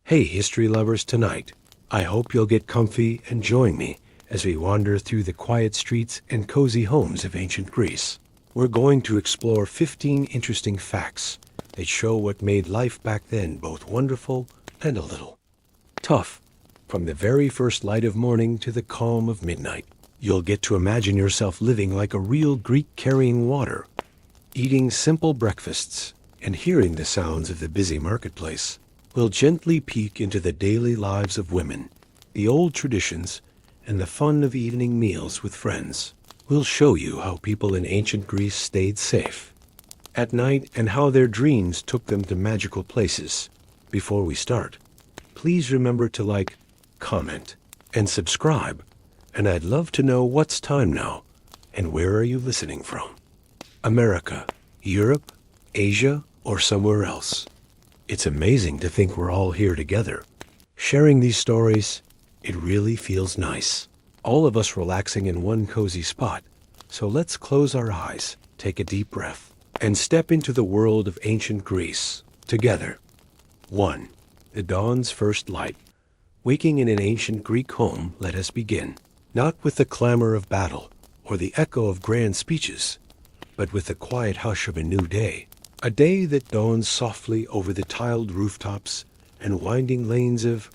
Hey, history lovers, tonight, I hope you'll get comfy and join me as we wander through the quiet streets and cozy homes of ancient Greece. We're going to explore 15 interesting facts that show what made life back then both wonderful and a little tough. From the very first light of morning to the calm of midnight, you'll get to imagine yourself living like a real Greek carrying water, eating simple breakfasts and hearing the sounds of the busy marketplace. We'll gently peek into the daily lives of women, the old traditions, and the fun of evening meals with friends. We'll show you how people in ancient Greece stayed safe at night and how their dreams took them to magical places. Before we start, please remember to like, comment, and subscribe. And I'd love to know what's time now and where are you listening from? America, Europe, Asia, or somewhere else? It's amazing to think we're all here together, sharing these stories. It really feels nice. All of us relaxing in one cozy spot. So let's close our eyes, take a deep breath, and step into the world of ancient Greece together. 1. The dawn's first light. Waking in an ancient Greek home, let us begin. Not with the clamor of battle or the echo of grand speeches, but with the quiet hush of a new day. A day that dawns softly over the tiled rooftops and winding lanes of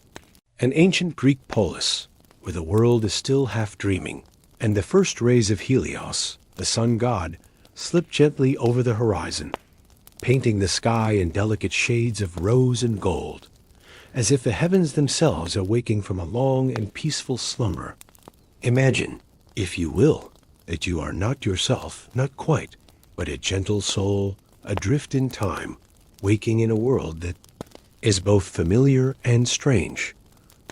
an ancient Greek polis, where the world is still half dreaming, and the first rays of Helios, the sun god, slip gently over the horizon, painting the sky in delicate shades of rose and gold, as if the heavens themselves are waking from a long and peaceful slumber. Imagine, if you will, that you are not yourself, not quite, but a gentle soul, adrift in time, waking in a world that is both familiar and strange,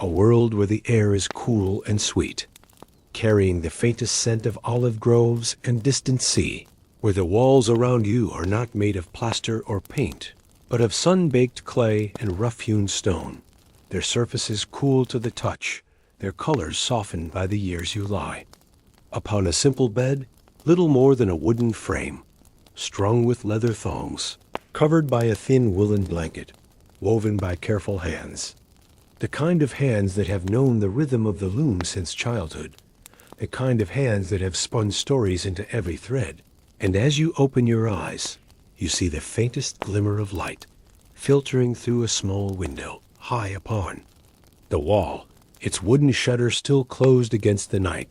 a world where the air is cool and sweet, carrying the faintest scent of olive groves and distant sea, where the walls around you are not made of plaster or paint, but of sun-baked clay and rough-hewn stone, their surfaces cool to the touch, their colors softened by the years you lie upon a simple bed, little more than a wooden frame, strung with leather thongs, covered by a thin woolen blanket, woven by careful hands. The kind of hands that have known the rhythm of the loom since childhood, the kind of hands that have spun stories into every thread. And as you open your eyes, you see the faintest glimmer of light filtering through a small window high upon the wall, its wooden shutter still closed against the night.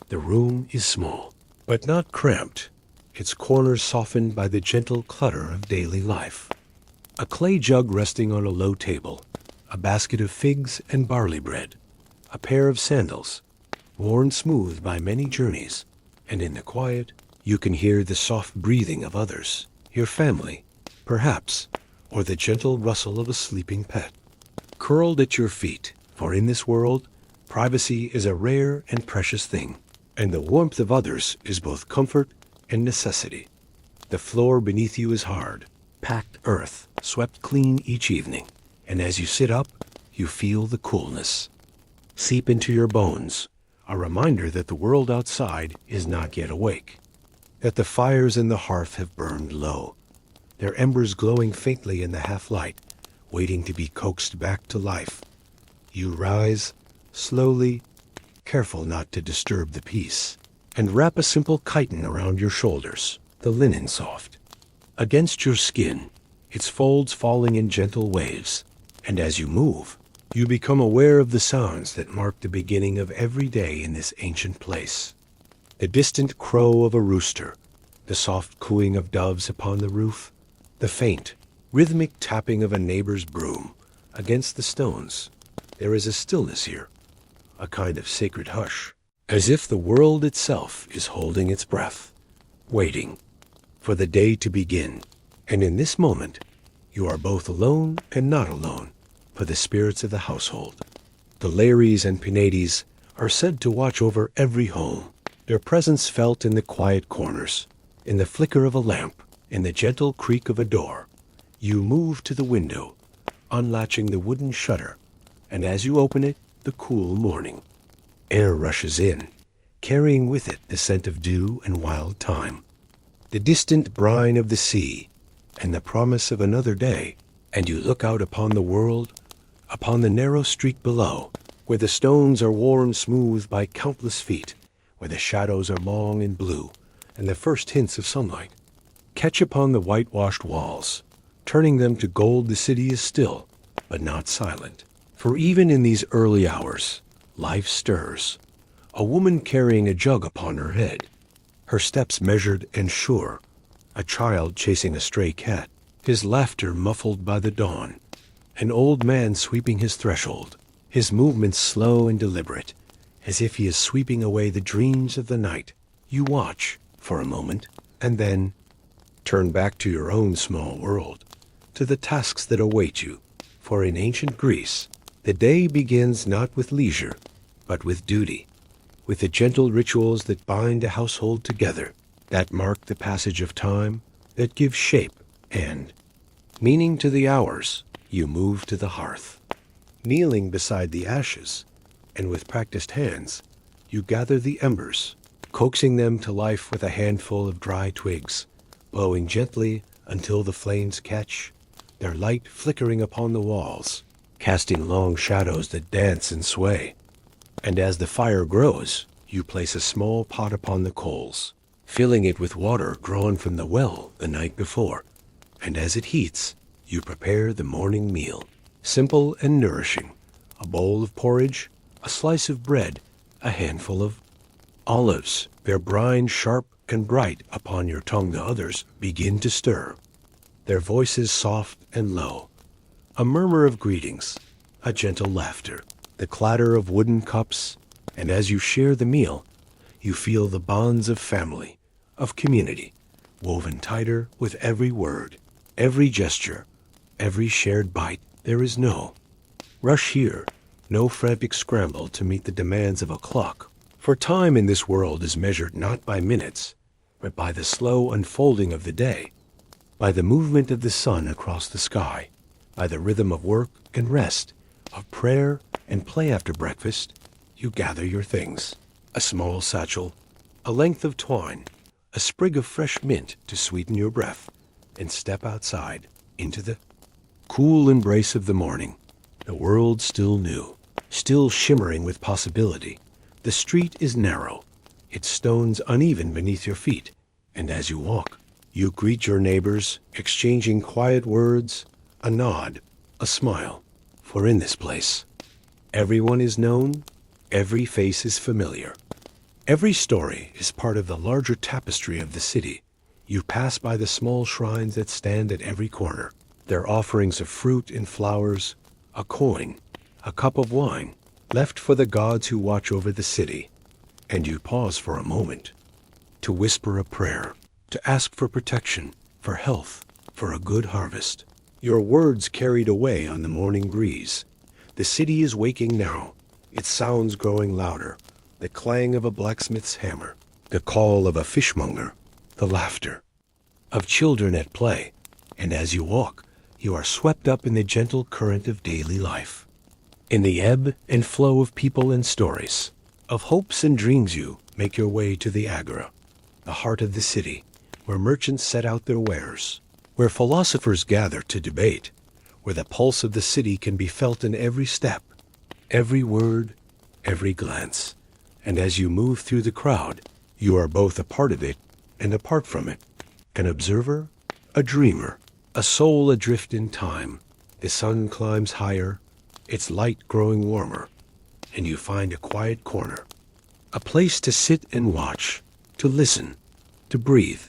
The room is small, but not cramped, its corners softened by the gentle clutter of daily life. A clay jug resting on a low table, a basket of figs and barley bread, a pair of sandals, worn smooth by many journeys, and in the quiet, you can hear the soft breathing of others, your family, perhaps, or the gentle rustle of a sleeping pet, curled at your feet. For in this world, privacy is a rare and precious thing, and the warmth of others is both comfort and necessity. The floor beneath you is hard, packed earth, swept clean each evening, and as you sit up, you feel the coolness seep into your bones, a reminder that the world outside is not yet awake, that the fires in the hearth have burned low, their embers glowing faintly in the half-light, waiting to be coaxed back to life. You rise, slowly, careful not to disturb the peace, and wrap a simple chiton around your shoulders, the linen soft, against your skin, its folds falling in gentle waves. And as you move, you become aware of the sounds that mark the beginning of every day in this ancient place. The distant crow of a rooster, the soft cooing of doves upon the roof, the faint, rhythmic tapping of a neighbor's broom against the stones. There is a stillness here, a kind of sacred hush, as if the world itself is holding its breath, waiting for the day to begin. And in this moment, you are both alone and not alone, for the spirits of the household, the Lares and Penates, are said to watch over every home, their presence felt in the quiet corners, in the flicker of a lamp, in the gentle creak of a door. You move to the window, unlatching the wooden shutter, and as you open it, the cool morning air rushes in, carrying with it the scent of dew and wild thyme, the distant brine of the sea, and the promise of another day. And you look out upon the world, upon the narrow street below, where the stones are worn smooth by countless feet, where the shadows are long and blue, and the first hints of sunlight catch upon the whitewashed walls, turning them to gold. The city is still, but not silent. For even in these early hours, life stirs. A woman carrying a jug upon her head, her steps measured and sure. A child chasing a stray cat, his laughter muffled by the dawn. An old man sweeping his threshold, his movements slow and deliberate, as if he is sweeping away the dreams of the night. You watch for a moment, and then turn back to your own small world, to the tasks that await you. For in ancient Greece, the day begins not with leisure, but with duty, with the gentle rituals that bind a household together, that mark the passage of time, that give shape and meaning to the hours. You move to the hearth, kneeling beside the ashes, and with practiced hands, you gather the embers, coaxing them to life with a handful of dry twigs, blowing gently until the flames catch, their light flickering upon the walls, casting long shadows that dance and sway. And as the fire grows, you place a small pot upon the coals, filling it with water drawn from the well the night before. And as it heats, you prepare the morning meal, simple and nourishing. A bowl of porridge, a slice of bread, a handful of olives, their brine sharp and bright upon your tongue. The others begin to stir, their voices soft and low. A murmur of greetings, a gentle laughter, the clatter of wooden cups, and as you share the meal, you feel the bonds of family, of community, woven tighter with every word, every gesture, every shared bite. There is no rush here, no frantic scramble to meet the demands of a clock. For time in this world is measured not by minutes, but by the slow unfolding of the day, by the movement of the sun across the sky, by the rhythm of work and rest, of prayer and play. After breakfast, you gather your things, a small satchel, a length of twine, a sprig of fresh mint to sweeten your breath, and step outside into the cool embrace of the morning. The world still new, still shimmering with possibility. The street is narrow, its stones uneven beneath your feet, and as you walk, you greet your neighbors, exchanging quiet words, a nod, a smile. For in this place, everyone is known, every face is familiar. Every story is part of the larger tapestry of the city. You pass by the small shrines that stand at every corner, their offerings of fruit and flowers, a coin, a cup of wine, left for the gods who watch over the city. And you pause for a moment to whisper a prayer, to ask for protection, for health, for a good harvest. Your words carried away on the morning breeze. The city is waking now, its sounds growing louder, the clang of a blacksmith's hammer, the call of a fishmonger, the laughter of children at play. And as you walk, you are swept up in the gentle current of daily life, in the ebb and flow of people and stories, of hopes and dreams. You make your way to the agora, the heart of the city, where merchants set out their wares, where philosophers gather to debate, where the pulse of the city can be felt in every step, every word, every glance. And as you move through the crowd, you are both a part of it and apart from it, an observer, a dreamer, a soul adrift in time. The sun climbs higher, its light growing warmer, and you find a quiet corner, a place to sit and watch, to listen, to breathe.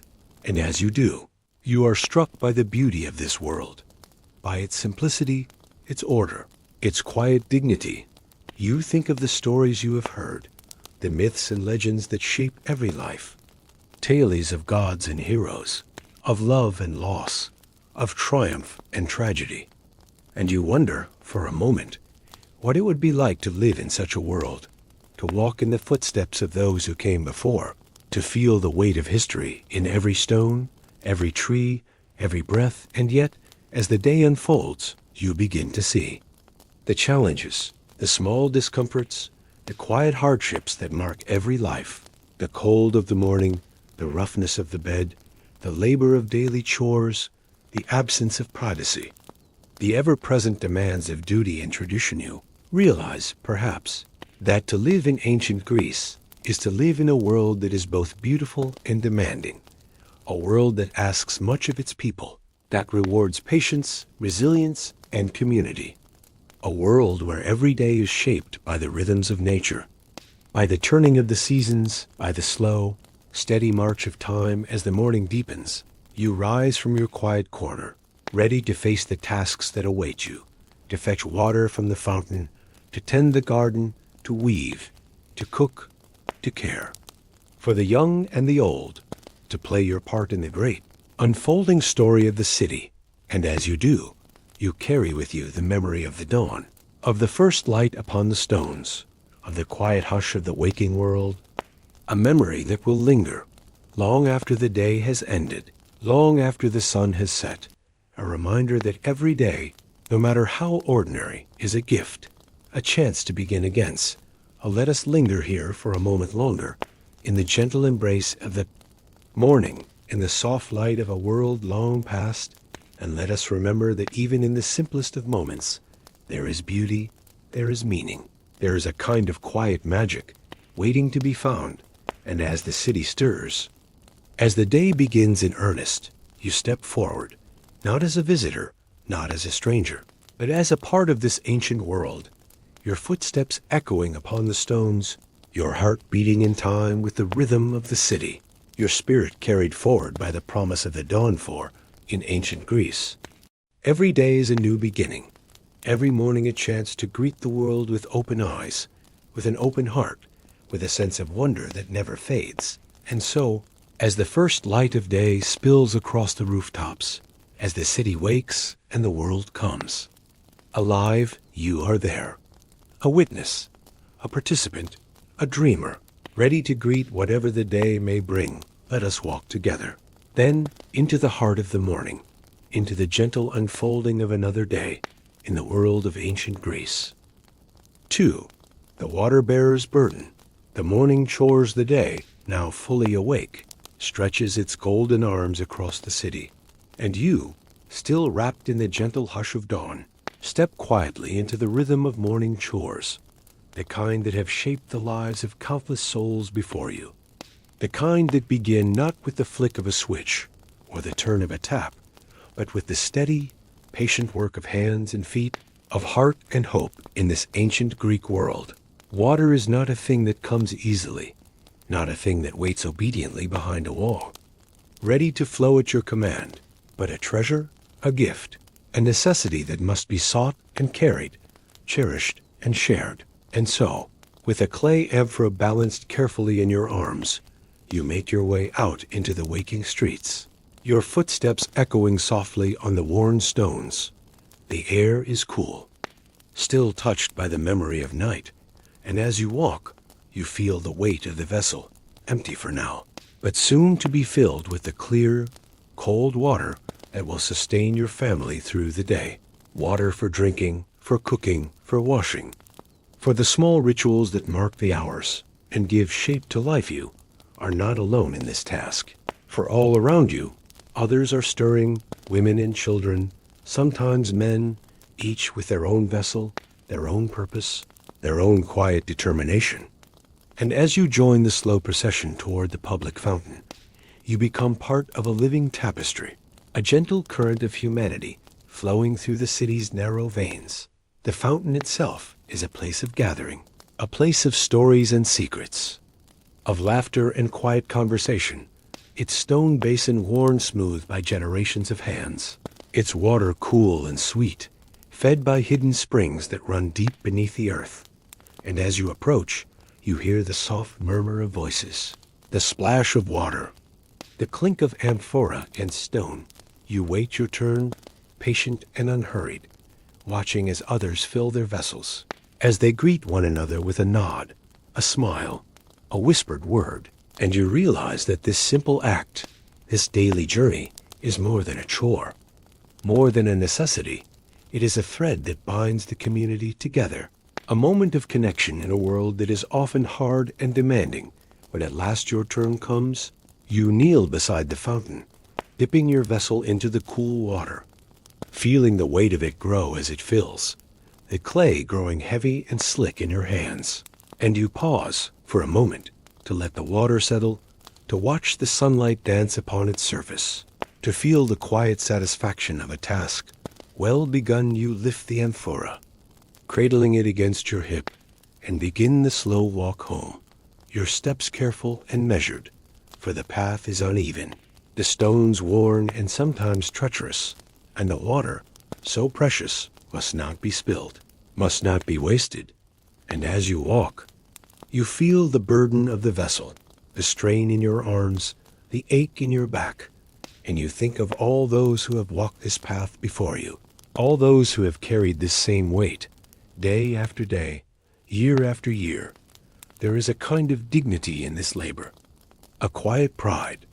And as you do, you are struck by the beauty of this world, by its simplicity, its order, its quiet dignity. You think of the stories you have heard, the myths and legends that shape every life, tales of gods and heroes, of love and loss, of triumph and tragedy. And you wonder, for a moment, what it would be like to live in such a world, to walk in the footsteps of those who came before, to feel the weight of history in every stone, every tree, every breath. And yet, as the day unfolds, you begin to see the challenges, the small discomforts, the quiet hardships that mark every life, the cold of the morning, the roughness of the bed, the labor of daily chores, the absence of privacy. the ever-present demands of duty and tradition, you realize, perhaps, that to live in ancient Greece is to live in a world that is both beautiful and demanding, a world that asks much of its people, that rewards patience, resilience, and community, a world where every day is shaped by the rhythms of nature, by the turning of the seasons, by the slow, steady march of time. As the morning deepens, you rise from your quiet corner, ready to face the tasks that await you, to fetch water from the fountain, to tend the garden, to weave, to cook, to care. For the young and the old, to play your part in the great, unfolding story of the city. And as you do, you carry with you the memory of the dawn, of the first light upon the stones, of the quiet hush of the waking world, a memory that will linger long after the day has ended, long after the sun has set, a reminder that every day, no matter how ordinary, is a gift, a chance to begin again. Let us linger here for a moment longer, in the gentle embrace of the morning, in the soft light of a world long past, and let us remember that even in the simplest of moments, there is beauty, there is meaning, there is a kind of quiet magic waiting to be found. And as the city stirs, as the day begins in earnest, you step forward, not as a visitor, not as a stranger, but as a part of this ancient world, your footsteps echoing upon the stones, your heart beating in time with the rhythm of the city, your spirit carried forward by the promise of the dawn. For, in ancient Greece, every day is a new beginning, every morning a chance to greet the world with open eyes, with an open heart, with a sense of wonder that never fades. And so, as the first light of day spills across the rooftops, as the city wakes and the world comes, alive, you are there, a witness, a participant, a dreamer, ready to greet whatever the day may bring. Let us walk together, then into the heart of the morning, into the gentle unfolding of another day in the world of ancient Greece. 2. The water-bearer's burden. The morning chores the day, now fully awake, stretches its golden arms across the city, and you, still wrapped in the gentle hush of dawn, step quietly into the rhythm of morning chores, the kind that have shaped the lives of countless souls before you, the kind that begin not with the flick of a switch or the turn of a tap, but with the steady, patient work of hands and feet, of heart and hope. In this ancient Greek world, water is not a thing that comes easily, not a thing that waits obediently behind a wall, ready to flow at your command, but a treasure, a gift, a necessity that must be sought and carried, cherished and shared. And so, with a clay amphora balanced carefully in your arms, you make your way out into the waking streets, your footsteps echoing softly on the worn stones. The air is cool, still touched by the memory of night, and as you walk, you feel the weight of the vessel, empty for now, but soon to be filled with the clear, cold water that will sustain your family through the day. Water for drinking, for cooking, for washing, for the small rituals that mark the hours and give shape to life. You are not alone in this task, for all around you, others are stirring, women and children, sometimes men, each with their own vessel, their own purpose, their own quiet determination. And as you join the slow procession toward the public fountain, you become part of a living tapestry, a gentle current of humanity flowing through the city's narrow veins. The fountain itself is a place of gathering, a place of stories and secrets, of laughter and quiet conversation, its stone basin worn smooth by generations of hands, its water cool and sweet, fed by hidden springs that run deep beneath the earth. And as you approach, you hear the soft murmur of voices, the splash of water, the clink of amphora and stone. You wait your turn, patient and unhurried, watching as others fill their vessels, as they greet one another with a nod, a smile, a whispered word. And you realize that this simple act, this daily journey, is more than a chore, more than a necessity. It is a thread that binds the community together, a moment of connection in a world that is often hard and demanding. When at last your turn comes, you kneel beside the fountain, dipping your vessel into the cool water, feeling the weight of it grow as it fills, the clay growing heavy and slick in your hands. And you pause for a moment to let the water settle, to watch the sunlight dance upon its surface, to feel the quiet satisfaction of a task well begun. You lift the amphora, cradling it against your hip, and begin the slow walk home, your steps careful and measured, for the path is uneven, the stones worn and sometimes treacherous, and the water, so precious, must not be spilled, must not be wasted. And as you walk, you feel the burden of the vessel, the strain in your arms, the ache in your back, and you think of all those who have walked this path before you, all those who have carried this same weight, day after day, year after year. There is a kind of dignity in this labor, a quiet pride,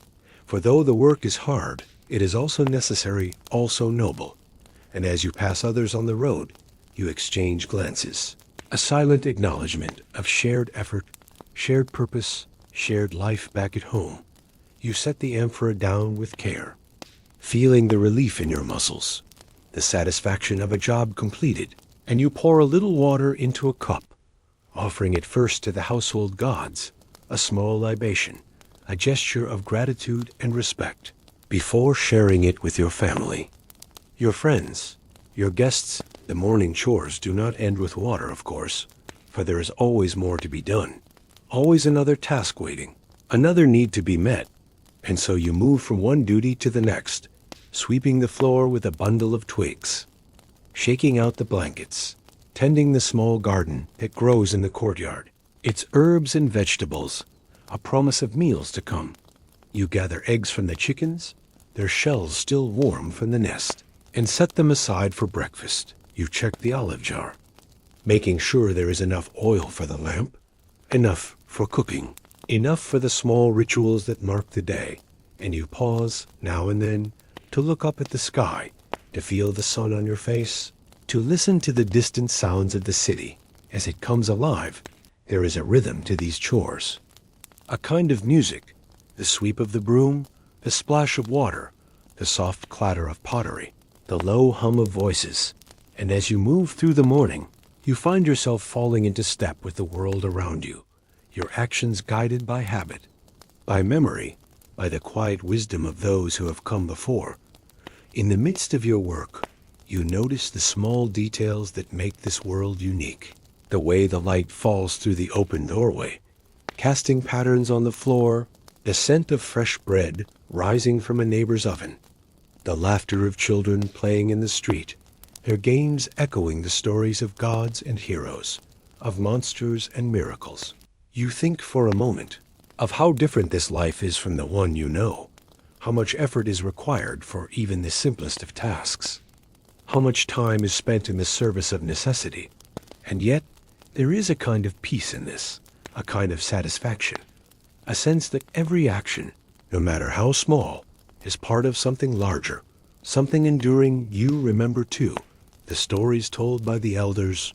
for though the work is hard, it is also necessary, also noble. And as you pass others on the road, you exchange glances, a silent acknowledgement of shared effort, shared purpose, shared life back at home. You set the amphora down with care, feeling the relief in your muscles, the satisfaction of a job completed, and you pour a little water into a cup, offering it first to the household gods, a small libation, a gesture of gratitude and respect, before sharing it with your family, your friends, your guests. The morning chores do not end with water, of course, for there is always more to be done, always another task waiting, another need to be met, and so you move from one duty to the next, sweeping the floor with a bundle of twigs, shaking out the blankets, tending the small garden that grows in the courtyard, its herbs and vegetables, a promise of meals to come. You gather eggs from the chickens, their shells still warm from the nest, and set them aside for breakfast. You check the olive jar, making sure there is enough oil for the lamp, enough for cooking, enough for the small rituals that mark the day. And you pause now and then to look up at the sky, to feel the sun on your face, to listen to the distant sounds of the city as it comes alive. There is a rhythm to these chores, a kind of music, the sweep of the broom, the splash of water, the soft clatter of pottery, the low hum of voices. And as you move through the morning, you find yourself falling into step with the world around you, your actions guided by habit, by memory, by the quiet wisdom of those who have come before. In the midst of your work, you notice the small details that make this world unique. The way the light falls through the open doorway, casting patterns on the floor, the scent of fresh bread rising from a neighbor's oven, the laughter of children playing in the street, their games echoing the stories of gods and heroes, of monsters and miracles. You think for a moment of how different this life is from the one you know, how much effort is required for even the simplest of tasks, how much time is spent in the service of necessity. And yet, there is a kind of peace in this, a kind of satisfaction, a sense that every action, no matter how small, is part of something larger, something enduring. You remember too the stories told by the elders,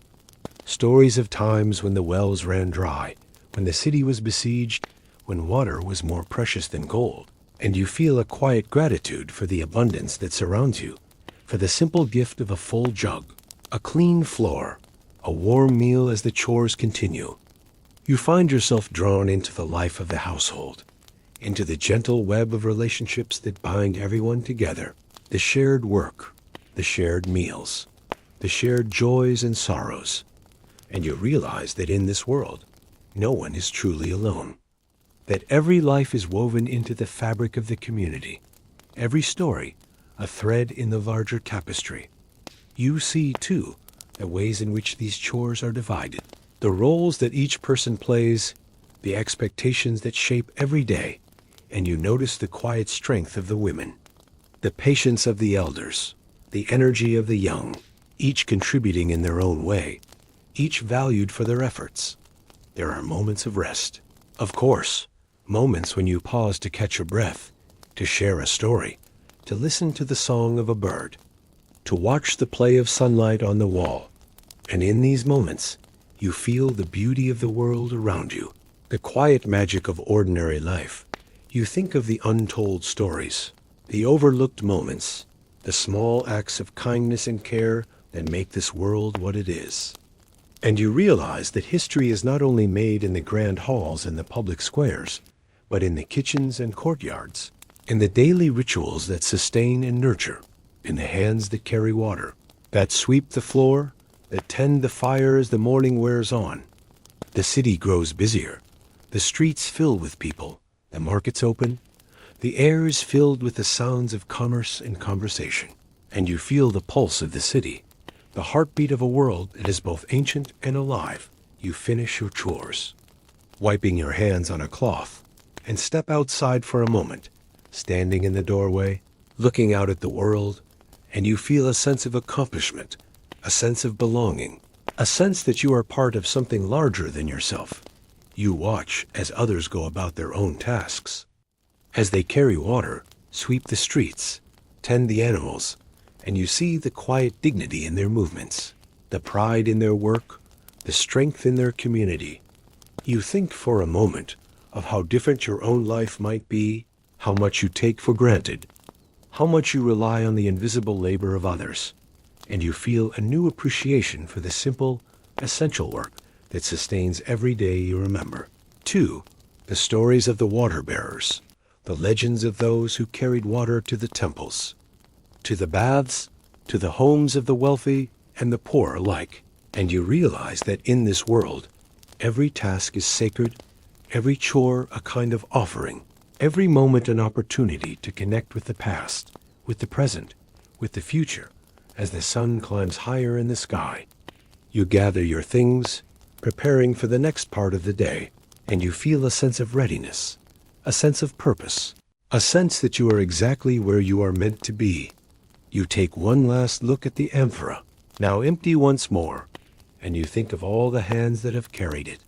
stories of times when the wells ran dry, when the city was besieged, when water was more precious than gold, and you feel a quiet gratitude for the abundance that surrounds you, for the simple gift of a full jug, a clean floor, a warm meal as the chores continue. You find yourself drawn into the life of the household, into the gentle web of relationships that bind everyone together, the shared work, the shared meals, the shared joys and sorrows. And you realize that in this world, no one is truly alone, that every life is woven into the fabric of the community, every story a thread in the larger tapestry. You see, too, the ways in which these chores are divided, the roles that each person plays, the expectations that shape every day, and you notice the quiet strength of the women, the patience of the elders, the energy of the young, each contributing in their own way, each valued for their efforts. There are moments of rest, of course, moments when you pause to catch your breath, to share a story, to listen to the song of a bird, to watch the play of sunlight on the wall. And in these moments, you feel the beauty of the world around you, the quiet magic of ordinary life. You think of the untold stories, the overlooked moments, the small acts of kindness and care that make this world what it is. And you realize that history is not only made in the grand halls and the public squares, but in the kitchens and courtyards, in the daily rituals that sustain and nurture, in the hands that carry water, that sweep the floor, that tend the fire as the morning wears on. The city grows busier, the streets fill with people, the markets open, the air is filled with the sounds of commerce and conversation, and you feel the pulse of the city, the heartbeat of a world that is both ancient and alive. You finish your chores, wiping your hands on a cloth, and step outside for a moment, standing in the doorway, looking out at the world, and you feel a sense of accomplishment, a sense of belonging, a sense that you are part of something larger than yourself. You watch as others go about their own tasks, as they carry water, sweep the streets, tend the animals, and you see the quiet dignity in their movements, the pride in their work, the strength in their community. You think for a moment of how different your own life might be, how much you take for granted, how much you rely on the invisible labor of others, and you feel a new appreciation for the simple, essential work that sustains every day you remember. 2. The stories of the water bearers, the legends of those who carried water to the temples, to the baths, to the homes of the wealthy and the poor alike. And you realize that in this world, every task is sacred, every chore a kind of offering, every moment an opportunity to connect with the past, with the present, with the future, as the sun climbs higher in the sky. You gather your things, preparing for the next part of the day, and you feel a sense of readiness, a sense of purpose, a sense that you are exactly where you are meant to be. You take one last look at the amphora, now empty once more, and you think of all the hands that have carried it,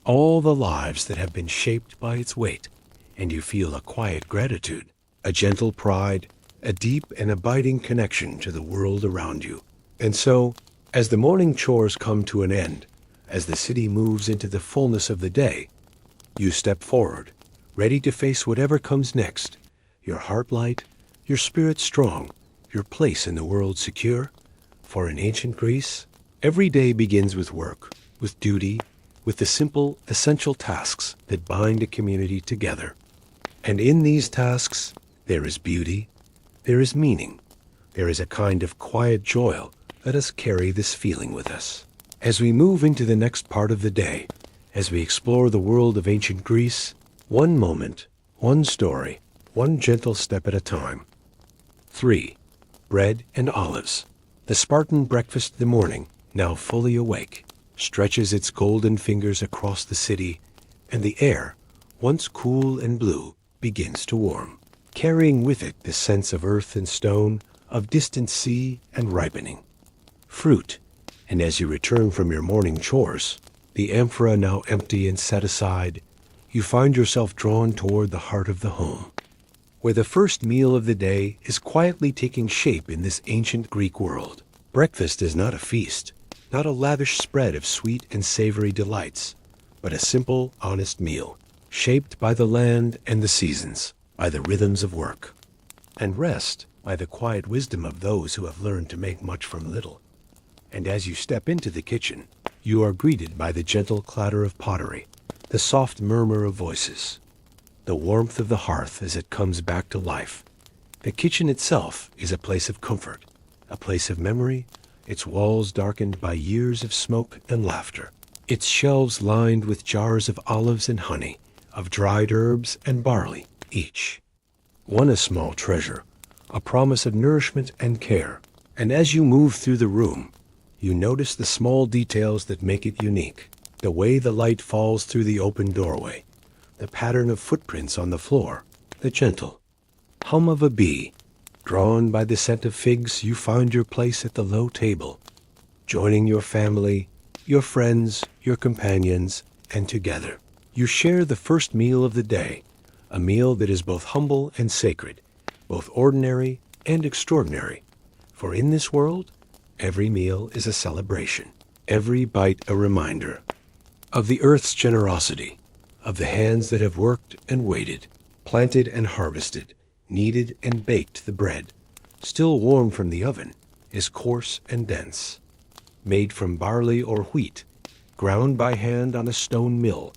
all the lives that have been shaped by its weight, and you feel a quiet gratitude, a gentle pride, a deep and abiding connection to the world around you. And so, as the morning chores come to an end, as the city moves into the fullness of the day, you step forward, ready to face whatever comes next, your heart light, your spirit strong, your place in the world secure. For in ancient Greece, every day begins with work, with duty, with the simple, essential tasks that bind a community together. And in these tasks, there is beauty, there is meaning, there is a kind of quiet joy. Let us carry this feeling with us as we move into the next part of the day, as we explore the world of ancient Greece, one moment, one story, one gentle step at a time. 3. Bread and olives. The Spartan breakfast in the morning, now fully awake, stretches its golden fingers across the city, and the air, once cool and blue, begins to warm, carrying with it the sense of earth and stone, of distant sea and ripening fruit. And as you return from your morning chores, the amphora now empty and set aside, you find yourself drawn toward the heart of the home, where the first meal of the day is quietly taking shape in this ancient Greek world. Breakfast is not a feast, not a lavish spread of sweet and savory delights, but a simple, honest meal, shaped by the land and the seasons, by the rhythms of work, and rest by the quiet wisdom of those who have learned to make much from little. And as you step into the kitchen, you are greeted by the gentle clatter of pottery, the soft murmur of voices, the warmth of the hearth as it comes back to life. The kitchen itself is a place of comfort, a place of memory, its walls darkened by years of smoke and laughter, its shelves lined with jars of olives and honey, of dried herbs and barley, each one a small treasure, a promise of nourishment and care. And as you move through the room, you notice the small details that make it unique, the way the light falls through the open doorway, the pattern of footprints on the floor, the gentle hum of a bee. Drawn by the scent of figs, you find your place at the low table, joining your family, your friends, your companions, and together you share the first meal of the day, a meal that is both humble and sacred, both ordinary and extraordinary. For in this world, every meal is a celebration, every bite a reminder of the earth's generosity, of the hands that have worked and waited, planted and harvested, kneaded and baked the bread, still warm from the oven, is coarse and dense. Made from barley or wheat, ground by hand on a stone mill,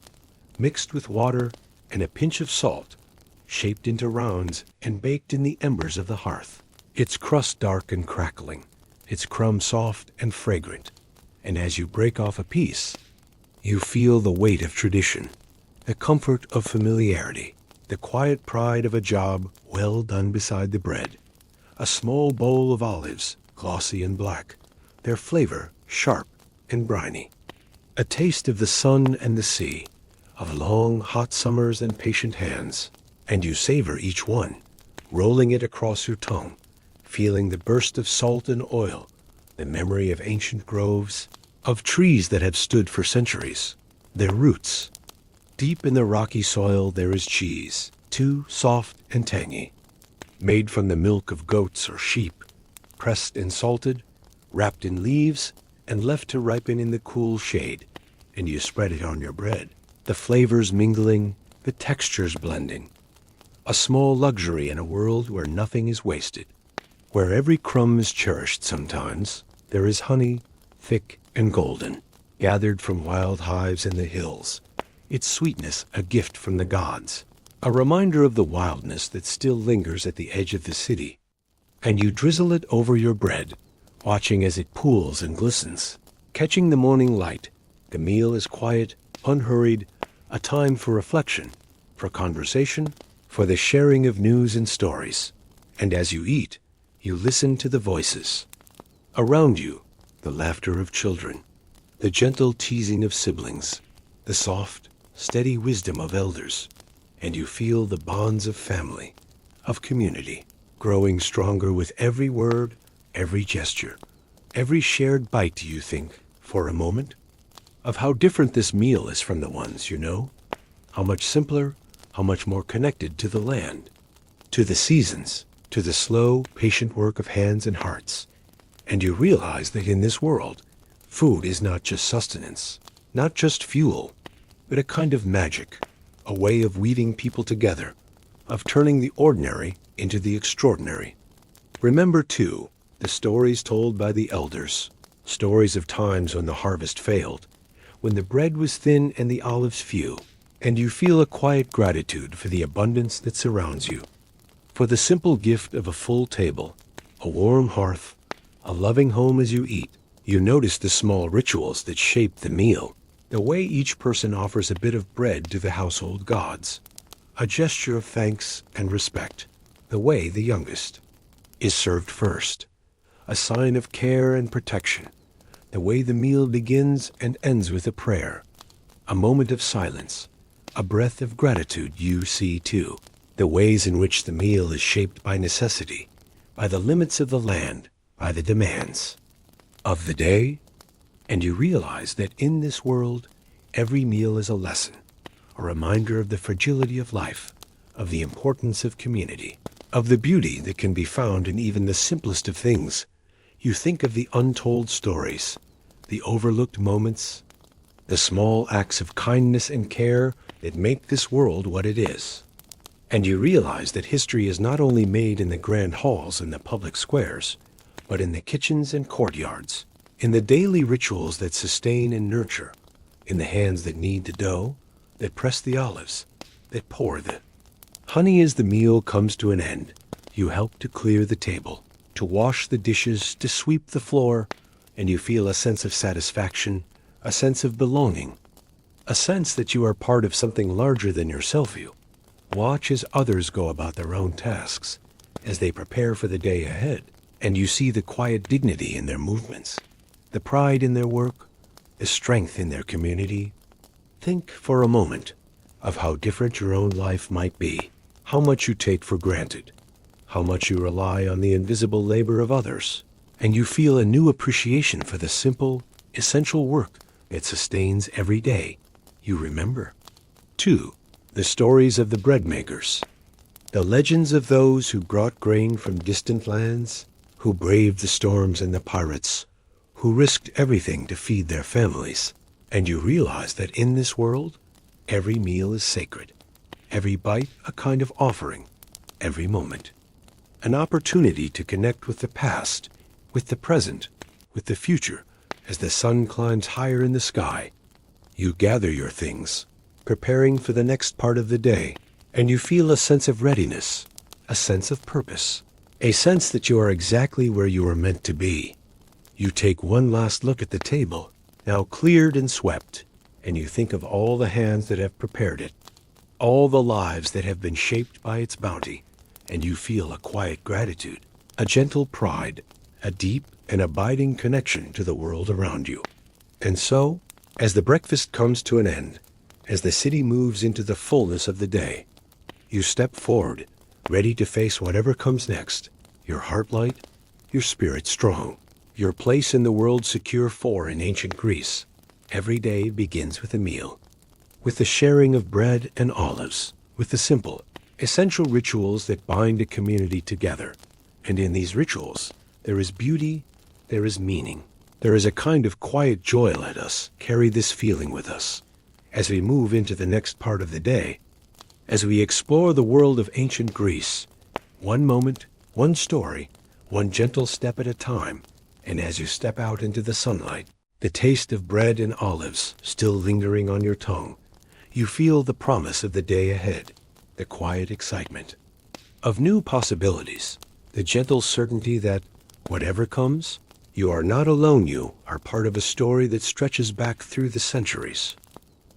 mixed with water and a pinch of salt, shaped into rounds and baked in the embers of the hearth. Its crust dark and crackling, its crumb soft and fragrant, and as you break off a piece, you feel the weight of tradition, the comfort of familiarity, the quiet pride of a job well done beside the bread. A small bowl of olives, glossy and black, their flavor sharp and briny. A taste of the sun and the sea, of long, hot summers and patient hands, and you savor each one, rolling it across your tongue, feeling the burst of salt and oil, the memory of ancient groves, of trees that have stood for centuries, their roots. Deep in the rocky soil there is cheese, too soft and tangy, made from the milk of goats or sheep, pressed and salted, wrapped in leaves, and left to ripen in the cool shade, and you spread it on your bread, the flavors mingling, the textures blending. A small luxury in a world where nothing is wasted, where every crumb is cherished. Sometimes there is honey, thick and golden, gathered from wild hives in the hills, its sweetness a gift from the gods, a reminder of the wildness that still lingers at the edge of the city. And you drizzle it over your bread, watching as it pools and glistens, catching the morning light. The meal is quiet, unhurried, a time for reflection, for conversation, for the sharing of news and stories. And as you eat, you listen to the voices. Around you, the laughter of children, the gentle teasing of siblings, the soft, steady wisdom of elders, and you feel the bonds of family, of community, growing stronger with every word, every gesture, every shared bite. Do you think, for a moment, of how different this meal is from the ones you know? How much simpler, how much more connected to the land, to the seasons, to the slow, patient work of hands and hearts. And you realize that in this world, food is not just sustenance, not just fuel, but a kind of magic, a way of weaving people together, of turning the ordinary into the extraordinary. Remember, too, the stories told by the elders, stories of times when the harvest failed, when the bread was thin and the olives few, and you feel a quiet gratitude for the abundance that surrounds you, for the simple gift of a full table, a warm hearth, a loving home. As you eat, you notice the small rituals that shape the meal, the way each person offers a bit of bread to the household gods, a gesture of thanks and respect, the way the youngest is served first, a sign of care and protection, the way the meal begins and ends with a prayer, a moment of silence, a breath of gratitude. You see, too, the ways in which the meal is shaped by necessity, by the limits of the land, by the demands of the day, and you realize that in this world, every meal is a lesson, a reminder of the fragility of life, of the importance of community, of the beauty that can be found in even the simplest of things. You think of the untold stories, the overlooked moments, the small acts of kindness and care that make this world what it is. And you realize that history is not only made in the grand halls and the public squares, but in the kitchens and courtyards, in the daily rituals that sustain and nurture, in the hands that knead the dough, that press the olives, that pour the honey. As the meal comes to an end, you help to clear the table, to wash the dishes, to sweep the floor, and you feel a sense of satisfaction, a sense of belonging, a sense that you are part of something larger than yourself. You watch as others go about their own tasks, as they prepare for the day ahead, and you see the quiet dignity in their movements, the pride in their work, the strength in their community. Think for a moment of how different your own life might be, how much you take for granted, how much you rely on the invisible labor of others, and you feel a new appreciation for the simple, essential work that sustains every day. You remember, too, the stories of the bread makers, the legends of those who brought grain from distant lands, who braved the storms and the pirates, who risked everything to feed their families. And you realize that in this world, every meal is sacred, every bite a kind of offering, every moment an opportunity to connect with the past, with the present, with the future. As the sun climbs higher in the sky, you gather your things, preparing for the next part of the day, and you feel a sense of readiness, a sense of purpose, a sense that you are exactly where you are meant to be. You take one last look at the table, now cleared and swept, and you think of all the hands that have prepared it, all the lives that have been shaped by its bounty, and you feel a quiet gratitude, a gentle pride, a deep and abiding connection to the world around you. And so, as the breakfast comes to an end, as the city moves into the fullness of the day, you step forward, ready to face whatever comes next, your heart light, your spirit strong, your place in the world secure. For in ancient Greece, every day begins with a meal, with the sharing of bread and olives, with the simple, essential rituals that bind a community together. And in these rituals, there is beauty, there is meaning, there is a kind of quiet joy. Let us carry this feeling with us as we move into the next part of the day, as we explore the world of ancient Greece, one moment, one story, one gentle step at a time. And as you step out into the sunlight, the taste of bread and olives still lingering on your tongue, you feel the promise of the day ahead, the quiet excitement of new possibilities, the gentle certainty that, whatever comes, you are not alone. You are part of a story that stretches back through the centuries,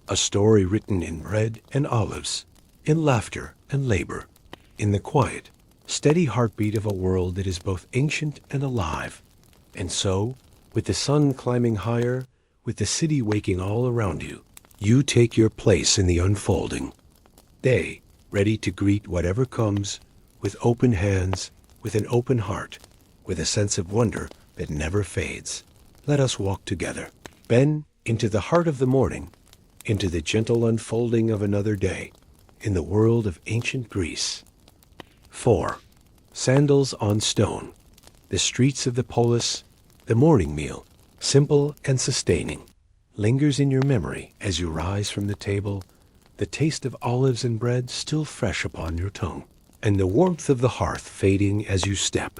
a story written in bread and olives, in laughter and labor, in the quiet, steady heartbeat of a world that is both ancient and alive. And so, with the sun climbing higher, with the city waking all around you, you take your place in the unfolding day, ready to greet whatever comes, with open hands, with an open heart, with a sense of wonder that never fades. Let us walk together, Ben, into the heart of the morning, into the gentle unfolding of another day, in the world of ancient Greece. 4. Sandals on stone. The streets of the polis, the morning meal, simple and sustaining, lingers in your memory as you rise from the table, the taste of olives and bread still fresh upon your tongue, and the warmth of the hearth fading as you step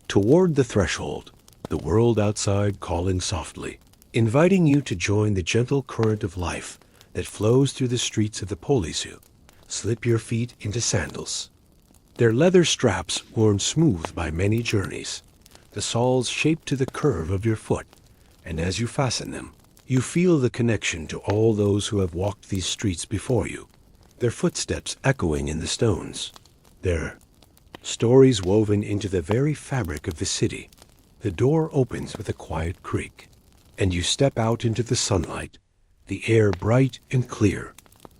toward the threshold, the world outside calling softly, inviting you to join the gentle current of life that flows through the streets of the polis. You slip your feet into sandals, their leather straps worn smooth by many journeys, the soles shaped to the curve of your foot, and as you fasten them, you feel the connection to all those who have walked these streets before you, their footsteps echoing in the stones, their stories woven into the very fabric of the city. The door opens with a quiet creak, and you step out into the sunlight, the air bright and clear,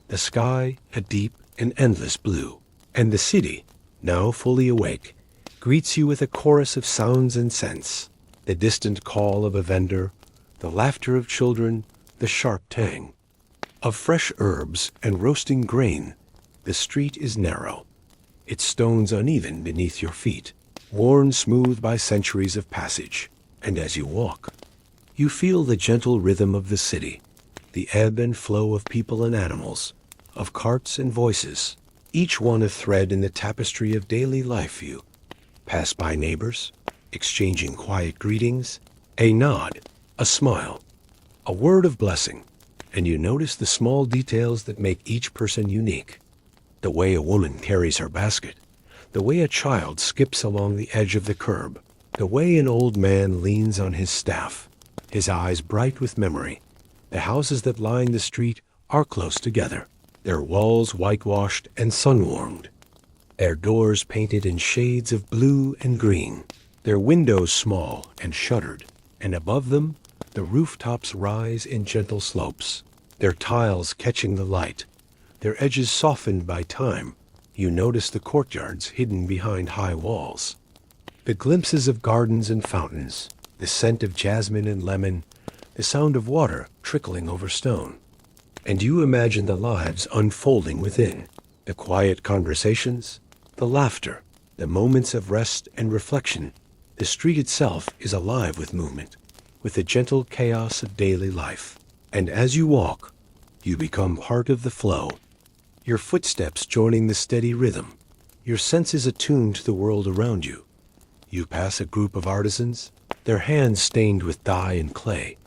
the sky a deep and endless blue, and the city, now fully awake, greets you with a chorus of sounds and scents, the distant call of a vendor, the laughter of children, the sharp tang of fresh herbs and roasting grain. The street is narrow, its stones uneven beneath your feet, worn smooth by centuries of passage, and as you walk, you feel the gentle rhythm of the city, the ebb and flow of people and animals, of carts and voices, each one a thread in the tapestry of daily life. You pass by neighbors, exchanging quiet greetings, a nod, a smile, a word of blessing, and you notice the small details that make each person unique. The way a woman carries her basket, the way a child skips along the edge of the curb, the way an old man leans on his staff, his eyes bright with memory. The houses that line the street are close together, their walls whitewashed and sun-warmed, their doors painted in shades of blue and green, their windows small and shuttered, and above them the rooftops rise in gentle slopes, their tiles catching the light, their edges softened by time. You notice the courtyards hidden behind high walls, the glimpses of gardens and fountains, the scent of jasmine and lemon, the sound of water trickling over stone. And you imagine the lives unfolding within, the quiet conversations, the laughter, the moments of rest and reflection. The street itself is alive with movement, with the gentle chaos of daily life. And as you walk, you become part of the flow, your footsteps joining the steady rhythm, Your senses attuned to the world around you. You pass a group of artisans, their hands stained with dye and clay,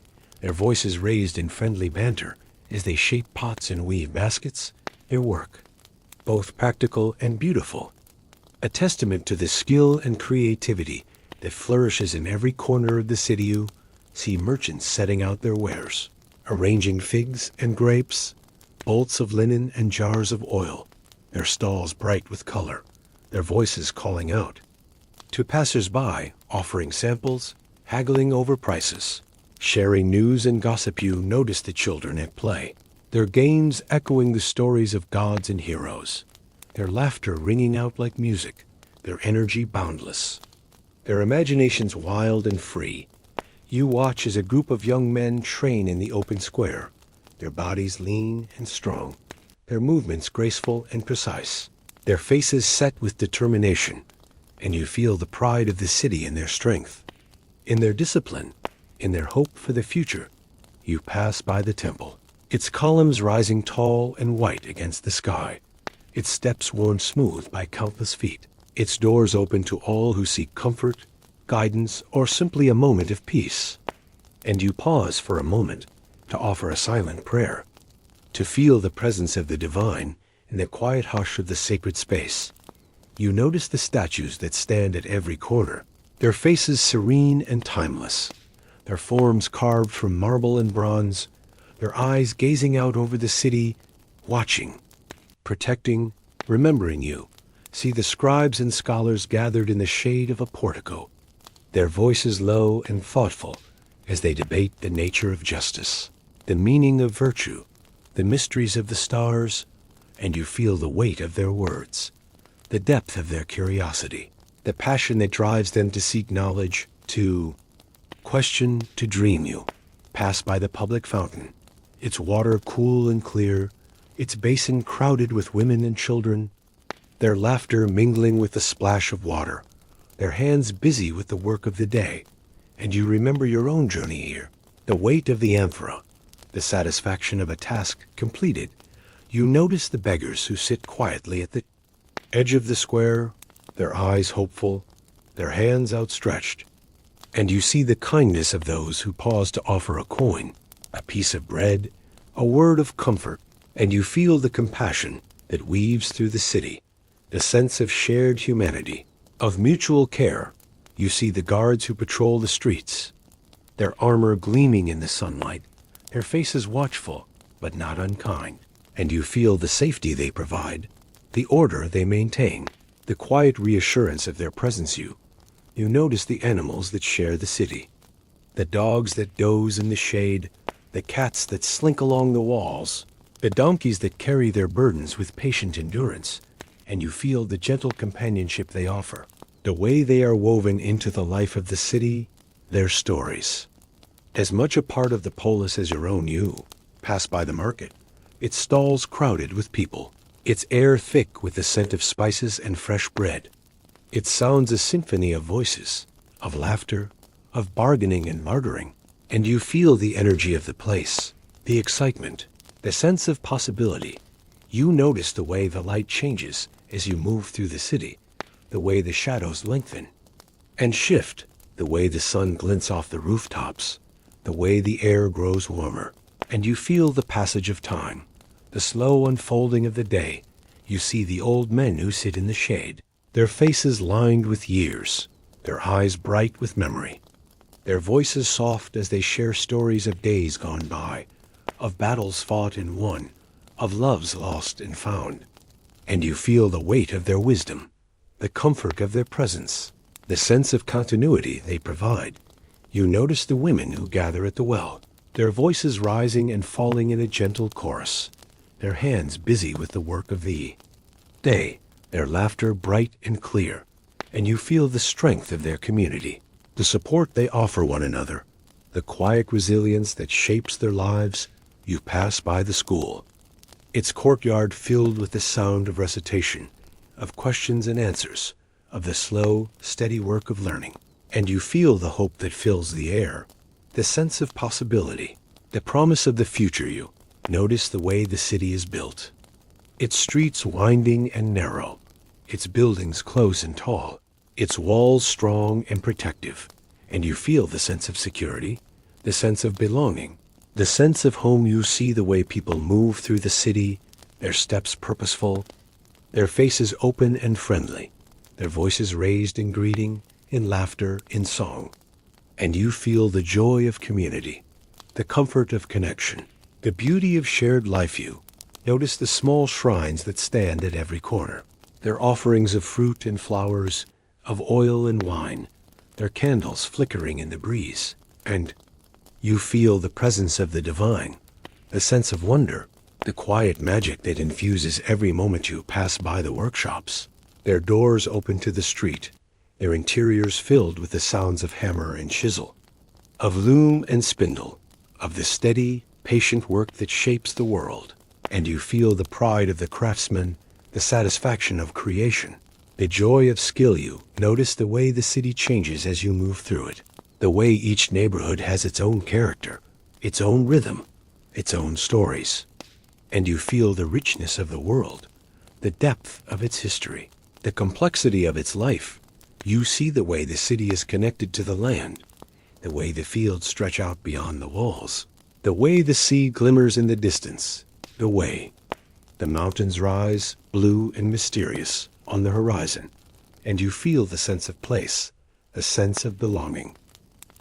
their voices raised in friendly banter as they shape pots and weave baskets, their work, both practical and beautiful, a testament to the skill and creativity that flourishes in every corner of the city. You see merchants setting out their wares, arranging figs and grapes, bolts of linen and jars of oil, their stalls bright with color, their voices calling out. To passers-by, offering samples, haggling over prices, sharing news and gossip. You notice the children at play, their games echoing the stories of gods and heroes, their laughter ringing out like music, their energy boundless, their imaginations wild and free. You watch as a group of young men train in the open square, their bodies lean and strong, their movements graceful and precise, their faces set with determination, and you feel the pride of the city in their strength, in their discipline, in their hope for the future. You pass by the temple, its columns rising tall and white against the sky, its steps worn smooth by countless feet, its doors open to all who seek comfort, guidance, or simply a moment of peace. And you pause for a moment to offer a silent prayer, to feel the presence of the divine in the quiet hush of the sacred space. You notice the statues that stand at every corner, their faces serene and timeless, their forms carved from marble and bronze, their eyes gazing out over the city, watching, protecting, remembering you. See the scribes and scholars gathered in the shade of a portico, their voices low and thoughtful as they debate the nature of justice, the meaning of virtue, the mysteries of the stars, and you feel the weight of their words, the depth of their curiosity, the passion that drives them to seek knowledge, to question, to dream. You pass by the public fountain, its water cool and clear, its basin crowded with women and children, their laughter mingling with the splash of water, their hands busy with the work of the day. And you remember your own journey here, the weight of the amphora, the satisfaction of a task completed. You notice the beggars who sit quietly at the edge of the square, their eyes hopeful, their hands outstretched. And you see the kindness of those who pause to offer a coin, a piece of bread, a word of comfort. And you feel the compassion that weaves through the city, the sense of shared humanity, of mutual care. You see the guards who patrol the streets, their armor gleaming in the sunlight, their faces watchful but not unkind. And you feel the safety they provide, the order they maintain, the quiet reassurance of their presence. You notice the animals that share the city, the dogs that doze in the shade, the cats that slink along the walls, the donkeys that carry their burdens with patient endurance. And you feel the gentle companionship they offer, the way they are woven into the life of the city, their stories. As much a part of the polis as your own. You pass by the market, its stalls crowded with people, its air thick with the scent of spices and fresh bread. It sounds a symphony of voices, of laughter, of bargaining and bartering. And you feel the energy of the place, the excitement, the sense of possibility. You notice the way the light changes as you move through the city, the way the shadows lengthen and shift, the way the sun glints off the rooftops, the way the air grows warmer. And you feel the passage of time, the slow unfolding of the day. You see the old men who sit in the shade, their faces lined with years, their eyes bright with memory, their voices soft as they share stories of days gone by, of battles fought and won, of loves lost and found. And you feel the weight of their wisdom, the comfort of their presence, the sense of continuity they provide. You notice the women who gather at the well, their voices rising and falling in a gentle chorus, their hands busy with the work of the day, their laughter bright and clear. And you feel the strength of their community, the support they offer one another, the quiet resilience that shapes their lives. You pass by the school, its courtyard filled with the sound of recitation, of questions and answers, of the slow, steady work of learning. And you feel the hope that fills the air, the sense of possibility, the promise of the future. You notice the way the city is built, its streets winding and narrow, its buildings close and tall, its walls strong and protective, and you feel the sense of security, the sense of belonging, the sense of home. You see the way people move through the city, their steps purposeful, their faces open and friendly, their voices raised in greeting, in laughter, in song. And you feel the joy of community, the comfort of connection, the beauty of shared life. You notice the small shrines that stand at every corner, their offerings of fruit and flowers, of oil and wine, their candles flickering in the breeze. And you feel the presence of the divine, the sense of wonder, the quiet magic that infuses every moment you pass by the workshops, their doors open to the street, their interiors filled with the sounds of hammer and chisel, of loom and spindle, of the steady, patient work that shapes the world. And you feel the pride of the craftsman, the satisfaction of creation, the joy of skill. You notice the way the city changes as you move through it, the way each neighborhood has its own character, its own rhythm, its own stories. And you feel the richness of the world, the depth of its history, the complexity of its life. You see the way the city is connected to the land, the way the fields stretch out beyond the walls, the way the sea glimmers in the distance, the way the mountains rise, blue and mysterious, on the horizon. And you feel the sense of place, the sense of belonging,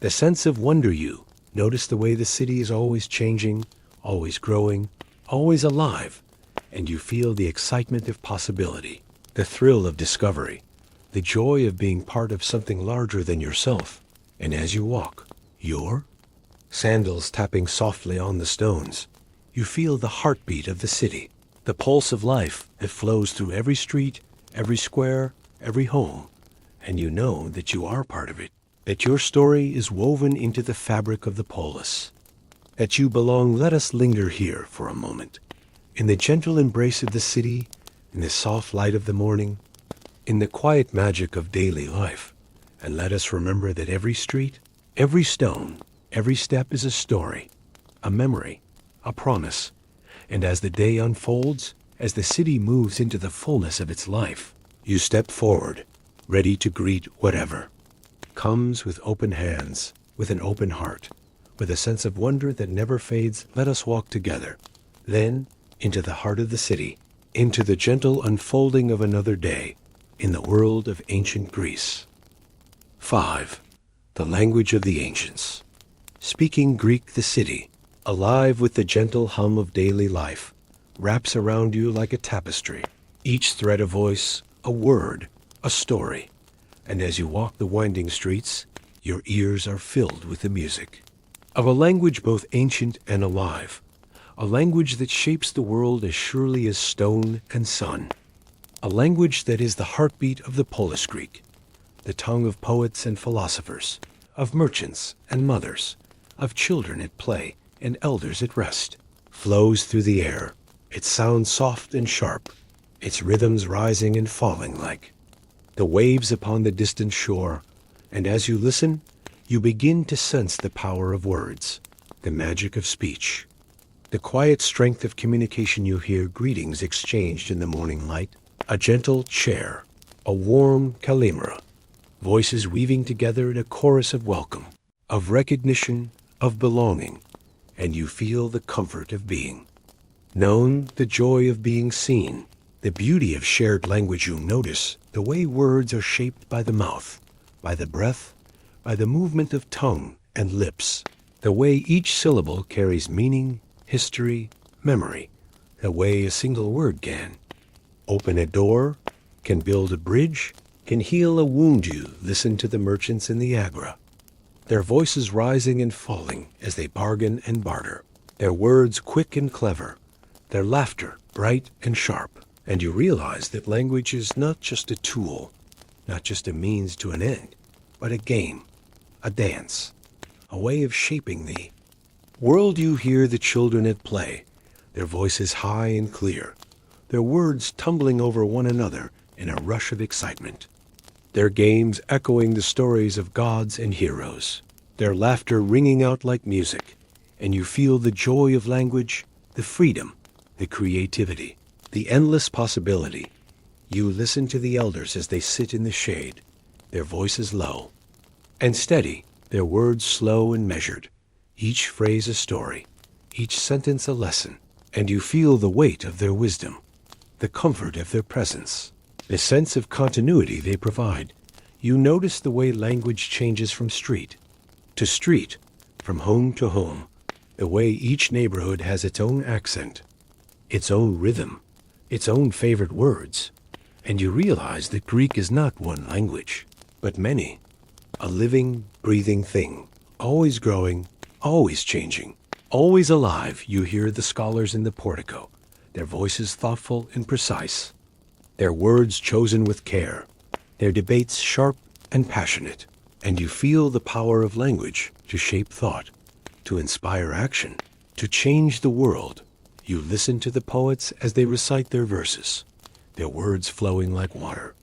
the sense of wonder. You notice the way the city is always changing, always growing, always alive. And you feel the excitement of possibility, the thrill of discovery, the joy of being part of something larger than yourself. And as you walk, your sandals tapping softly on the stones, you feel the heartbeat of the city, the pulse of life that flows through every street, every square, every home. And you know that you are part of it, that your story is woven into the fabric of the polis, that you belong. Let us linger here for a moment, in the gentle embrace of the city, in the soft light of the morning, in the quiet magic of daily life. And let us remember that every street, every stone, every step is a story, a memory, a promise. And as the day unfolds, as the city moves into the fullness of its life, you step forward, ready to greet whatever comes, with open hands, with an open heart, with a sense of wonder that never fades. Let us walk together, then into the heart of the city, into the gentle unfolding of another day in the world of ancient Greece. 5. The language of the ancients. Speaking Greek, the city, alive with the gentle hum of daily life, wraps around you like a tapestry, each thread a voice, a word, a story. And as you walk the winding streets, your ears are filled with the music of a language both ancient and alive, a language that shapes the world as surely as stone and sun, a language that is the heartbeat of the Polish Greek, the tongue of poets and philosophers, of merchants and mothers, of children at play and elders at rest, flows through the air, its sounds soft and sharp, its rhythms rising and falling like the waves upon the distant shore. And as you listen, you begin to sense the power of words, the magic of speech, the quiet strength of communication. You hear greetings exchanged in the morning light, a gentle chair, a warm kalimera, voices weaving together in a chorus of welcome, of recognition, of belonging. And you feel the comfort of being known, the joy of being seen, the beauty of shared language. You notice the way words are shaped by the mouth, by the breath, by the movement of tongue and lips, the way each syllable carries meaning, history, memory, the way a single word can open a door, can build a bridge, can heal a wound. You listen to the merchants in the agora, their voices rising and falling as they bargain and barter, their words quick and clever, their laughter bright and sharp. And you realize that language is not just a tool, not just a means to an end, but a game, a dance, a way of shaping the world. You hear the children at play, their voices high and clear, their words tumbling over one another in a rush of excitement, their games echoing the stories of gods and heroes, their laughter ringing out like music. And you feel the joy of language, the freedom, the creativity, the endless possibility. You listen to the elders as they sit in the shade, their voices low and steady, their words slow and measured, each phrase a story, each sentence a lesson, and you feel the weight of their wisdom, the comfort of their presence, the sense of continuity they provide. You notice the way language changes from street to street, from home to home, the way each neighborhood has its own accent, its own rhythm, its own favorite words, and you realize that Greek is not one language, but many, a living, breathing thing, always growing, always changing, always alive. You hear the scholars in the portico, their voices thoughtful and precise, their words chosen with care, their debates sharp and passionate, and you feel the power of language to shape thought, to inspire action, to change the world. You listen to the poets as they recite their verses, their words flowing like water,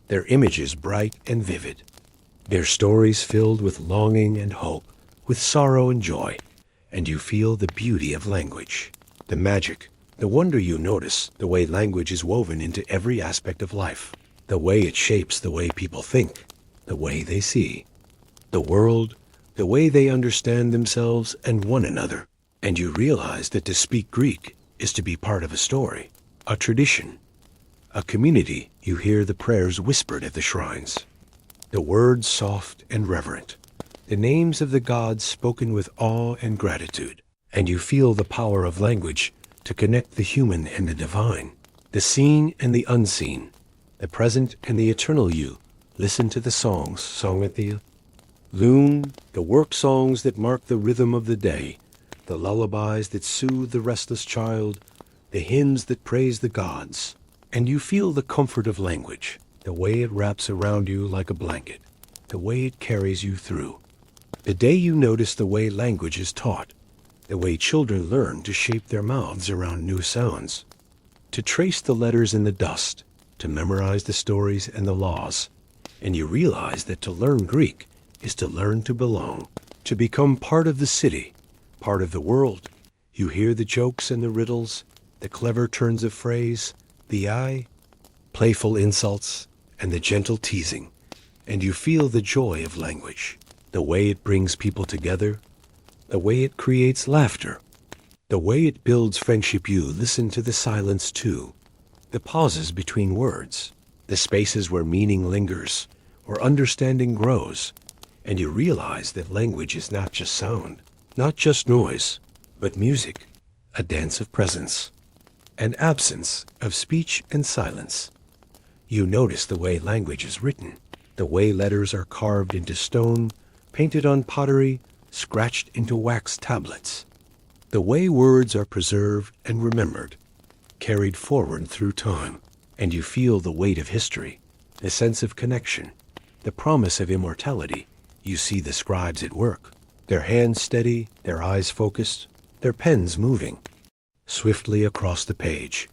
their images bright and vivid, their stories filled with longing and hope, with sorrow and joy, and you feel the beauty of language, the magic, the wonder. You notice the way language is woven into every aspect of life, the way it shapes the way people think, the way they see the world, the way they understand themselves and one another. And you realize that to speak Greek is to be part of a story, a tradition, a community. You hear the prayers whispered at the shrines, the words soft and reverent, the names of the gods spoken with awe and gratitude, and you feel the power of language to connect the human and the divine, the seen and the unseen, the present and the eternal. You listen to the songs sung at the loom, the work songs that mark the rhythm of the day, the lullabies that soothe the restless child, the hymns that praise the gods, and you feel the comfort of language, the way it wraps around you like a blanket, the way it carries you through. The day you notice the way language is taught, the way children learn to shape their mouths around new sounds, to trace the letters in the dust, to memorize the stories and the laws, and you realize that to learn Greek is to learn to belong, to become part of the city, part of the world. You hear the jokes and the riddles, the clever turns of phrase, the playful insults, and the gentle teasing, and you feel the joy of language, the way it brings people together, the way it creates laughter, the way it builds friendship. You listen to the silence too, the pauses between words, the spaces where meaning lingers, where understanding grows, and you realize that language is not just sound, not just noise, but music, a dance of presence, an absence of speech and silence. You notice the way language is written, the way letters are carved into stone, painted on pottery, scratched into wax tablets, the way words are preserved and remembered, carried forward through time, and you feel the weight of history, the sense of connection, the promise of immortality. You see the scribes at work, their hands steady, their eyes focused, their pens moving swiftly across the page,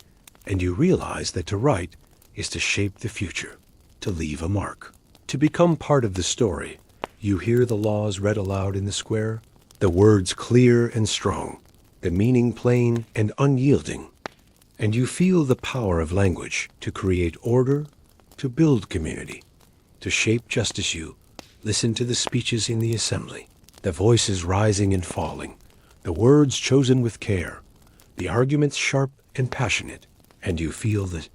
and you realize that to write is to shape the future, to leave a mark, to become part of the story. You hear the laws read aloud in the square, the words clear and strong, the meaning plain and unyielding, and you feel the power of language to create order, to build community, to shape justice. You listen to the speeches in the assembly, the voices rising and falling, the words chosen with care, the arguments sharp and passionate, and you feel the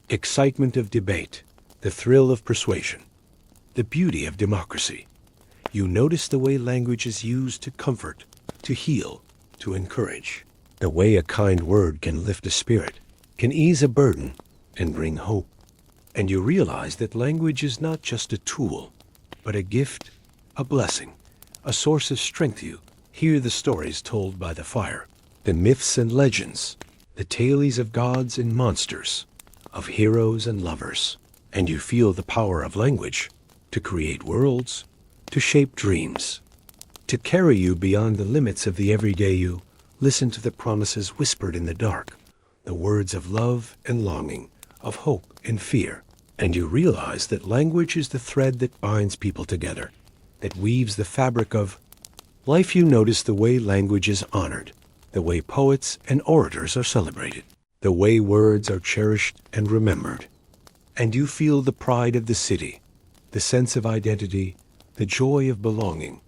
excitement of debate, the thrill of persuasion, the beauty of democracy. You notice the way language is used to comfort, to heal, to encourage, the way a kind word can lift a spirit, can ease a burden, and bring hope. And you realize that language is not just a tool, but a gift, a blessing, a source of strength. You hear the stories told by the fire, the myths and legends, the tales of gods and monsters, of heroes and lovers, and you feel the power of language to create worlds, to shape dreams, to carry you beyond the limits of the everyday. You listen to the promises whispered in the dark, the words of love and longing, of hope and fear, and you realize that language is the thread that binds people together, that weaves the fabric of life. You notice the way language is honored, the way poets and orators are celebrated, the way words are cherished and remembered, And you feel the pride of the city, the sense of identity, the joy of belonging.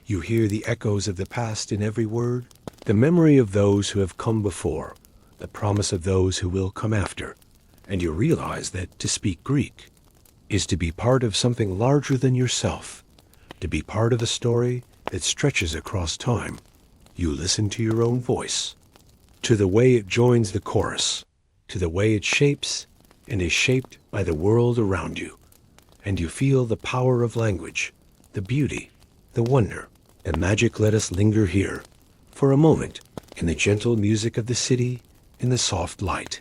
You hear the echoes of the past in every word, the memory of those who have come before, the promise of those who will come after. And you realize that to speak Greek is to be part of something larger than yourself, to be part of a story that stretches across time. You listen to your own voice, to the way it joins the chorus, to the way it shapes and is shaped by the world around you. And you feel the power of language, the beauty, the wonder, the magic. Let us linger here for a moment in the gentle music of the city, in the soft light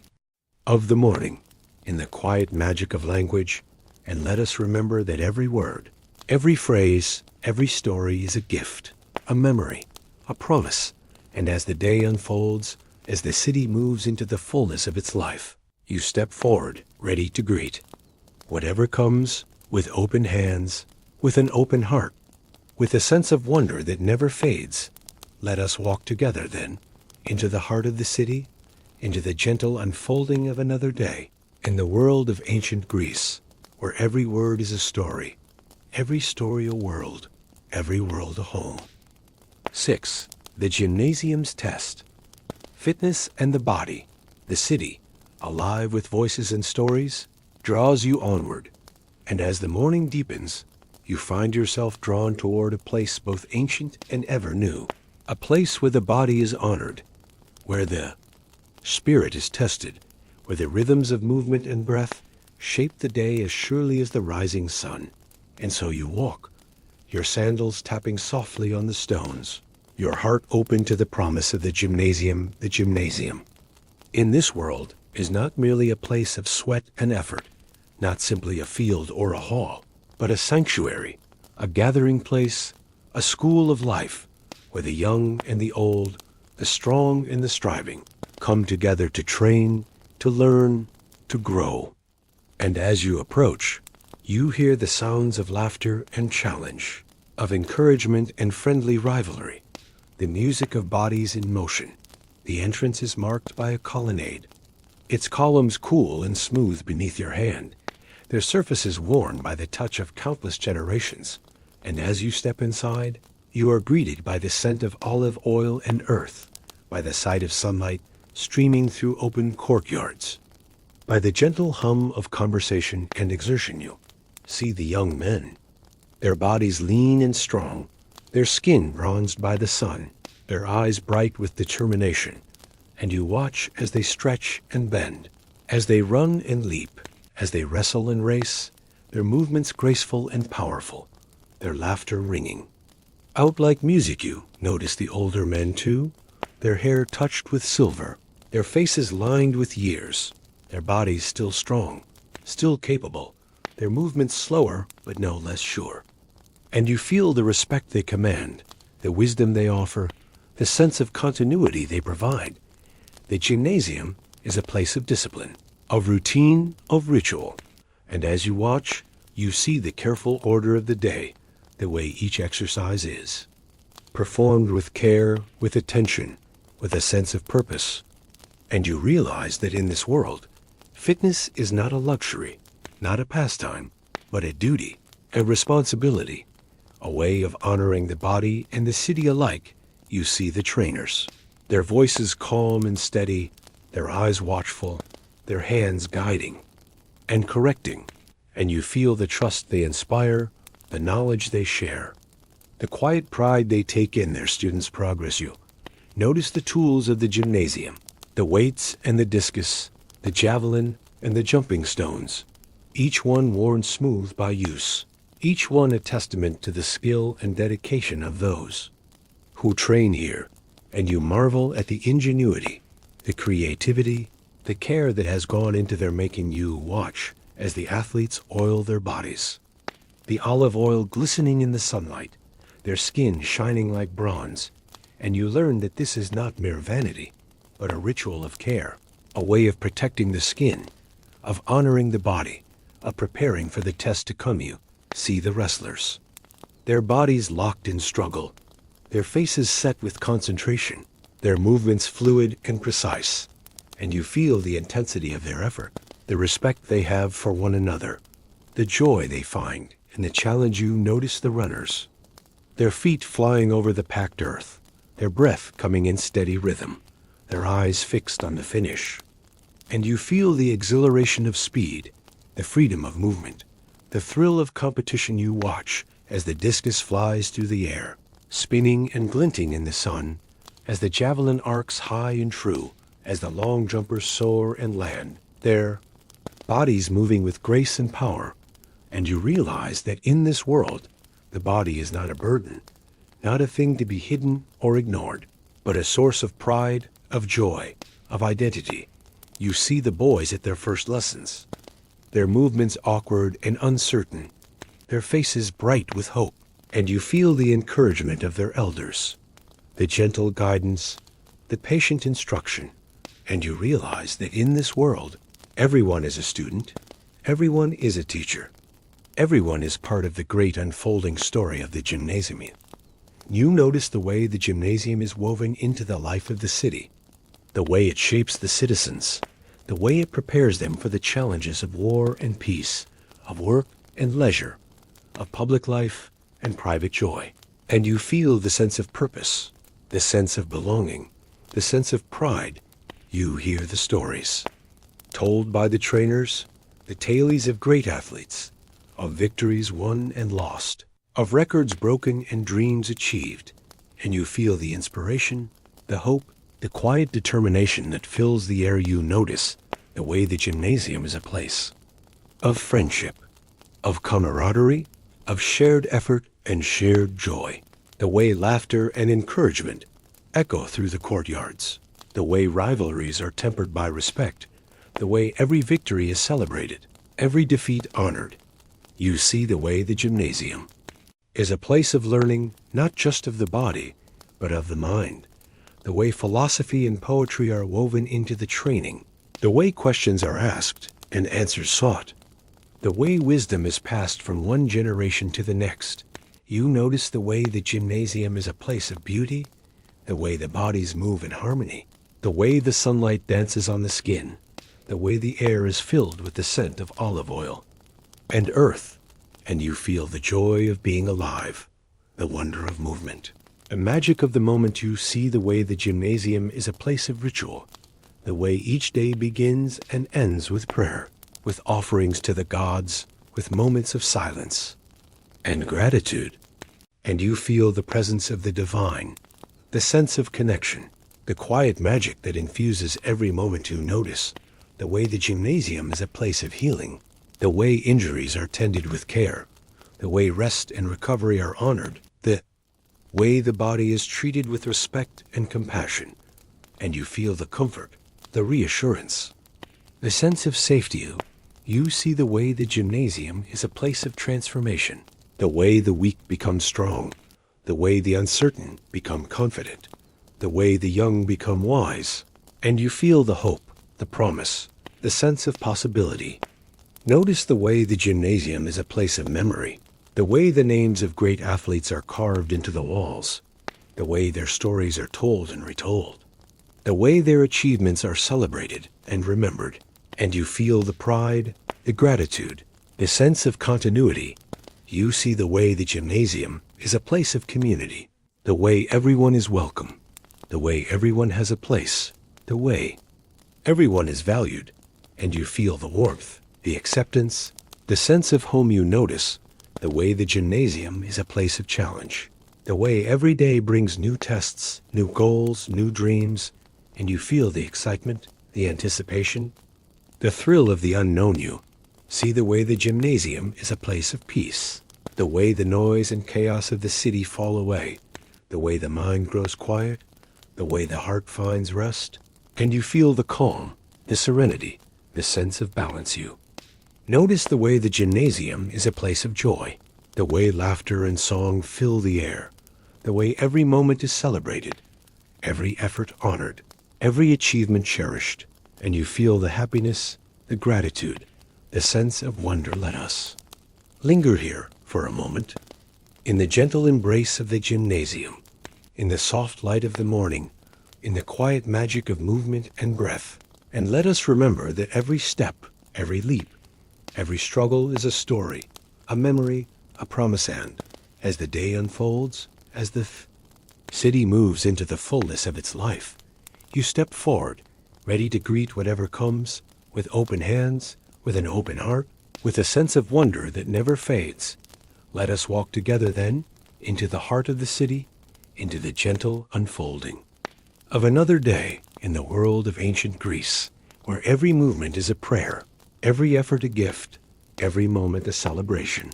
of the morning, in the quiet magic of language, and let us remember that every word, every phrase, every story is a gift, a memory, a promise. And as the day unfolds, as the city moves into the fullness of its life, you step forward, ready to greet whatever comes, with open hands, with an open heart, with a sense of wonder that never fades. Let us walk together then into the heart of the city, into the gentle unfolding of another day, in the world of ancient Greece, where every word is a story, every story a world, every world a home. 6. The gymnasium's test. Fitness and the body, the city, alive with voices and stories, draws you onward. And as the morning deepens, you find yourself drawn toward a place both ancient and ever new, a place where the body is honored, where the spirit is tested, where the rhythms of movement and breath shape the day as surely as the rising sun. And so you walk, your sandals tapping softly on the stones, your heart open to the promise of the gymnasium. The gymnasium in this world is not merely a place of sweat and effort, not simply a field or a hall, but a sanctuary, a gathering place, a school of life, where the young and the old, the strong and the striving, come together to train, to learn, to grow. And as you approach, you hear the sounds of laughter and challenge, of encouragement and friendly rivalry, the music of bodies in motion. The entrance is marked by a colonnade, its columns cool and smooth beneath your hand, their surfaces worn by the touch of countless generations. And as you step inside, you are greeted by the scent of olive oil and earth, by the sight of sunlight streaming through open courtyards, by the gentle hum of conversation and exertion. You see the young men, their bodies lean and strong, their skin bronzed by the sun, their eyes bright with determination. And you watch as they stretch and bend, as they run and leap, as they wrestle and race, their movements graceful and powerful, their laughter ringing out like music. You notice the older men too, their hair touched with silver, their faces lined with years, their bodies still strong, still capable, their movements slower but no less sure. And you feel the respect they command, the wisdom they offer, the sense of continuity they provide. The gymnasium is a place of discipline, of routine, of ritual. And as you watch, you see the careful order of the day, the way each exercise is performed with care, with attention, with a sense of purpose. And you realize that in this world, fitness is not a luxury, not a pastime, but a duty, a responsibility, a way of honoring the body and the city alike. You see the trainers, their voices calm and steady, their eyes watchful, their hands guiding and correcting, and you feel the trust they inspire, the knowledge they share, the quiet pride they take in their students' progress. You notice the tools of the gymnasium, the weights and the discus, the javelin and the jumping stones, each one worn smooth by use, each one a testament to the skill and dedication of those who train here. And you marvel at the ingenuity, the creativity, the care that has gone into their making. You watch as the athletes oil their bodies, the olive oil glistening in the sunlight, their skin shining like bronze. And you learn that this is not mere vanity, but a ritual of care, a way of protecting the skin, of honoring the body, of preparing for the test to come. You see the wrestlers, their bodies locked in struggle, their faces set with concentration, their movements fluid and precise, and you feel the intensity of their effort. the respect they have for one another, the joy they find in the challenge. You notice the runners, their feet flying over the packed earth, their breath coming in steady rhythm, their eyes fixed on the finish. And you feel the exhilaration of speed, the freedom of movement, the thrill of competition. You watch as the discus flies through the air, spinning and glinting in the sun, as the javelin arcs high and true, as the long jumpers soar and land, their bodies moving with grace and power. And you realize that in this world, the body is not a burden, not a thing to be hidden or ignored, but a source of pride, of joy, of identity. You see the boys at their first lessons, their movements awkward and uncertain, their faces bright with hope, and you feel the encouragement of their elders, the gentle guidance, the patient instruction, and you realize that in this world, everyone is a student, everyone is a teacher, everyone is part of the great unfolding story of the gymnasium. You notice the way the gymnasium is woven into the life of the city, the way it shapes the citizens, the way it prepares them for the challenges of war and peace, of work and leisure, of public life and private joy. And you feel the sense of purpose, the sense of belonging, the sense of pride. You hear the stories, told by the trainers, the tales of great athletes, of victories won and lost, of records broken and dreams achieved, and you feel the inspiration, the hope, the quiet determination that fills the air. You notice the way the gymnasium is a place of friendship, of camaraderie, of shared effort and shared joy, the way laughter and encouragement echo through the courtyards, the way rivalries are tempered by respect, the way every victory is celebrated, every defeat honored. You see the way the gymnasium is a place of learning, not just of the body, but of the mind, the way philosophy and poetry are woven into the training, the way questions are asked and answers sought, the way wisdom is passed from one generation to the next. You notice the way the gymnasium is a place of beauty, the way the bodies move in harmony, the way the sunlight dances on the skin, the way the air is filled with the scent of olive oil and earth, and you feel the joy of being alive, the wonder of movement, the magic of the moment. You see the way the gymnasium is a place of ritual, the way each day begins and ends with prayer, with offerings to the gods, with moments of silence and gratitude. And you feel the presence of the divine, the sense of connection, the quiet magic that infuses every moment. You notice the way the gymnasium is a place of healing, the way injuries are tended with care, the way rest and recovery are honored, the way the body is treated with respect and compassion. And you feel the comfort, the reassurance, the sense of safety. You see the way the gymnasium is a place of transformation, the way the weak become strong, the way the uncertain become confident, the way the young become wise. And you feel the hope, the promise, the sense of possibility. Notice the way the gymnasium is a place of memory, the way the names of great athletes are carved into the walls, the way their stories are told and retold, the way their achievements are celebrated and remembered. And you feel the pride, the gratitude, the sense of continuity. You see the way the gymnasium is a place of community, the way everyone is welcome, the way everyone has a place, the way everyone is valued. And you feel the warmth, the acceptance, the sense of home. You notice the way the gymnasium is a place of challenge, the way every day brings new tests, new goals, new dreams, and you feel the excitement, the anticipation, the thrill of the unknown. You see the way the gymnasium is a place of peace, the way the noise and chaos of the city fall away, the way the mind grows quiet, the way the heart finds rest, and you feel the calm, the serenity, the sense of balance. You notice the way the gymnasium is a place of joy, the way laughter and song fill the air, the way every moment is celebrated, every effort honored, every achievement cherished, and you feel the happiness, the gratitude, the sense of wonder. Let us linger here for a moment, in the gentle embrace of the gymnasium, in the soft light of the morning, in the quiet magic of movement and breath, and let us remember that every step, Every leap, every struggle is a story, a memory, a promise, and as the day unfolds, as the city moves into the fullness of its life, you step forward, ready to greet whatever comes, with open hands, with an open heart, with a sense of wonder that never fades. Let us walk together then, into the heart of the city, into the gentle unfolding of another day in the world of ancient Greece, where every movement is a prayer, every effort a gift, every moment a celebration.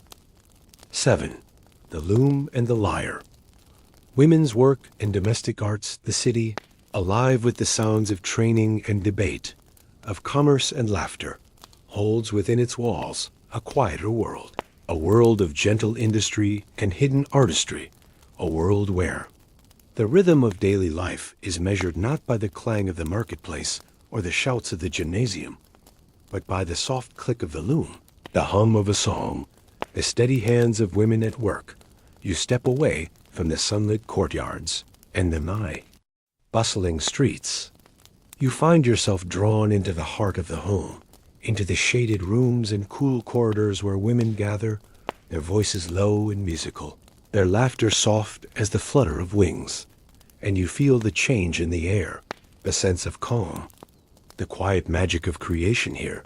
7. The loom and the lyre. Women's work and domestic arts, the city, alive with the sounds of training and debate, of commerce and laughter, holds within its walls a quieter world, a world of gentle industry and hidden artistry, a world where the rhythm of daily life is measured not by the clang of the marketplace or the shouts of the gymnasium, but by the soft click of the loom, the hum of a song, the steady hands of women at work. You step away from the sunlit courtyards and the bustling streets. You find yourself drawn into the heart of the home, into the shaded rooms and cool corridors where women gather, their voices low and musical, their laughter soft as the flutter of wings, and you feel the change in the air, the sense of calm, the quiet magic of creation here.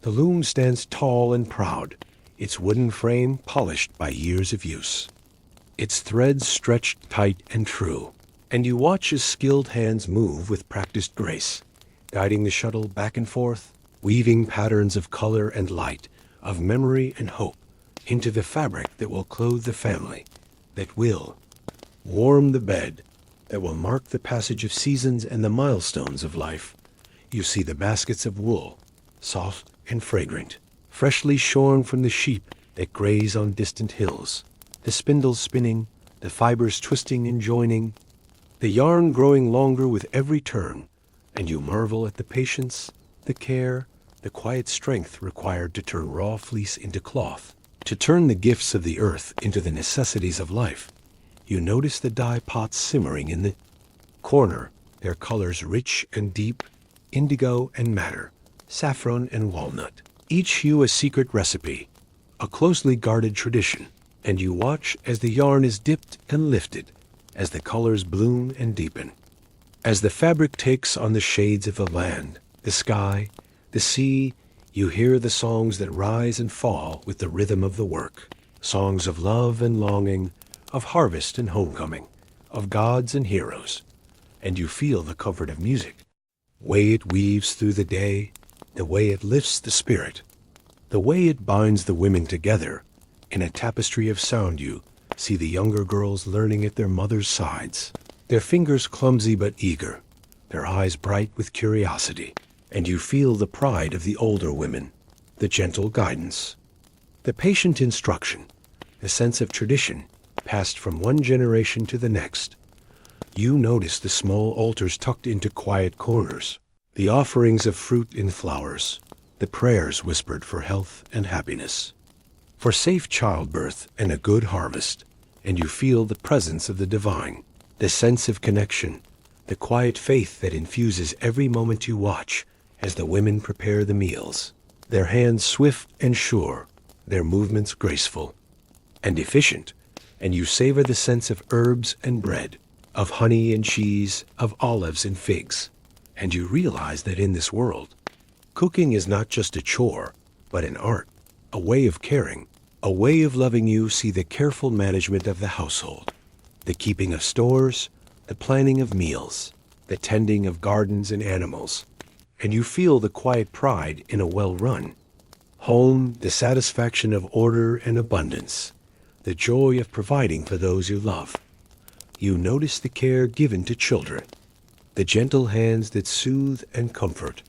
The loom stands tall and proud, its wooden frame polished by years of use, its threads stretched tight and true, and you watch as skilled hands move with practiced grace, guiding the shuttle back and forth, weaving patterns of color and light, of memory and hope, into the fabric that will clothe the family, that will warm the bed, that will mark the passage of seasons and the milestones of life. You see the baskets of wool, soft and fragrant, freshly shorn from the sheep that graze on distant hills, the spindles spinning, the fibers twisting and joining, the yarn growing longer with every turn, and you marvel at the patience, the care, the quiet strength required to turn raw fleece into cloth, to turn the gifts of the earth into the necessities of life. You notice the dye pots simmering in the corner, their colors rich and deep, indigo and madder, saffron and walnut, each hue a secret recipe, a closely guarded tradition, and you watch as the yarn is dipped and lifted, as the colors bloom and deepen, as the fabric takes on the shades of the land, the sky, the sea. You hear the songs that rise and fall with the rhythm of the work, songs of love and longing, of harvest and homecoming, of gods and heroes, and you feel the comfort of music, the way it weaves through the day, the way it lifts the spirit, the way it binds the women together. In a tapestry of sound you see the younger girls learning at their mothers' sides, their fingers clumsy but eager, their eyes bright with curiosity, and you feel the pride of the older women, the gentle guidance, the patient instruction, the sense of tradition passed from one generation to the next. You notice the small altars tucked into quiet corners, the offerings of fruit and flowers, the prayers whispered for health and happiness, for safe childbirth and a good harvest, and you feel the presence of the divine, the sense of connection, the quiet faith that infuses every moment you watch as the women prepare the meals, their hands swift and sure, their movements graceful and efficient, and you savor the sense of herbs and bread, of honey and cheese, of olives and figs, and you realize that in this world, cooking is not just a chore, but an art, a way of caring, a way of loving. You see the careful management of the household, the keeping of stores, the planning of meals, the tending of gardens and animals, and you feel the quiet pride in a well-run home, the satisfaction of order and abundance, the joy of providing for those you love. You notice the care given to children, the gentle hands that soothe and comfort,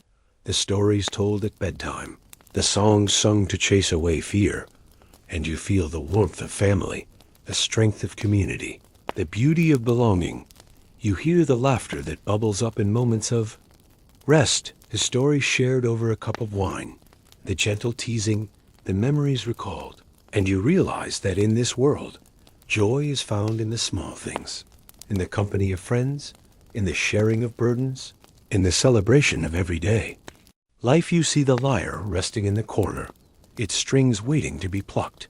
the stories told at bedtime, the songs sung to chase away fear, and you feel the warmth of family, the strength of community, the beauty of belonging. You hear the laughter that bubbles up in moments of rest, the stories shared over a cup of wine, the gentle teasing, the memories recalled, and you realize that in this world, joy is found in the small things, in the company of friends, in the sharing of burdens, in the celebration of every day. Life, you see the lyre resting in the corner, its strings waiting to be plucked,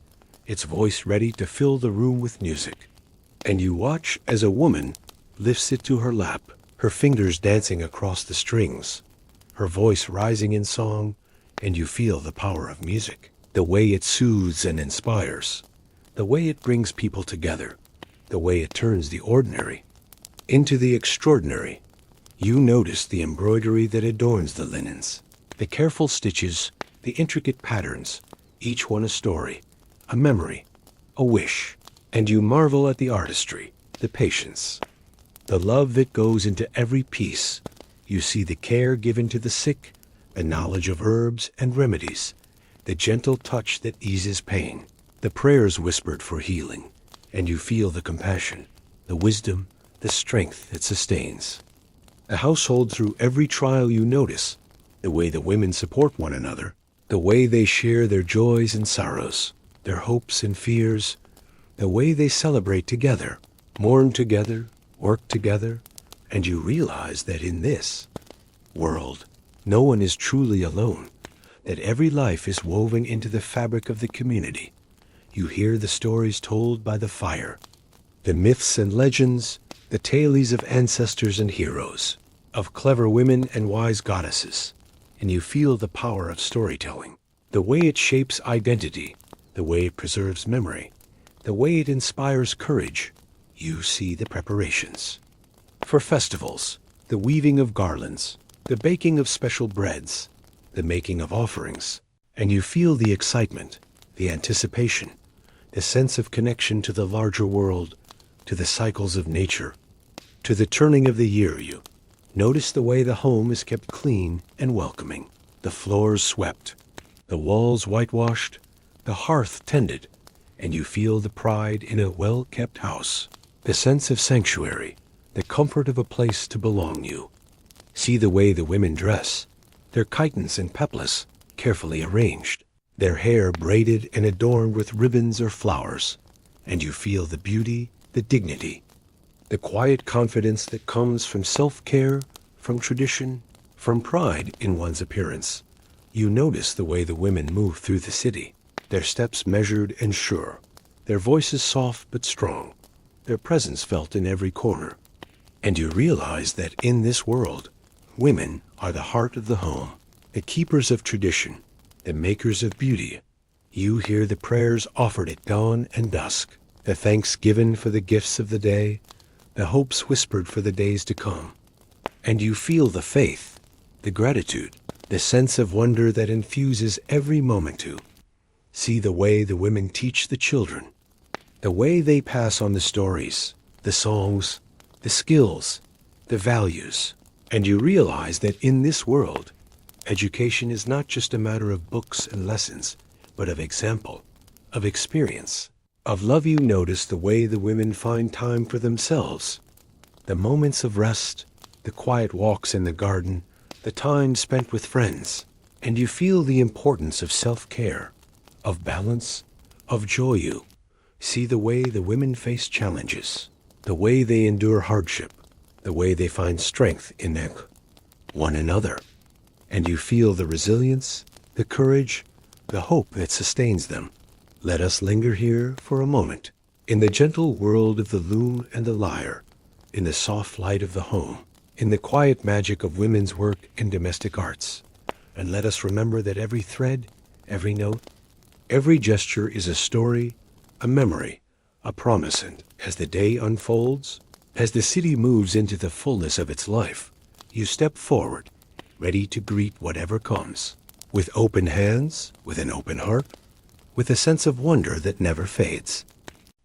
its voice ready to fill the room with music. And you watch as a woman lifts it to her lap, her fingers dancing across the strings, her voice rising in song, and you feel the power of music, the way it soothes and inspires, the way it brings people together, the way it turns the ordinary into the extraordinary. You notice the embroidery that adorns the linens, the careful stitches, the intricate patterns, each one a story, a memory, a wish. And you marvel at the artistry, the patience, the love that goes into every piece. You see the care given to the sick, the knowledge of herbs and remedies, the gentle touch that eases pain, the prayers whispered for healing, and you feel the compassion, the wisdom, the strength that sustains. A household through every trial. You notice the way the women support one another, the way they share their joys and sorrows, their hopes and fears, the way they celebrate together, mourn together, work together, and you realize that in this world, no one is truly alone, that every life is woven into the fabric of the community. You hear the stories told by the fire, the myths and legends, the tales of ancestors and heroes, of clever women and wise goddesses, and you feel the power of storytelling, the way it shapes identity, the way it preserves memory, the way it inspires courage. You see the preparations for festivals, the weaving of garlands, the baking of special breads, the making of offerings, and you feel the excitement, the anticipation, the sense of connection to the larger world, to the cycles of nature, to the turning of the year. You notice the way the home is kept clean and welcoming, the floors swept, the walls whitewashed, the hearth tended, and you feel the pride in a well-kept house, the sense of sanctuary, the comfort of a place to belong. You see the way the women dress, their chitons and peplas carefully arranged, their hair braided and adorned with ribbons or flowers, and you feel the beauty, the dignity, the quiet confidence that comes from self-care, from tradition, from pride in one's appearance. You notice the way the women move through the city, their steps measured and sure, their voices soft but strong, their presence felt in every corner. And you realize that in this world, women are the heart of the home, the keepers of tradition, the makers of beauty. You hear the prayers offered at dawn and dusk, the thanks given for the gifts of the day, the hopes whispered for the days to come. And you feel the faith, the gratitude, the sense of wonder that infuses every moment. To see the way the women teach the children, the way they pass on the stories, the songs, the skills, the values. And you realize that in this world, education is not just a matter of books and lessons, but of example, of experience, of love. You notice the way the women find time for themselves, the moments of rest, the quiet walks in the garden, the time spent with friends, and you feel the importance of self-care, of balance, of joy. You see the way the women face challenges, the way they endure hardship, the way they find strength in one another, and you feel the resilience, the courage, the hope that sustains them. Let us linger here for a moment, in the gentle world of the loom and the lyre, in the soft light of the home, in the quiet magic of women's work and domestic arts. And let us remember that every thread, every note, every gesture is a story, a memory, a promise. And as the day unfolds, as the city moves into the fullness of its life, you step forward, ready to greet whatever comes, with open hands, with an open heart, with a sense of wonder that never fades.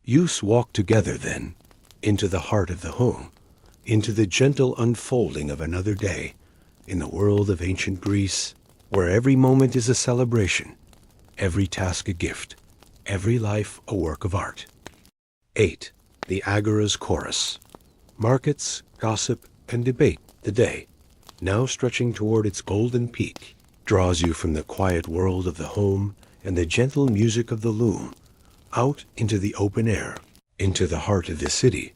You walk together then into the heart of the home, into the gentle unfolding of another day in the world of ancient Greece, where every moment is a celebration, every task a gift, every life a work of art. 8. The Agora's Chorus. Markets, gossip, and debate. The day, now stretching toward its golden peak, draws you from the quiet world of the home and the gentle music of the loom, out into the open air, into the heart of the city,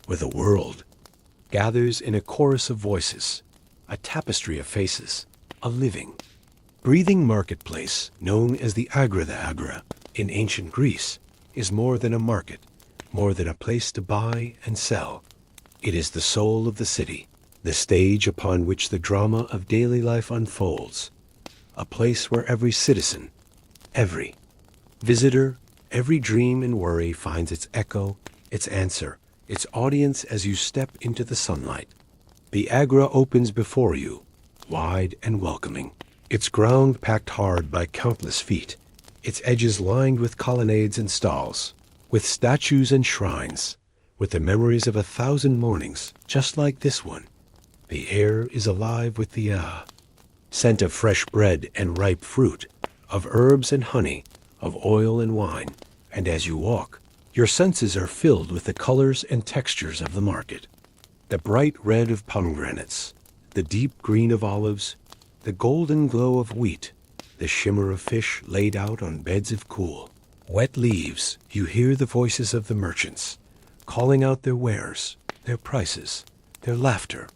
where the world gathers in a chorus of voices, a tapestry of faces, a living, Breathing marketplace, known as the agora in ancient Greece, is more than a market, more than a place to buy and sell. It is the soul of the city, the stage upon which the drama of daily life unfolds, a place where every citizen, every visitor, every dream and worry finds its echo, its answer, its audience as you step into the sunlight. The agora opens before you, wide and welcoming, its ground packed hard by countless feet, its edges lined with colonnades and stalls, with statues and shrines, with the memories of 1,000 mornings, just like this one. The air is alive with the scent of fresh bread and ripe fruit, of herbs and honey, of oil and wine, and as you walk, your senses are filled with the colors and textures of the market. The bright red of pomegranates, the deep green of olives, the golden glow of wheat, the shimmer of fish laid out on beds of cool, wet leaves. You hear the voices of the merchants, calling out their wares, their prices, their laughter,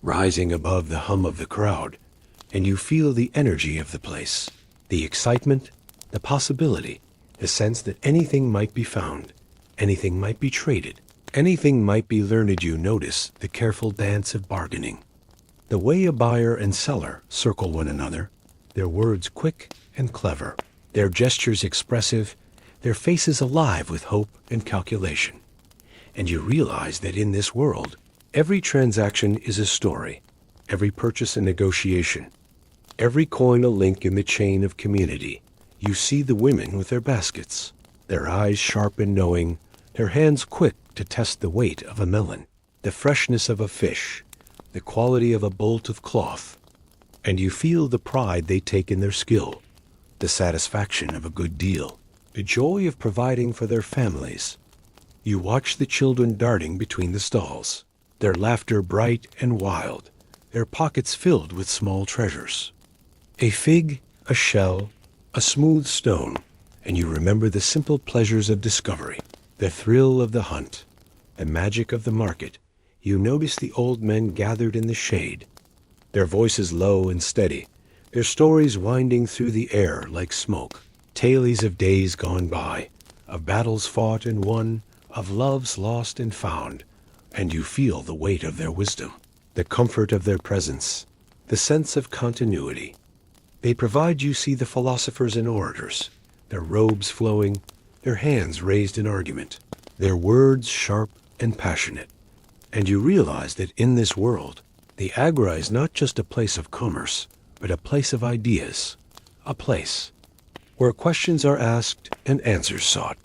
rising above the hum of the crowd, and you feel the energy of the place, the excitement, the possibility, the sense that anything might be found, anything might be traded, anything might be learned. You notice the careful dance of bargaining, the way a buyer and seller circle one another, their words quick and clever, their gestures expressive, their faces alive with hope and calculation. And you realize that in this world, every transaction is a story, every purchase a negotiation, every coin a link in the chain of community. You see the women with their baskets, their eyes sharp and knowing, their hands quick to test the weight of a melon, the freshness of a fish, the quality of a bolt of cloth. And you feel the pride they take in their skill, the satisfaction of a good deal, the joy of providing for their families. You watch the children darting between the stalls, their laughter bright and wild, their pockets filled with small treasures. A fig, a shell, a smooth stone, and you remember the simple pleasures of discovery, the thrill of the hunt, the magic of the market. You notice the old men gathered in the shade, their voices low and steady, their stories winding through the air like smoke, tales of days gone by, of battles fought and won, of loves lost and found, and you feel the weight of their wisdom, the comfort of their presence, the sense of continuity. They provide. You see the philosophers and orators, their robes flowing, their hands raised in argument, their words sharp and passionate. And you realize that in this world, the agora is not just a place of commerce, but a place of ideas, a place where questions are asked and answers sought,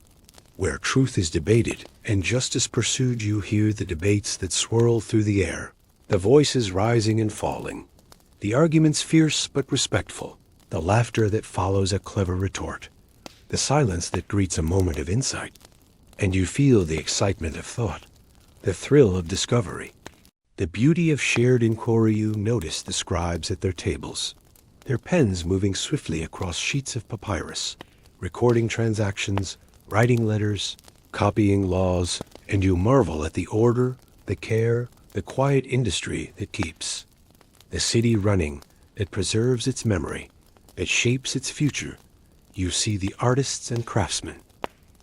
where truth is debated and justice pursued. You hear the debates that swirl through the air, the voices rising and falling, the arguments fierce but respectful, the laughter that follows a clever retort, the silence that greets a moment of insight. And you feel the excitement of thought, the thrill of discovery, the beauty of shared inquiry. You notice the scribes at their tables, their pens moving swiftly across sheets of papyrus, recording transactions, writing letters, copying laws, and you marvel at the order, the care, the quiet industry that keeps the city running, that preserves its memory, that shapes its future. You see the artists and craftsmen,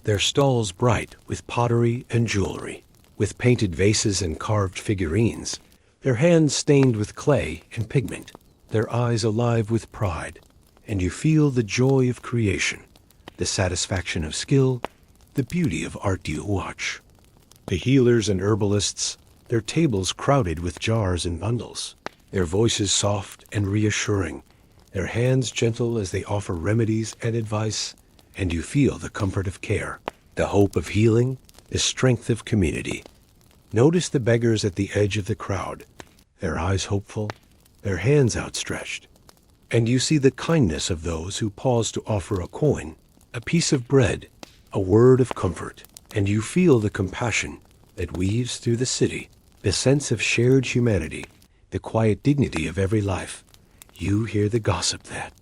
their stalls bright with pottery and jewelry, with painted vases and carved figurines, their hands stained with clay and pigment, their eyes alive with pride, and you feel the joy of creation, the satisfaction of skill, the beauty of art. You watch the healers and herbalists, their tables crowded with jars and bundles, their voices soft and reassuring, their hands gentle as they offer remedies and advice, and you feel the comfort of care, the hope of healing, the strength of community. Notice the beggars at the edge of the crowd, their eyes hopeful, their hands outstretched, and you see the kindness of those who pause to offer a coin, a piece of bread, a word of comfort, and you feel the compassion that weaves through the city, the sense of shared humanity, the quiet dignity of every life. You hear the gossip that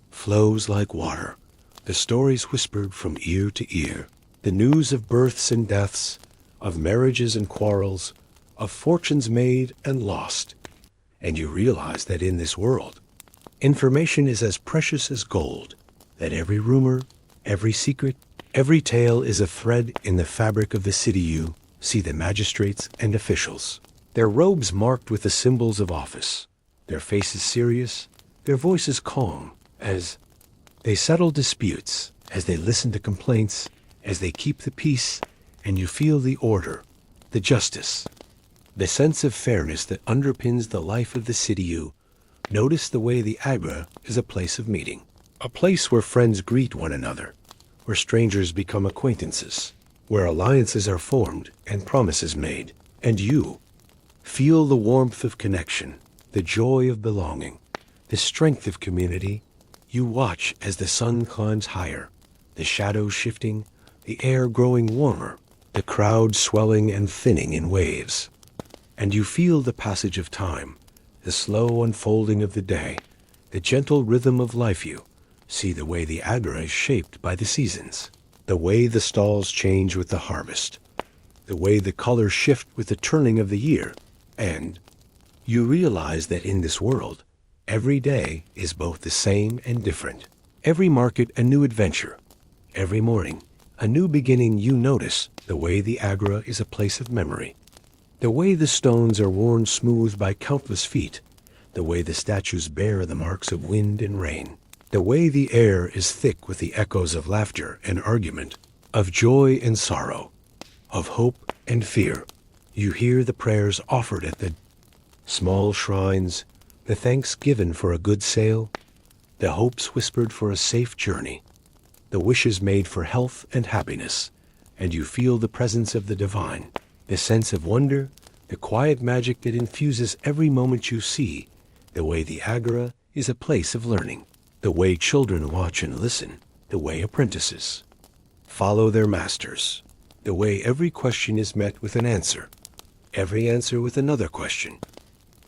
flows like water, the stories whispered from ear to ear, the news of births and deaths, of marriages and quarrels, of fortunes made and lost. And you realize that in this world, Information is as precious as gold, that every rumor, every secret, every tale is a thread in the fabric of the city. You see the magistrates and officials, their robes marked with the symbols of office, their faces serious, their voices calm, as they settle disputes, as they listen to complaints, as they keep the peace, and you feel the order, the justice, the sense of fairness that underpins the life of the city. You notice the way the agora is a place of meeting, a place where friends greet one another, where strangers become acquaintances, where alliances are formed and promises made, and you feel the warmth of connection, the joy of belonging, the strength of community. You watch as the sun climbs higher, the shadows shifting, the air growing warmer, the crowd swelling and thinning in waves. And you feel the passage of time, the slow unfolding of the day, the gentle rhythm of life. You see the way the agora is shaped by the seasons, the way the stalls change with the harvest, the way the colors shift with the turning of the year, and you realize that in this world, every day is both the same and different. Every market a new adventure, every morning a new beginning. You notice the way the agora is a place of memory, the way the stones are worn smooth by countless feet, the way the statues bear the marks of wind and rain, the way the air is thick with the echoes of laughter and argument, of joy and sorrow, of hope and fear. You hear the prayers offered at the small shrines, the thanks given for a good sale, the hopes whispered for a safe journey, the wishes made for health and happiness, and you feel the presence of the divine, the sense of wonder, the quiet magic that infuses every moment. You see the way the agora is a place of learning, the way children watch and listen, the way apprentices follow their masters, the way every question is met with an answer, every answer with another question.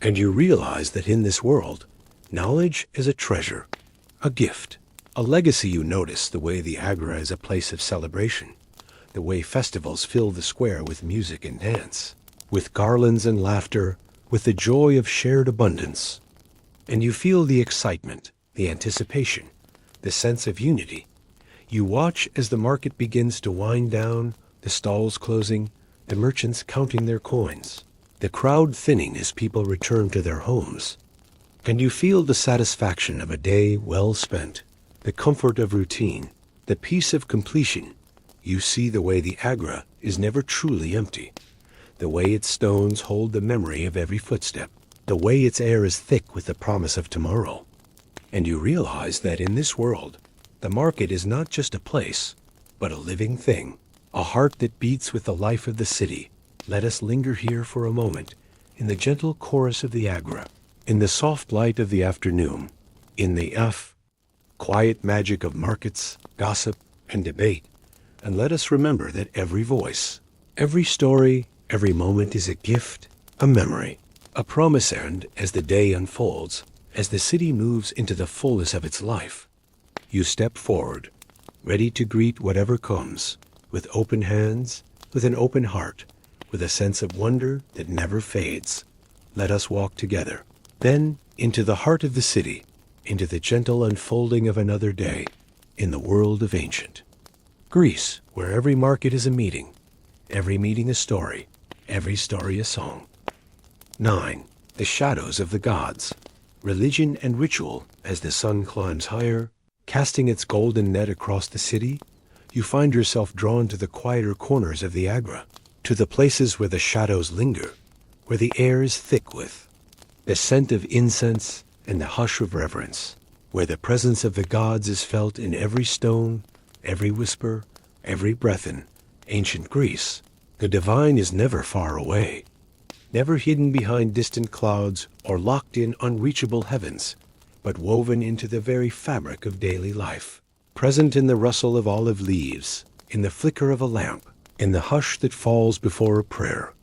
And you realize that in this world, knowledge is a treasure, a gift, a legacy. You notice the way the agora is a place of celebration, the way festivals fill the square with music and dance, with garlands and laughter, with the joy of shared abundance. And you feel the excitement, the anticipation, the sense of unity. You watch as the market begins to wind down, the stalls closing, the merchants counting their coins, the crowd thinning as people return to their homes. And you feel the satisfaction of a day well spent, the comfort of routine, the peace of completion. You see the way the agora is never truly empty, the way its stones hold the memory of every footstep, the way its air is thick with the promise of tomorrow. And you realize that in this world, the market is not just a place, but a living thing, a heart that beats with the life of the city. Let us linger here for a moment, in the gentle chorus of the agora, in the soft light of the afternoon, in the quiet magic of markets, gossip, and debate. And let us remember that every voice, every story, every moment is a gift, a memory, a promise. And as the day unfolds, as the city moves into the fullness of its life, you step forward, ready to greet whatever comes, with open hands, with an open heart, with a sense of wonder that never fades. Let us walk together, then into the heart of the city, into the gentle unfolding of another day, in the world of ancient Greece, where every market is a meeting, every meeting a story, every story a song. 9. The shadows of the gods. Religion and ritual. As the sun climbs higher, casting its golden net across the city, you find yourself drawn to the quieter corners of the agora, to the places where the shadows linger, where the air is thick with the scent of incense and the hush of reverence, where the presence of the gods is felt in every stone, every whisper, every breath. In ancient Greece, the divine is never far away, never hidden behind distant clouds or locked in unreachable heavens, but woven into the very fabric of daily life, present in the rustle of olive leaves, in the flicker of a lamp, in the hush that falls before a prayer.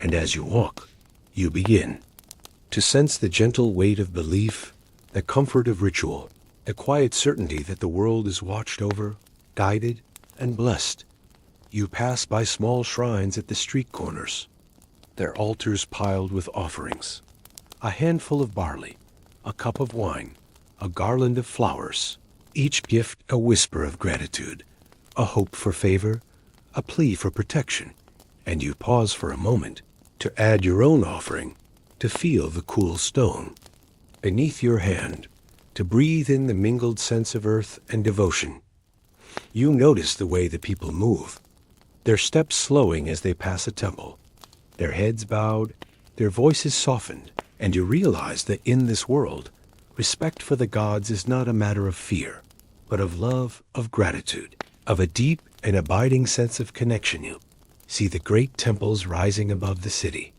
And as you walk, you begin to sense the gentle weight of belief, the comfort of ritual, the quiet certainty that the world is watched over, guided, and blessed. You pass by small shrines at the street corners, their altars piled with offerings, a handful of barley, a cup of wine, a garland of flowers, each gift a whisper of gratitude, a hope for favor, a plea for protection, and you pause for a moment to add your own offering, to feel the cool stone beneath your hand, to breathe in the mingled sense of earth and devotion. You notice the way the people move, their steps slowing as they pass a temple, their heads bowed, their voices softened, and you realize that in this world, respect for the gods is not a matter of fear, but of love, of gratitude, of a deep and abiding sense of connection. You see the great temples rising above the city,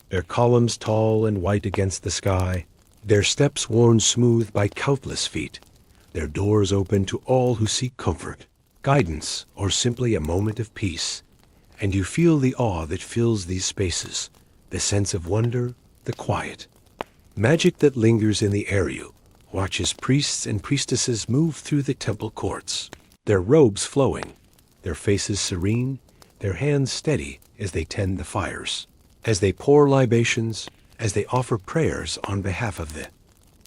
their columns tall and white against the sky, their steps worn smooth by countless feet, their doors open to all who seek comfort, guidance, or simply a moment of peace. And you feel the awe that fills these spaces, the sense of wonder, the quiet, magic that lingers in the air. You watch as priests and priestesses move through the temple courts, their robes flowing, their faces serene, their hands steady as they tend the fires, as they pour libations, as they offer prayers on behalf of the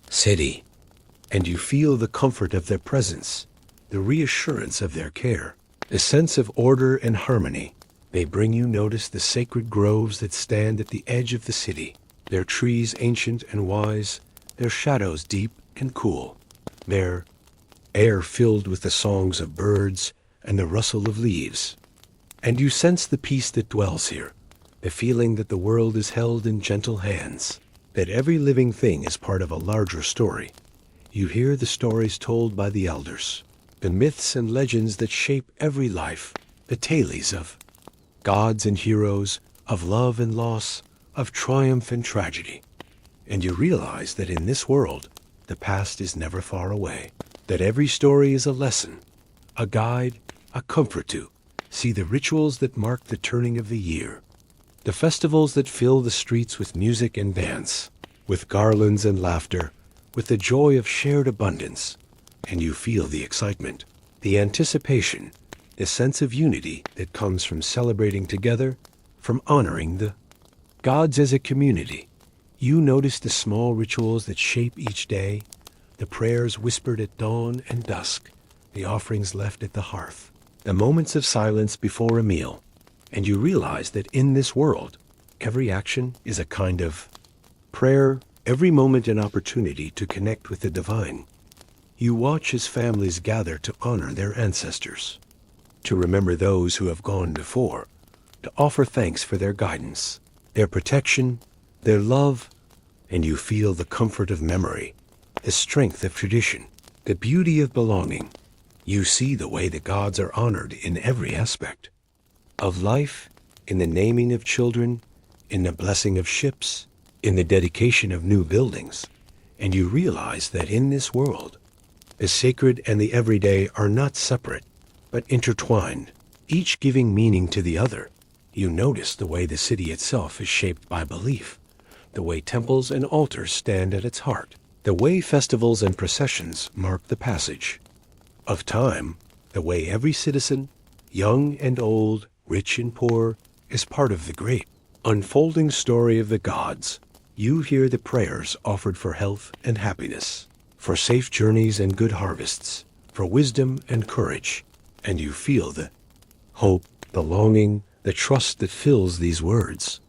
city. And you feel the comfort of their presence, the reassurance of their care, the sense of order and harmony. They bring you notice the sacred groves that stand at the edge of the city, their trees ancient and wise, their shadows deep and cool, their air filled with the songs of birds and the rustle of leaves. And you sense the peace that dwells here, the feeling that the world is held in gentle hands, that every living thing is part of a larger story. You hear the stories told by the elders, the myths and legends that shape every life, the tales of gods and heroes, of love and loss, of triumph and tragedy. And you realize that in this world, the past is never far away, that every story is a lesson, a guide, a comfort to see the rituals that mark the turning of the year, the festivals that fill the streets with music and dance, with garlands and laughter, with the joy of shared abundance. And you feel the excitement, the anticipation, the sense of unity that comes from celebrating together, from honoring the gods as a community. You notice the small rituals that shape each day, the prayers whispered at dawn and dusk, the offerings left at the hearth, the moments of silence before a meal. And you realize that in this world, every action is a kind of prayer, every moment an opportunity to connect with the divine. You watch as families gather to honor their ancestors, to remember those who have gone before, to offer thanks for their guidance, their protection, their love. And you feel the comfort of memory, the strength of tradition, the beauty of belonging. You see the way the gods are honored in every aspect of life, in the naming of children, in the blessing of ships, in the dedication of new buildings. And you realize that in this world, the sacred and the everyday are not separate, but intertwined, each giving meaning to the other. You notice the way the city itself is shaped by belief, the way temples and altars stand at its heart, the way festivals and processions mark the passage of time, the way every citizen, young and old, rich and poor, is part of the great unfolding story of the gods. You hear the prayers offered for health and happiness, for safe journeys and good harvests, for wisdom and courage. And you feel the hope, the longing, the trust that fills these words,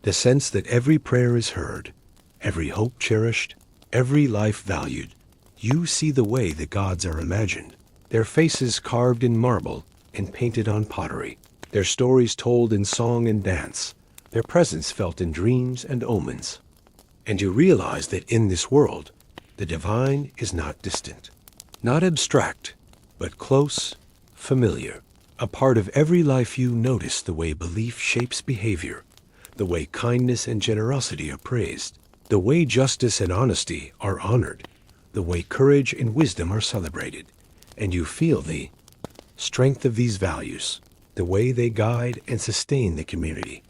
the sense that every prayer is heard, every hope cherished, every life valued. You see the way the gods are imagined, their faces carved in marble and painted on pottery, their stories told in song and dance, their presence felt in dreams and omens. And you realize that in this world, the divine is not distant, not abstract, but close, familiar, a part of every life. You notice the way belief shapes behavior, the way kindness and generosity are praised, the way justice and honesty are honored, the way courage and wisdom are celebrated. And you feel the strength of these values, the way they guide and sustain the community.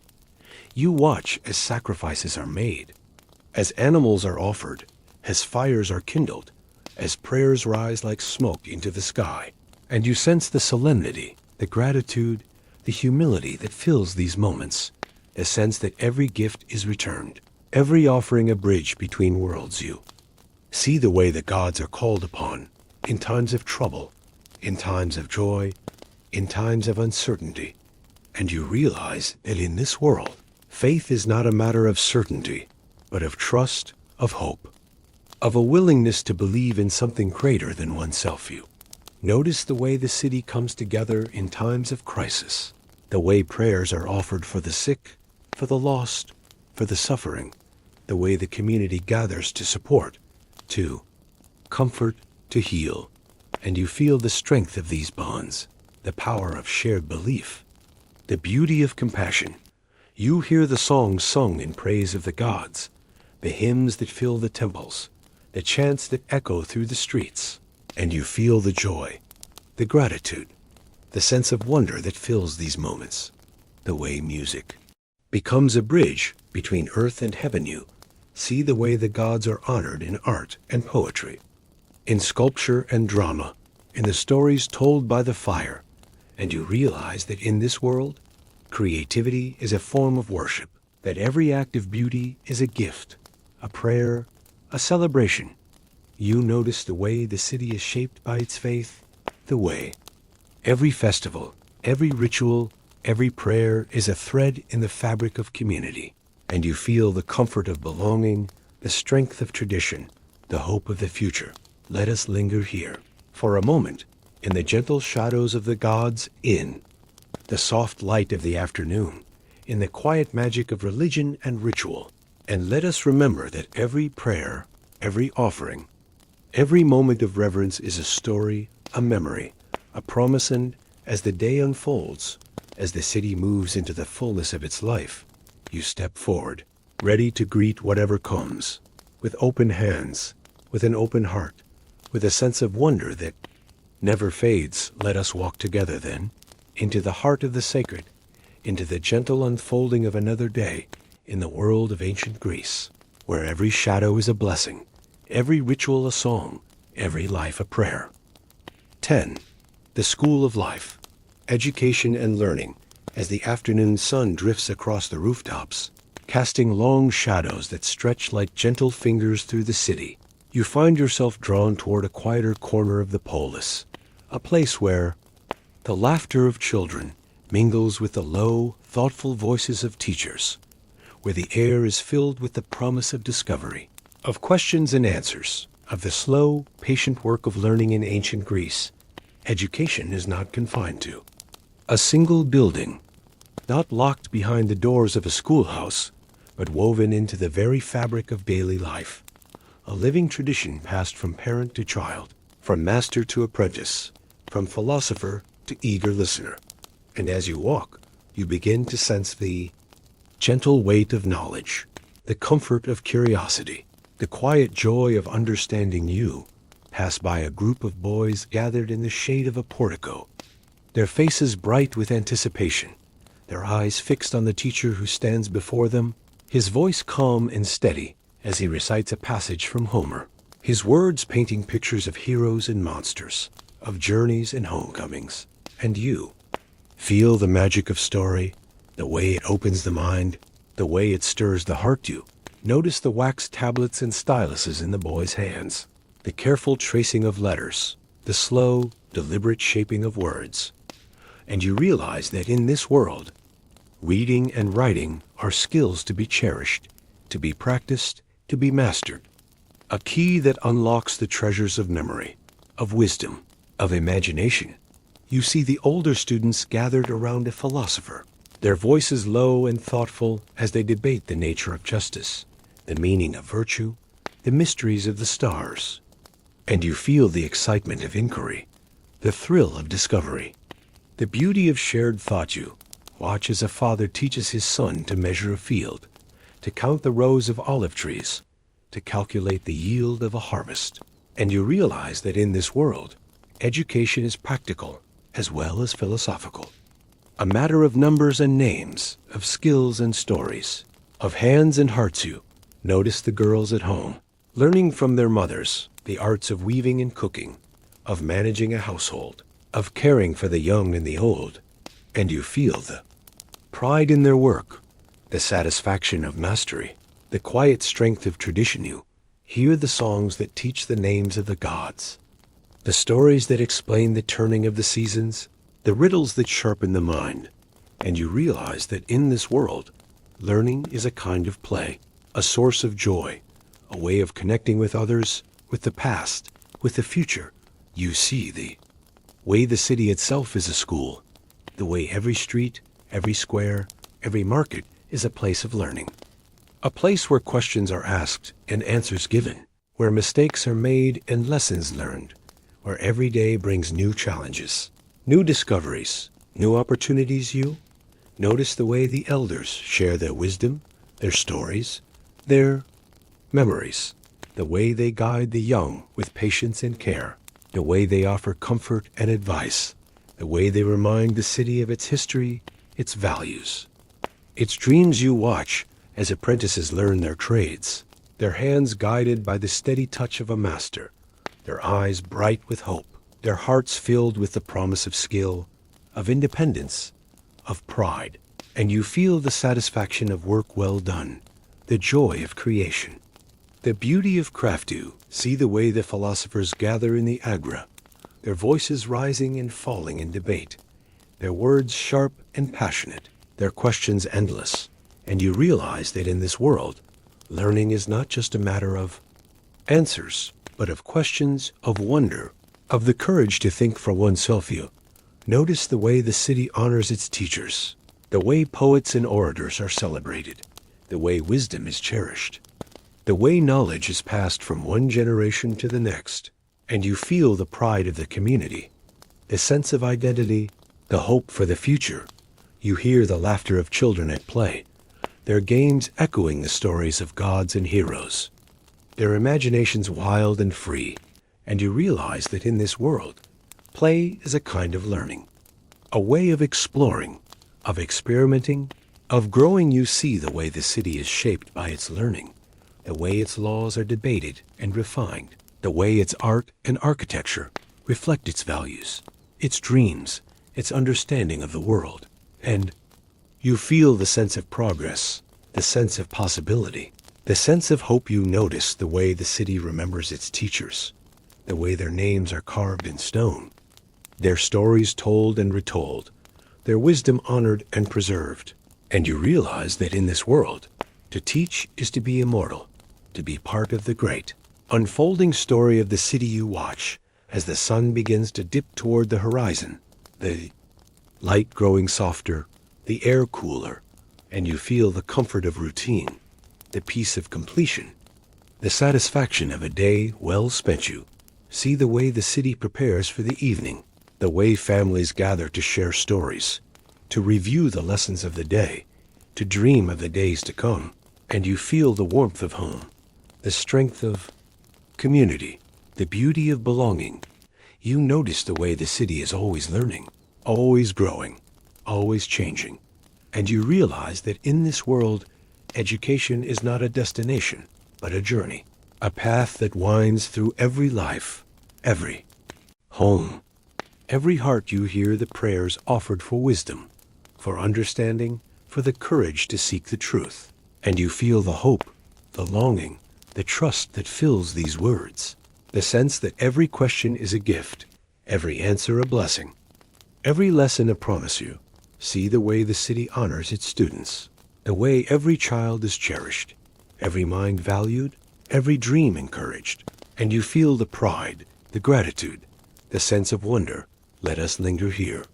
You watch as sacrifices are made, as animals are offered, as fires are kindled, as prayers rise like smoke into the sky. And you sense the solemnity, the gratitude, the humility that fills these moments, a sense that every gift is returned, every offering a bridge between worlds. You See the way the gods are called upon in times of trouble, in times of joy, in times of uncertainty. And you realize that in this world, faith is not a matter of certainty, but of trust, of hope, of a willingness to believe in something greater than oneself. You notice the way the city comes together in times of crisis, the way prayers are offered for the sick, for the lost, for the suffering, the way the community gathers to support, to comfort, to heal. And you feel the strength of these bonds, the power of shared belief, the beauty of compassion. You hear the songs sung in praise of the gods, the hymns that fill the temples, the chants that echo through the streets, and you feel the joy, the gratitude, the sense of wonder that fills these moments, the way music becomes a bridge between earth and heaven. You see the way the gods are honored in art and poetry, in sculpture and drama, in the stories told by the fire, and you realize that in this world, creativity is a form of worship, that every act of beauty is a gift, a prayer, a celebration. You notice the way the city is shaped by its faith, the way every festival, every ritual, every prayer is a thread in the fabric of community, and you feel the comfort of belonging, the strength of tradition, the hope of the future. Let us linger here for a moment in the gentle shadows of the gods, in the soft light of the afternoon, in the quiet magic of religion and ritual. And let us remember that every prayer, every offering, every moment of reverence is a story, a memory, a promise. And as the day unfolds, as the city moves into the fullness of its life, you step forward, ready to greet whatever comes, with open hands, with an open heart, with a sense of wonder that never fades. Let us walk together then, into the heart of the sacred, into the gentle unfolding of another day in the world of ancient Greece, where every shadow is a blessing, every ritual a song, every life a prayer. 10. The School of Life, Education and Learning. As the afternoon sun drifts across the rooftops, casting long shadows that stretch like gentle fingers through the city, you find yourself drawn toward a quieter corner of the polis, a place where the laughter of children mingles with the low, thoughtful voices of teachers, where the air is filled with the promise of discovery, of questions and answers, of the slow, patient work of learning. In ancient Greece, education is not confined to a single building, not locked behind the doors of a schoolhouse, but woven into the very fabric of daily life, a living tradition passed from parent to child, from master to apprentice, from philosopher to eager listener. And as you walk, you begin to sense the gentle weight of knowledge, the comfort of curiosity, the quiet joy of understanding. You pass by a group of boys gathered in the shade of a portico, their faces bright with anticipation, their eyes fixed on the teacher who stands before them, his voice calm and steady as he recites a passage from Homer, his words painting pictures of heroes and monsters, of journeys and homecomings. And you feel the magic of story, the way it opens the mind, the way it stirs the heart. You notice the wax tablets and styluses in the boy's hands, the careful tracing of letters, the slow, deliberate shaping of words. And you realize that in this world, reading and writing are skills to be cherished, to be practiced, to be mastered, a key that unlocks the treasures of memory, of wisdom, of imagination. You see the older students gathered around a philosopher, their voices low and thoughtful as they debate the nature of justice, the meaning of virtue, the mysteries of the stars. And you feel the excitement of inquiry, the thrill of discovery, the beauty of shared thought. You watch as a father teaches his son to measure a field, to count the rows of olive trees, to calculate the yield of a harvest. And you realize that in this world, education is practical as well as philosophical, a matter of numbers and names, of skills and stories, of hands and hearts. You notice the girls at home, learning from their mothers the arts of weaving and cooking, of managing a household, of caring for the young and the old. And you feel the pride in their work, the satisfaction of mastery, the quiet strength of tradition. You Hear the songs that teach the names of the gods, the stories that explain the turning of the seasons, the riddles that sharpen the mind. And you realize that in this world, learning is a kind of play, a source of joy, a way of connecting with others, with the past, with the future. You see the way the city itself is a school, the way every street, every square, every market is a place of learning. A place where questions are asked and answers given, where mistakes are made and lessons learned, where every day brings new challenges, new discoveries, new opportunities. You notice the way the elders share their wisdom, their stories, their memories, the way they guide the young with patience and care, the way they offer comfort and advice, the way they remind the city of its history, its values. Its dreams you watch as apprentices learn their trades, their hands guided by the steady touch of a master, their eyes bright with hope, their hearts filled with the promise of skill, of independence, of pride. And you feel the satisfaction of work well done, the joy of creation, the beauty of craft. You see the way the philosophers gather in the agora, their voices rising and falling in debate, their words sharp and passionate, their questions endless. And you realize that in this world, learning is not just a matter of answers, but of questions, of wonder, of the courage to think for oneself. You notice the way the city honors its teachers, the way poets and orators are celebrated, the way wisdom is cherished, the way knowledge is passed from one generation to the next. And you feel the pride of the community, the sense of identity, the hope for the future. You hear the laughter of children at play, their games echoing the stories of gods and heroes, their imaginations wild and free. And you realize that in this world, play is a kind of learning, a way of exploring, of experimenting, of growing. You see the way the city is shaped by its learning, the way its laws are debated and refined, the way its art and architecture reflect its values, its dreams, its understanding of the world. And you feel the sense of progress, the sense of possibility, the sense of hope. You notice the way the city remembers its teachers, the way their names are carved in stone, their stories told and retold, their wisdom honored and preserved. And you realize that in this world, to teach is to be immortal, to be part of the great, unfolding story of the city. You watch as the sun begins to dip toward the horizon, the light growing softer, the air cooler, and you feel the comfort of routine, the peace of completion, the satisfaction of a day well spent. You see the way the city prepares for the evening, the way families gather to share stories, to review the lessons of the day, to dream of the days to come. And you feel the warmth of home, the strength of community, the beauty of belonging. You notice the way the city is always learning, always growing, always changing. And you realize that in this world, education is not a destination, but a journey, a path that winds through every life, every home, every heart. You hear the prayers offered for wisdom, for understanding, for the courage to seek the truth. And you feel the hope, the longing, the trust that fills these words, the sense that every question is a gift, every answer a blessing, every lesson a promise. You see the way the city honors its students, the way every child is cherished, every mind valued, every dream encouraged. And you feel the pride, the gratitude, the sense of wonder. Let us linger here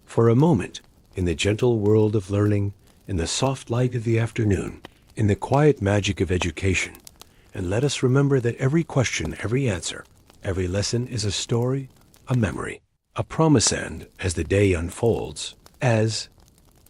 for a moment in the gentle world of learning, in the soft light of the afternoon, in the quiet magic of education. And let us remember that every question, every answer, every lesson is a story, a memory, a promise. And as the day unfolds, as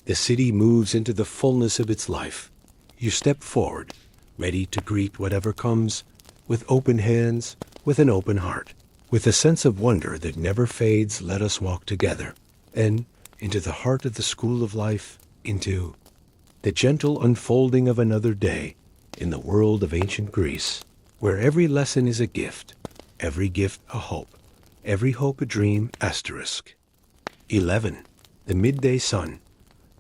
the city moves into the fullness of its life, you step forward, ready to greet whatever comes, with open hands, with an open heart, with a sense of wonder that never fades. Let us walk together, and into the heart of the school of life, into the gentle unfolding of another day in the world of ancient Greece, where every lesson is a gift, every gift a hope, every hope a dream. 11. The midday sun.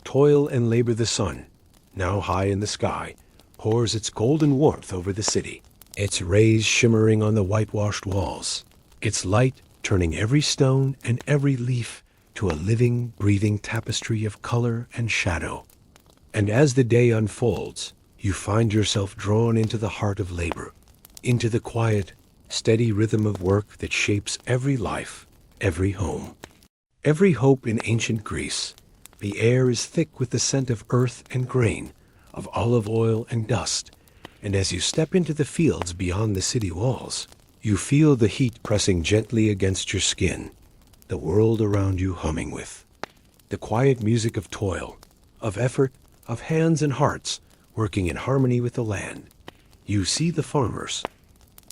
Toil and labor. The sun, now high in the sky, pours its golden warmth over the city. its rays shimmering on the whitewashed walls, its light turning every stone and every leaf to a living, breathing tapestry of color and shadow. And as the day unfolds, you find yourself drawn into the heart of labor, into the quiet, steady rhythm of work that shapes every life, every home. Every hope in ancient Greece, the air is thick with the scent of earth and grain, of olive oil and dust, and as you step into the fields beyond the city walls, you feel the heat pressing gently against your skin, the world around you humming with the quiet music of toil, of effort, of hands and hearts working in harmony with the land. You see the farmers,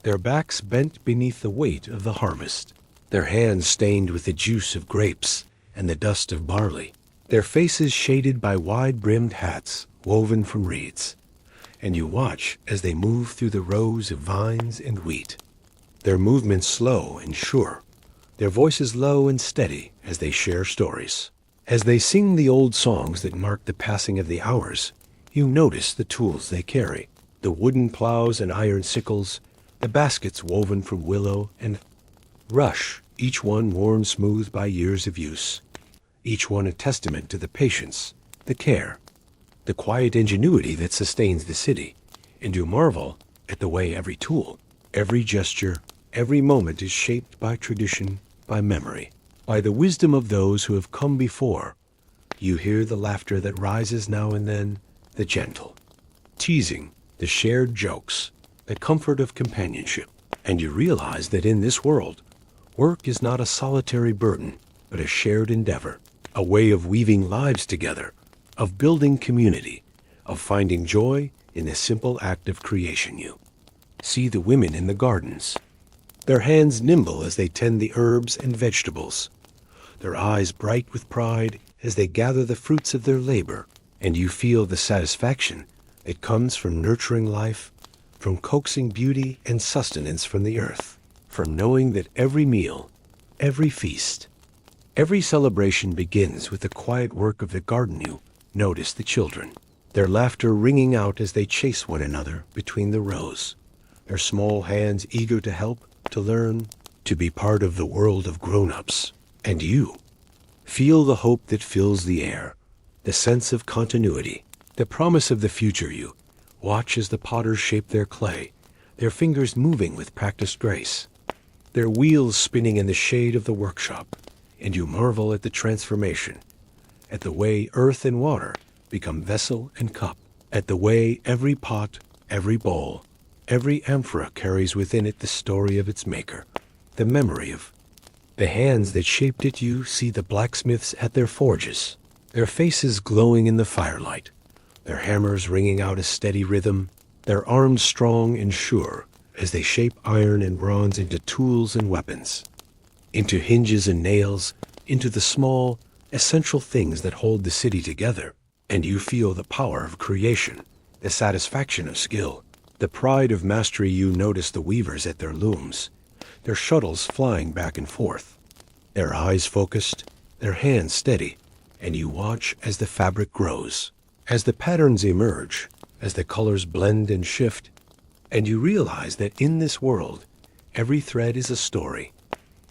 their backs bent beneath the weight of the harvest, their hands stained with the juice of grapes and the dust of barley, their faces shaded by wide-brimmed hats woven from reeds. And you watch as they move through the rows of vines and wheat, their movements slow and sure, their voices low and steady as they share stories. As they sing the old songs that mark the passing of the hours, you notice the tools they carry, the wooden plows and iron sickles, the baskets woven from willow and rush, each one worn smooth by years of use, each one a testament to the patience, the care, the quiet ingenuity that sustains the city. And you marvel at the way every tool, every gesture, every moment is shaped by tradition, by memory, by the wisdom of those who have come before. You hear the laughter that rises now and then, the gentle teasing, the shared jokes, the comfort of companionship. And you realize that in this world, work is not a solitary burden, but a shared endeavor, a way of weaving lives together, of building community, of finding joy in the simple act of creation. You see the women in the gardens, their hands nimble as they tend the herbs and vegetables, their eyes bright with pride as they gather the fruits of their labor, and you feel the satisfaction that comes from nurturing life, from coaxing beauty and sustenance from the earth, from knowing that every meal, every feast, every celebration begins with the quiet work of the garden. You notice the children, their laughter ringing out as they chase one another between the rows, their small hands eager to help, to learn, to be part of the world of grown-ups. And you feel the hope that fills the air, the sense of continuity, the promise of the future. You watch as the potters shape their clay, their fingers moving with practiced grace, their wheels spinning in the shade of the workshop, and you marvel at the transformation, at the way earth and water become vessel and cup, at the way every pot, every bowl, every amphora carries within it the story of its maker, the memory of the hands that shaped it. You see the blacksmiths at their forges, their faces glowing in the firelight, their hammers ringing out a steady rhythm, their arms strong and sure as they shape iron and bronze into tools and weapons, into hinges and nails, into the small, essential things that hold the city together. And you feel the power of creation, the satisfaction of skill, the pride of mastery. You notice the weavers at their looms, their shuttles flying back and forth, their eyes focused, their hands steady, and you watch as the fabric grows, as the patterns emerge, as the colors blend and shift, and you realize that in this world, every thread is a story,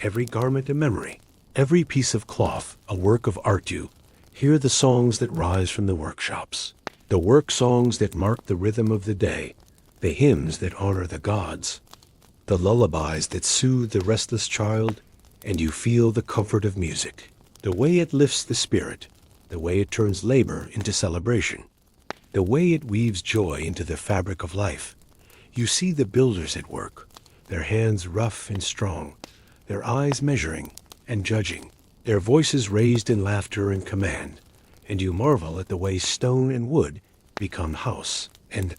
every garment a memory, every piece of cloth a work of art. You hear the songs that rise from the workshops, the work songs that mark the rhythm of the day, the hymns that honor the gods, the lullabies that soothe the restless child, and you feel the comfort of music, the way it lifts the spirit, the way it turns labor into celebration, the way it weaves joy into the fabric of life. You see the builders at work, their hands rough and strong, their eyes measuring and judging, their voices raised in laughter and command, and you marvel at the way stone and wood become house and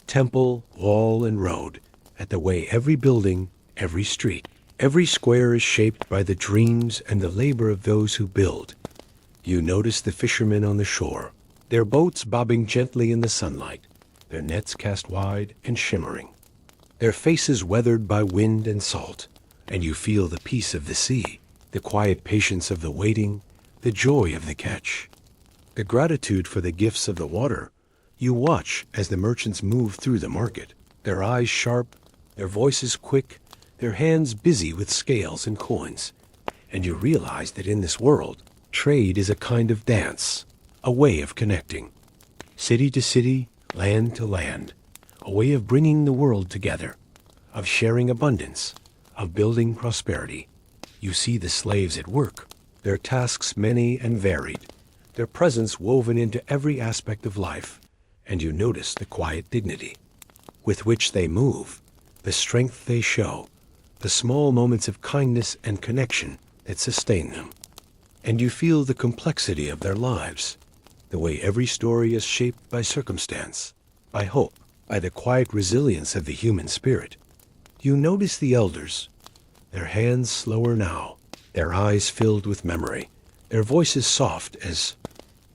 temple, wall and road, at the way every building, every street, every square is shaped by the dreams and the labor of those who build. You notice the fishermen on the shore, their boats bobbing gently in the sunlight, their nets cast wide and shimmering, their faces weathered by wind and salt, and you feel the peace of the sea, the quiet patience of the waiting, the joy of the catch, the gratitude for the gifts of the water. You watch as the merchants move through the market, their eyes sharp, their voices quick, their hands busy with scales and coins. And you realize that in this world, trade is a kind of dance, a way of connecting. City to city, land to land, a way of bringing the world together, of sharing abundance, of building prosperity. You see the slaves at work, their tasks many and varied, their presence woven into every aspect of life, and you notice the quiet dignity with which they move, the strength they show, the small moments of kindness and connection that sustain them. And you feel the complexity of their lives, the way every story is shaped by circumstance, by hope, by the quiet resilience of the human spirit. You notice the elders, their hands slower now, their eyes filled with memory, their voices soft as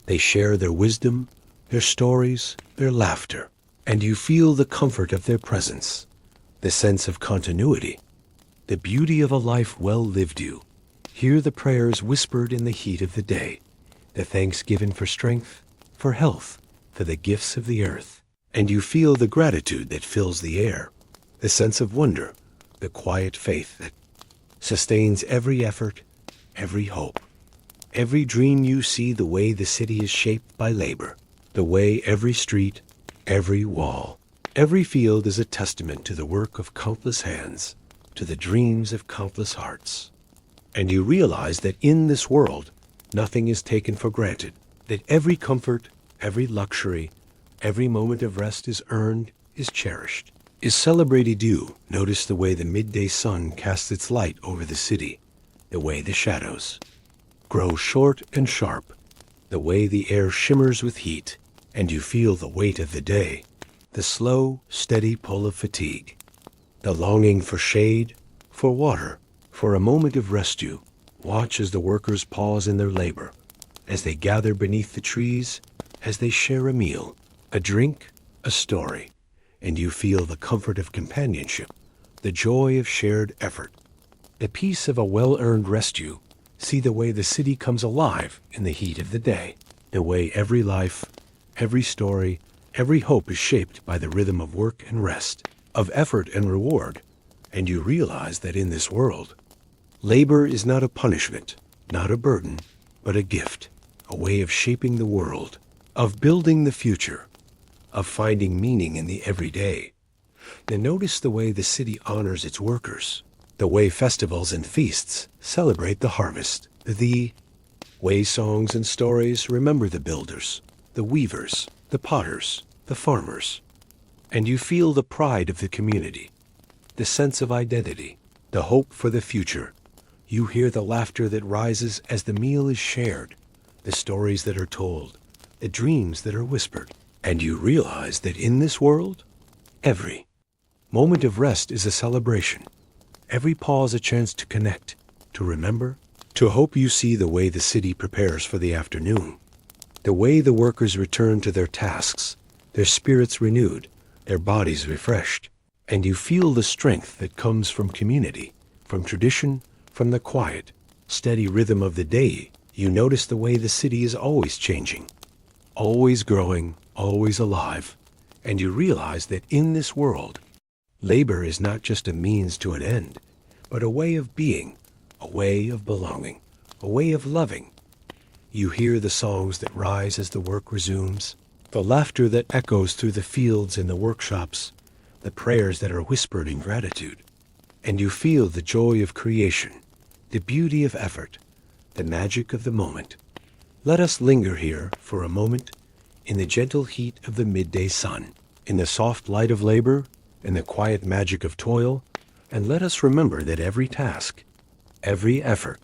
they share their wisdom, their stories, their laughter, and you feel the comfort of their presence, the sense of continuity, the beauty of a life well lived. You hear the prayers whispered in the heat of the day, the thanks given for strength, for health, for the gifts of the earth, and you feel the gratitude that fills the air, the sense of wonder, the quiet faith that sustains every effort, every hope. Every dream you see the way the city is shaped by labor, the way every street, every wall, every field is a testament to the work of countless hands, to the dreams of countless hearts. And you realize that in this world, nothing is taken for granted, that every comfort, every luxury, every moment of rest is earned, is cherished, is celebrated. You notice the way the midday sun casts its light over the city, the way the shadows grow short and sharp, the way the air shimmers with heat, and you feel the weight of the day, the slow, steady pull of fatigue, the longing for shade, for water, for a moment of rest. You watch as the workers pause in their labor, as they gather beneath the trees, as they share a meal, a drink, a story, and you feel the comfort of companionship, the joy of shared effort, the peace of a well-earned rest. You see the way the city comes alive in the heat of the day, the way every life, every story, every hope is shaped by the rhythm of work and rest, of effort and reward. And you realize that in this world, labor is not a punishment, not a burden, but a gift, a way of shaping the world, of building the future, of finding meaning in the everyday. Then notice the way the city honors its workers, the way festivals and feasts celebrate the harvest, the way songs and stories remember the builders, the weavers, the potters, the farmers. And you feel the pride of the community, the sense of identity, the hope for the future. You hear the laughter that rises as the meal is shared, the stories that are told, the dreams that are whispered. And you realize that in this world, every moment of rest is a celebration. Every pause a chance to connect, to remember, to hope. You see the way the city prepares for the afternoon, the way the workers return to their tasks, their spirits renewed, their bodies refreshed, and you feel the strength that comes from community, from tradition, from the quiet, steady rhythm of the day. You notice the way the city is always changing, always growing, always alive, and you realize that in this world, labor is not just a means to an end, but a way of being, a way of belonging, a way of loving. You hear the songs that rise as the work resumes, the laughter that echoes through the fields and the workshops, the prayers that are whispered in gratitude, and you feel the joy of creation, the beauty of effort, the magic of the moment. Let us linger here for a moment in the gentle heat of the midday sun, in the soft light of labor, in the quiet magic of toil, and let us remember that every task, every effort,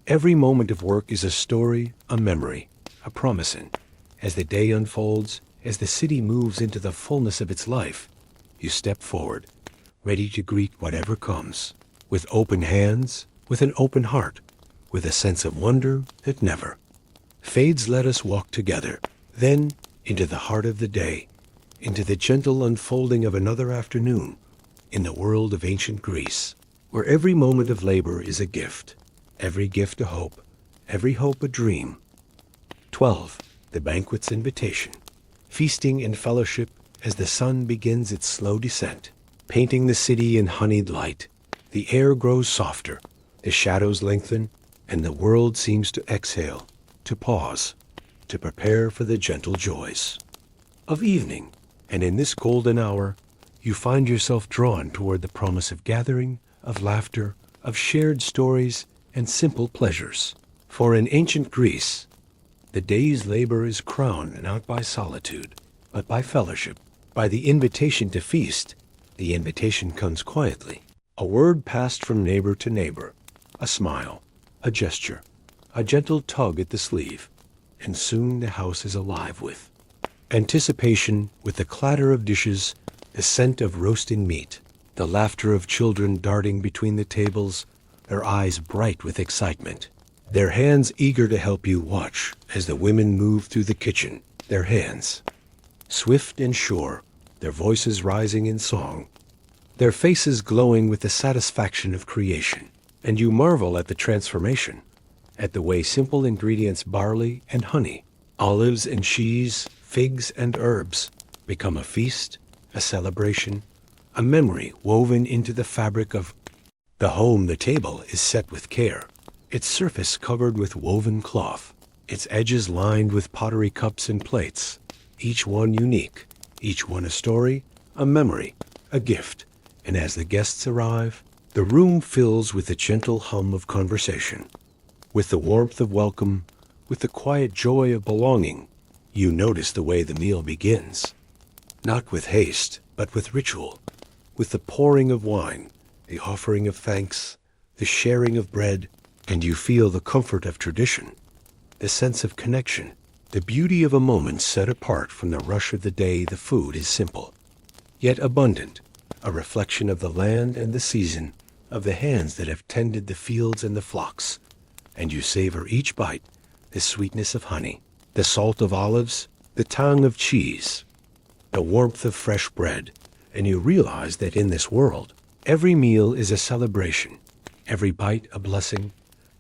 every moment of work is a story, a memory, a promise. And as the day unfolds, as the city moves into the fullness of its life, you step forward, ready to greet whatever comes, with open hands, with an open heart, with a sense of wonder that never fades. Let us walk together, then into the heart of the day, into the gentle unfolding of another afternoon in the world of ancient Greece, where every moment of labor is a gift, every gift a hope, every hope a dream. 12. The banquet's invitation, feasting and fellowship as the sun begins its slow descent. painting the city in honeyed light. The air grows softer, the shadows lengthen, and the world seems to exhale, to pause, to prepare for the gentle joys of evening. And in this golden hour, you find yourself drawn toward the promise of gathering, of laughter, of shared stories, and simple pleasures. For in ancient Greece, the day's labor is crowned not by solitude, but by fellowship. By the invitation to feast, the invitation comes quietly. A word passed from neighbor to neighbor, a smile, a gesture, a gentle tug at the sleeve, and soon the house is alive with anticipation, with the clatter of dishes, the scent of roasting meat, the laughter of children darting between the tables, their eyes bright with excitement, their hands eager to help you watch as the women move through the kitchen, their hands swift and sure, their voices rising in song, their faces glowing with the satisfaction of creation. And you marvel at the transformation, at the way simple ingredients, barley and honey, olives and cheese, figs and herbs, become a feast, a celebration, a memory woven into the fabric of the home. The table is set with care, its surface covered with woven cloth, its edges lined with pottery cups and plates, each one unique, each one a story, a memory, a gift. And as the guests arrive, the room fills with the gentle hum of conversation, with the warmth of welcome, with the quiet joy of belonging. You notice the way the meal begins, not with haste, but with ritual, with the pouring of wine, the offering of thanks, the sharing of bread, and you feel the comfort of tradition, the sense of connection, the beauty of a moment set apart from the rush of the day. The food is simple, yet abundant, a reflection of the land and the season, of the hands that have tended the fields and the flocks. And you savor each bite, the sweetness of honey, the salt of olives, the tang of cheese, the warmth of fresh bread. And you realize that in this world, every meal is a celebration, every bite a blessing,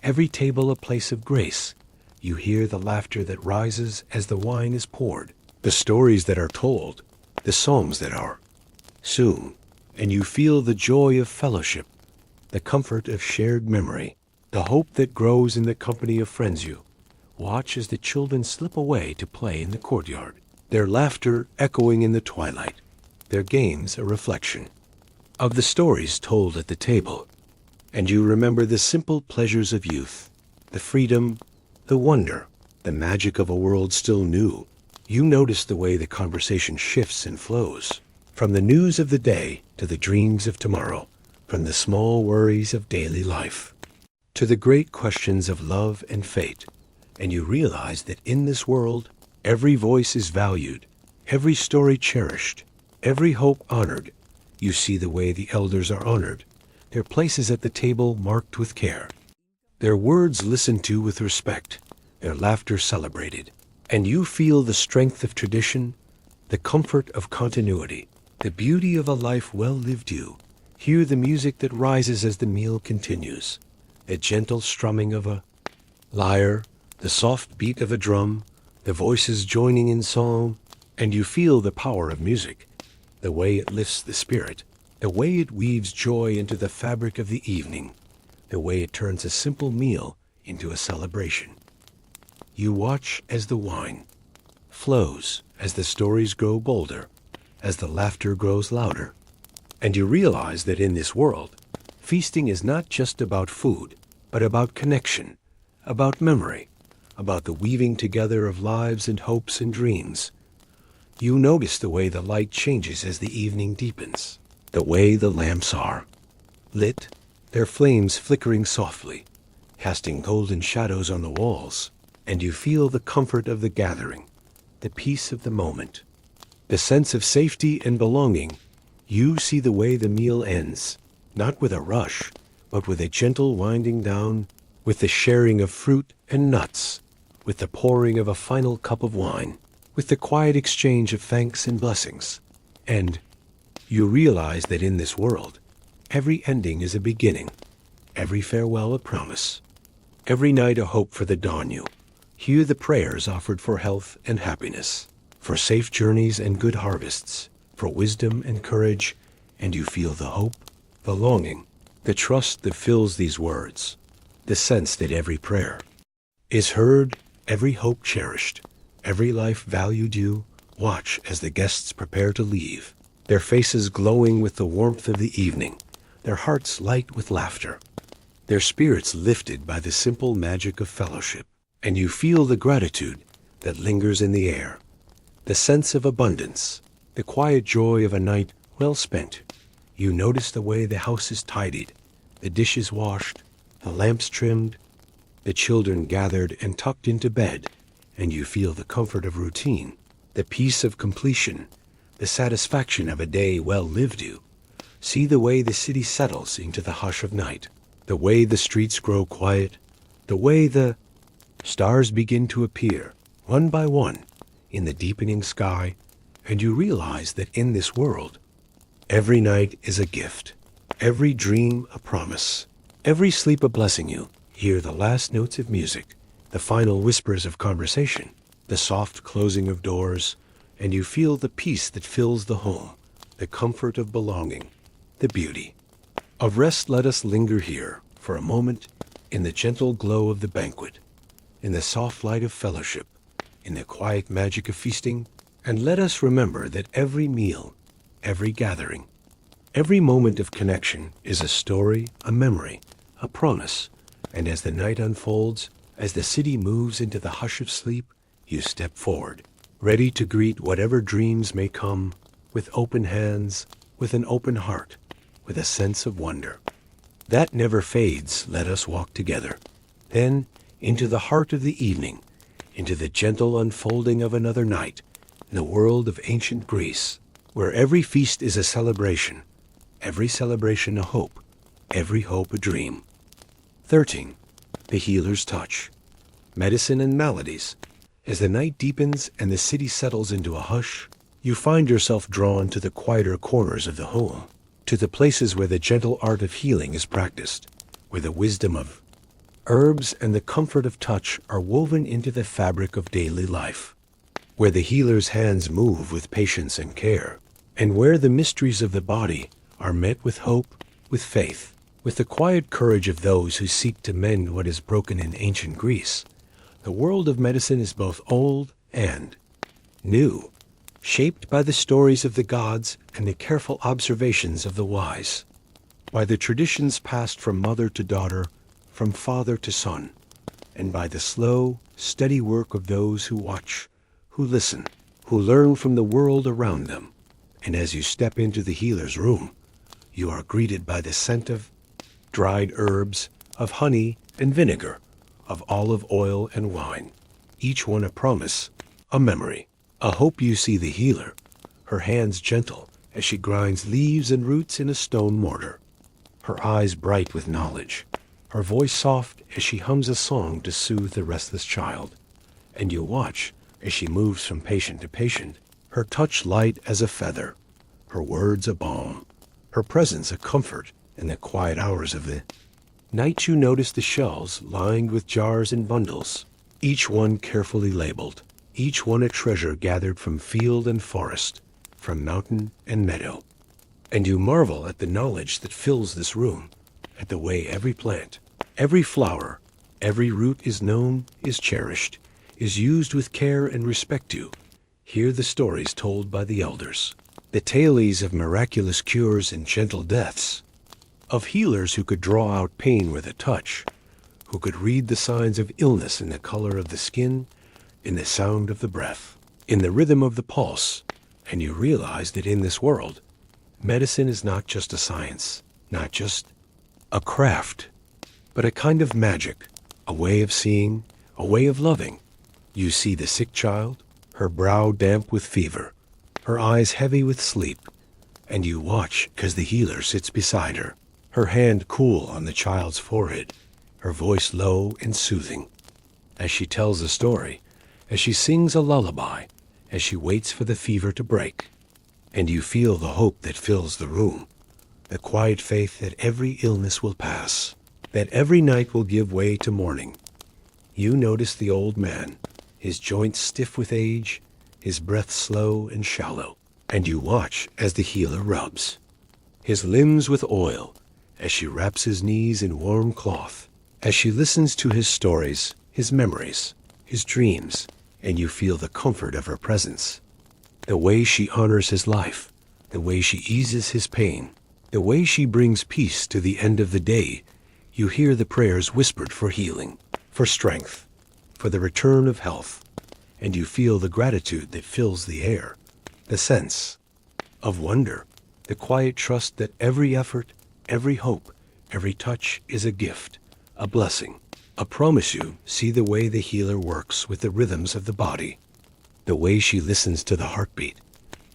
every table a place of grace. You hear the laughter that rises as the wine is poured, the stories that are told, the songs that are sung, and you feel the joy of fellowship, the comfort of shared memory, the hope that grows in the company of friends. You watch as the children slip away to play in the courtyard, their laughter echoing in the twilight, their games a reflection of the stories told at the table. And you remember the simple pleasures of youth, the freedom, the wonder, the magic of a world still new. You notice the way the conversation shifts and flows, from the news of the day to the dreams of tomorrow, from the small worries of daily life to the great questions of love and fate. And you realize that in this world, every voice is valued, every story cherished, every hope honored. You see the way the elders are honored, their places at the table marked with care, their words listened to with respect, their laughter celebrated. And you feel the strength of tradition, the comfort of continuity, the beauty of a life well lived. You hear the music that rises as the meal continues, the gentle strumming of a lyre, the soft beat of a drum, the voices joining in song. And you feel the power of music, the way it lifts the spirit, the way it weaves joy into the fabric of the evening, the way it turns a simple meal into a celebration. You watch as the wine flows, as the stories grow bolder, as the laughter grows louder. And you realize that in this world, feasting is not just about food, but about connection, about memory, about the weaving together of lives and hopes and dreams. You notice the way the light changes as the evening deepens, the way the lamps are lit, their flames flickering softly, casting golden shadows on the walls. And you feel the comfort of the gathering, the peace of the moment, the sense of safety and belonging. You see the way the meal ends, not with a rush, but with a gentle winding down, with the sharing of fruit and nuts, with the pouring of a final cup of wine, with the quiet exchange of thanks and blessings. And you realize that in this world, every ending is a beginning, every farewell a promise, every night a hope for the dawn. You hear the prayers offered for health and happiness, for safe journeys and good harvests, for wisdom and courage, and you feel the hope, the longing, the trust that fills these words, the sense that every prayer is heard, every hope cherished, every life valued. You watch as the guests prepare to leave, their faces glowing with the warmth of the evening, their hearts light with laughter, their spirits lifted by the simple magic of fellowship. And you feel the gratitude that lingers in the air, the sense of abundance, the quiet joy of a night well spent. You notice the way the house is tidied, the dishes washed, the lamps trimmed, the children gathered and tucked into bed, and you feel the comfort of routine, the peace of completion, the satisfaction of a day well lived. You see the way the city settles into the hush of night, the way the streets grow quiet, the way the stars begin to appear, one by one, in the deepening sky, and you realize that in this world, every night is a gift, every dream a promise, every sleep a blessing. You hear the last notes of music, the final whispers of conversation, the soft closing of doors, and you feel the peace that fills the home, the comfort of belonging, the beauty of rest. Let us linger here for a moment in the gentle glow of the banquet, in the soft light of fellowship, in the quiet magic of feasting, and let us remember that every meal, every gathering, every moment of connection is a story, a memory, a promise. And as the night unfolds, as the city moves into the hush of sleep, you step forward, ready to greet whatever dreams may come, with open hands, with an open heart, with a sense of wonder that never fades. Let us walk together, then into the heart of the evening, into the gentle unfolding of another night, in the world of ancient Greece, where every feast is a celebration, every celebration a hope, every hope a dream. 13. The healer's touch. Medicine and maladies. As the night deepens and the city settles into a hush, you find yourself drawn to the quieter corners of the home, to the places where the gentle art of healing is practiced, where the wisdom of herbs and the comfort of touch are woven into the fabric of daily life, where the healer's hands move with patience and care, and where the mysteries of the body are met with hope, with faith, with the quiet courage of those who seek to mend what is broken. In ancient Greece, the world of medicine is both old and new, shaped by the stories of the gods and the careful observations of the wise, by the traditions passed from mother to daughter, from father to son, and by the slow, steady work of those who watch, who listen, who learn from the world around them. And as you step into the healer's room, you are greeted by the scent of dried herbs, of honey and vinegar, of olive oil and wine, each one a promise, a memory, a hope. You see the healer, her hands gentle as she grinds leaves and roots in a stone mortar, her eyes bright with knowledge, her voice soft as she hums a song to soothe the restless child. And you watch as she moves from patient to patient, her touch light as a feather, her words a balm, her presence a comfort. In the quiet hours of the night, you notice the shelves lined with jars and bundles, each one carefully labeled, each one a treasure gathered from field and forest, from mountain and meadow. And you marvel at the knowledge that fills this room, at the way every plant, every flower, every root is known, is cherished, is used with care and respect. You hear the stories told by the elders, the tales of miraculous cures and gentle deaths, of healers who could draw out pain with a touch, who could read the signs of illness in the color of the skin, in the sound of the breath, in the rhythm of the pulse. And you realize that in this world, medicine is not just a science, not just a craft, but a kind of magic, a way of seeing, a way of loving. You see the sick child, her brow damp with fever, her eyes heavy with sleep, and you watch as the healer sits beside her, her hand cool on the child's forehead, her voice low and soothing, as she tells a story, as she sings a lullaby, as she waits for the fever to break. And you feel the hope that fills the room, the quiet faith that every illness will pass, that every night will give way to morning. You notice the old man, his joints stiff with age, his breath slow and shallow, and you watch as the healer rubs, his limbs with oil, as she wraps his knees in warm cloth, as she listens to his stories, his memories, his dreams, and you feel the comfort of her presence. The way she honors his life, the way she eases his pain, the way she brings peace to the end of the day, you hear the prayers whispered for healing, for strength, for the return of health, and you feel the gratitude that fills the air, the sense of wonder, the quiet trust that every effort, every hope, every touch is a gift, a blessing, a promise. You see the way the healer works with the rhythms of the body, the way she listens to the heartbeat,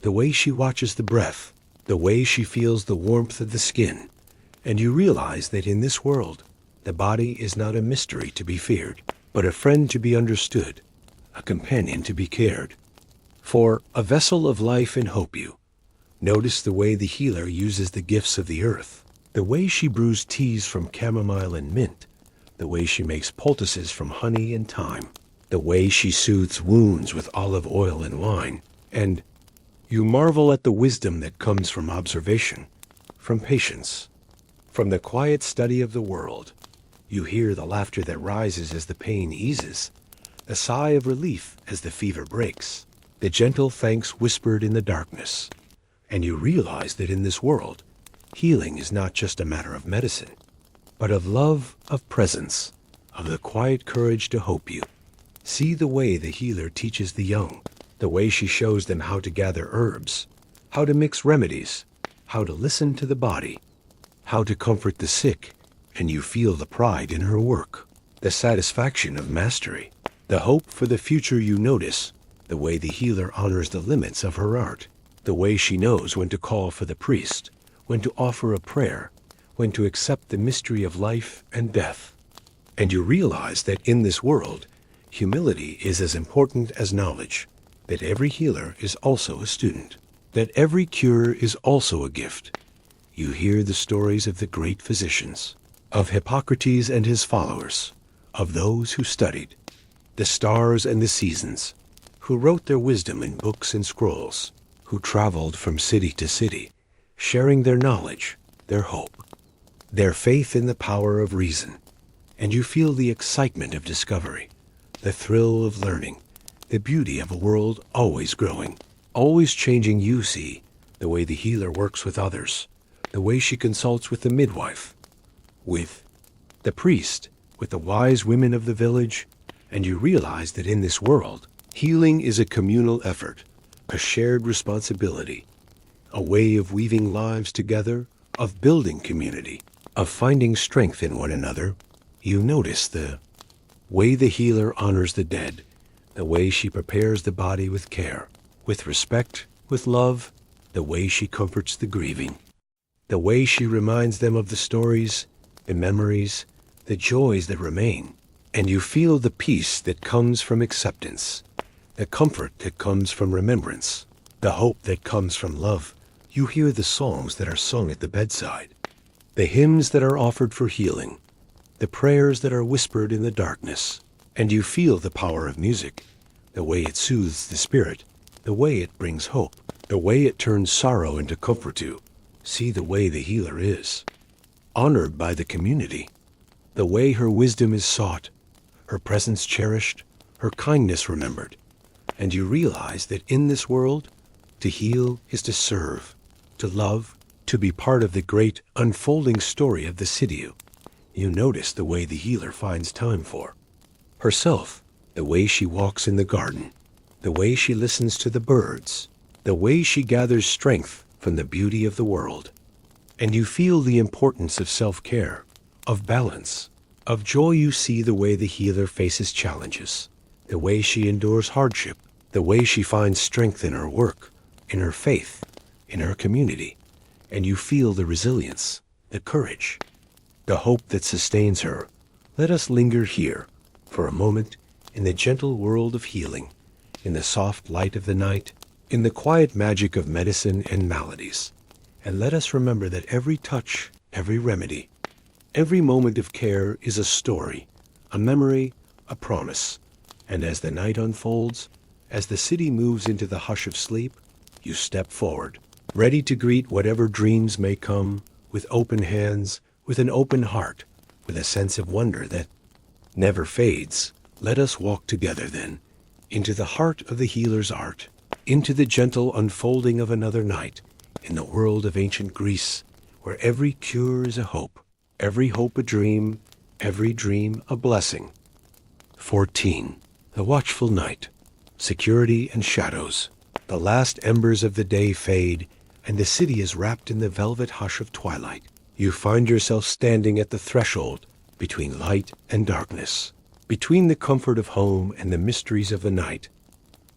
the way she watches the breath, the way she feels the warmth of the skin, and you realize that in this world, the body is not a mystery to be feared, but a friend to be understood, a companion to be cared for, a vessel of life and hope. You notice the way the healer uses the gifts of the earth, the way she brews teas from chamomile and mint, the way she makes poultices from honey and thyme, the way she soothes wounds with olive oil and wine, and you marvel at the wisdom that comes from observation, from patience, from the quiet study of the world. You hear the laughter that rises as the pain eases, the sigh of relief as the fever breaks, the gentle thanks whispered in the darkness. And you realize that in this world, healing is not just a matter of medicine, but of love, of presence, of the quiet courage to hope. You see the way the healer teaches the young, the way she shows them how to gather herbs, how to mix remedies, how to listen to the body, how to comfort the sick, and you feel the pride in her work, the satisfaction of mastery, the hope for the future. You notice the way the healer honors the limits of her art, the way she knows when to call for the priest, when to offer a prayer, when to accept the mystery of life and death. And you realize that in this world, humility is as important as knowledge, that every healer is also a student, that every cure is also a gift. You hear the stories of the great physicians, of Hippocrates and his followers, of those who studied, the stars and the seasons, who wrote their wisdom in books and scrolls, who traveled from city to city, sharing their knowledge, their hope, their faith in the power of reason. And you feel the excitement of discovery, the thrill of learning, the beauty of a world always growing, always changing. You see the way the healer works with others, the way she consults with the midwife, with the priest, with the wise women of the village, and you realize that in this world, healing is a communal effort, a shared responsibility, a way of weaving lives together, of building community, of finding strength in one another. You notice the way the healer honors the dead, the way she prepares the body with care, with respect, with love, the way she comforts the grieving, the way she reminds them of the stories, the memories, the joys that remain. And you feel the peace that comes from acceptance, the comfort that comes from remembrance, the hope that comes from love. You hear the songs that are sung at the bedside, the hymns that are offered for healing, the prayers that are whispered in the darkness, and you feel the power of music, the way it soothes the spirit, the way it brings hope, the way it turns sorrow into comfort. You see the way the healer is honored by the community, the way her wisdom is sought, her presence cherished, her kindness remembered. And you realize that in this world, to heal is to serve, to love, to be part of the great unfolding story of the city. You notice the way the healer finds time for herself, the way she walks in the garden, the way she listens to the birds, the way she gathers strength from the beauty of the world. And you feel the importance of self-care, of balance, of joy. You see the way the healer faces challenges, the way she endures hardship, the way she finds strength in her work, in her faith, in her community. And you feel the resilience, the courage, the hope that sustains her. Let us linger here for a moment in the gentle world of healing, in the soft light of the night, in the quiet magic of medicine and maladies. And let us remember that every touch, every remedy, every moment of care is a story, a memory, a promise. And as the night unfolds, as the city moves into the hush of sleep, you step forward, ready to greet whatever dreams may come, with open hands, with an open heart, with a sense of wonder that never fades. Let us walk together then, into the heart of the healer's art, into the gentle unfolding of another night, in the world of ancient Greece, where every cure is a hope, every hope a dream, every dream a blessing. 14. The watchful night. Security and shadows. The last embers of the day fade, and the city is wrapped in the velvet hush of twilight. You find yourself standing at the threshold between light and darkness, between the comfort of home and the mysteries of the night.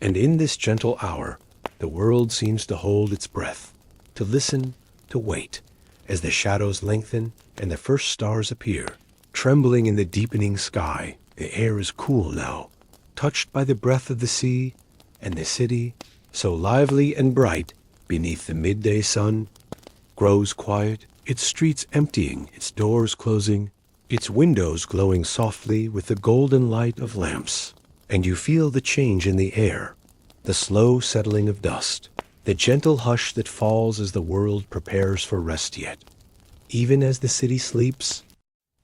And in this gentle hour, the world seems to hold its breath, to listen, to wait, as the shadows lengthen and the first stars appear. Trembling in the deepening sky, the air is cool now, touched by the breath of the sea, and the city, so lively and bright beneath the midday sun, grows quiet, its streets emptying, its doors closing, its windows glowing softly with the golden light of lamps. And you feel the change in the air, the slow settling of dust, the gentle hush that falls as the world prepares for rest yet. Even as the city sleeps,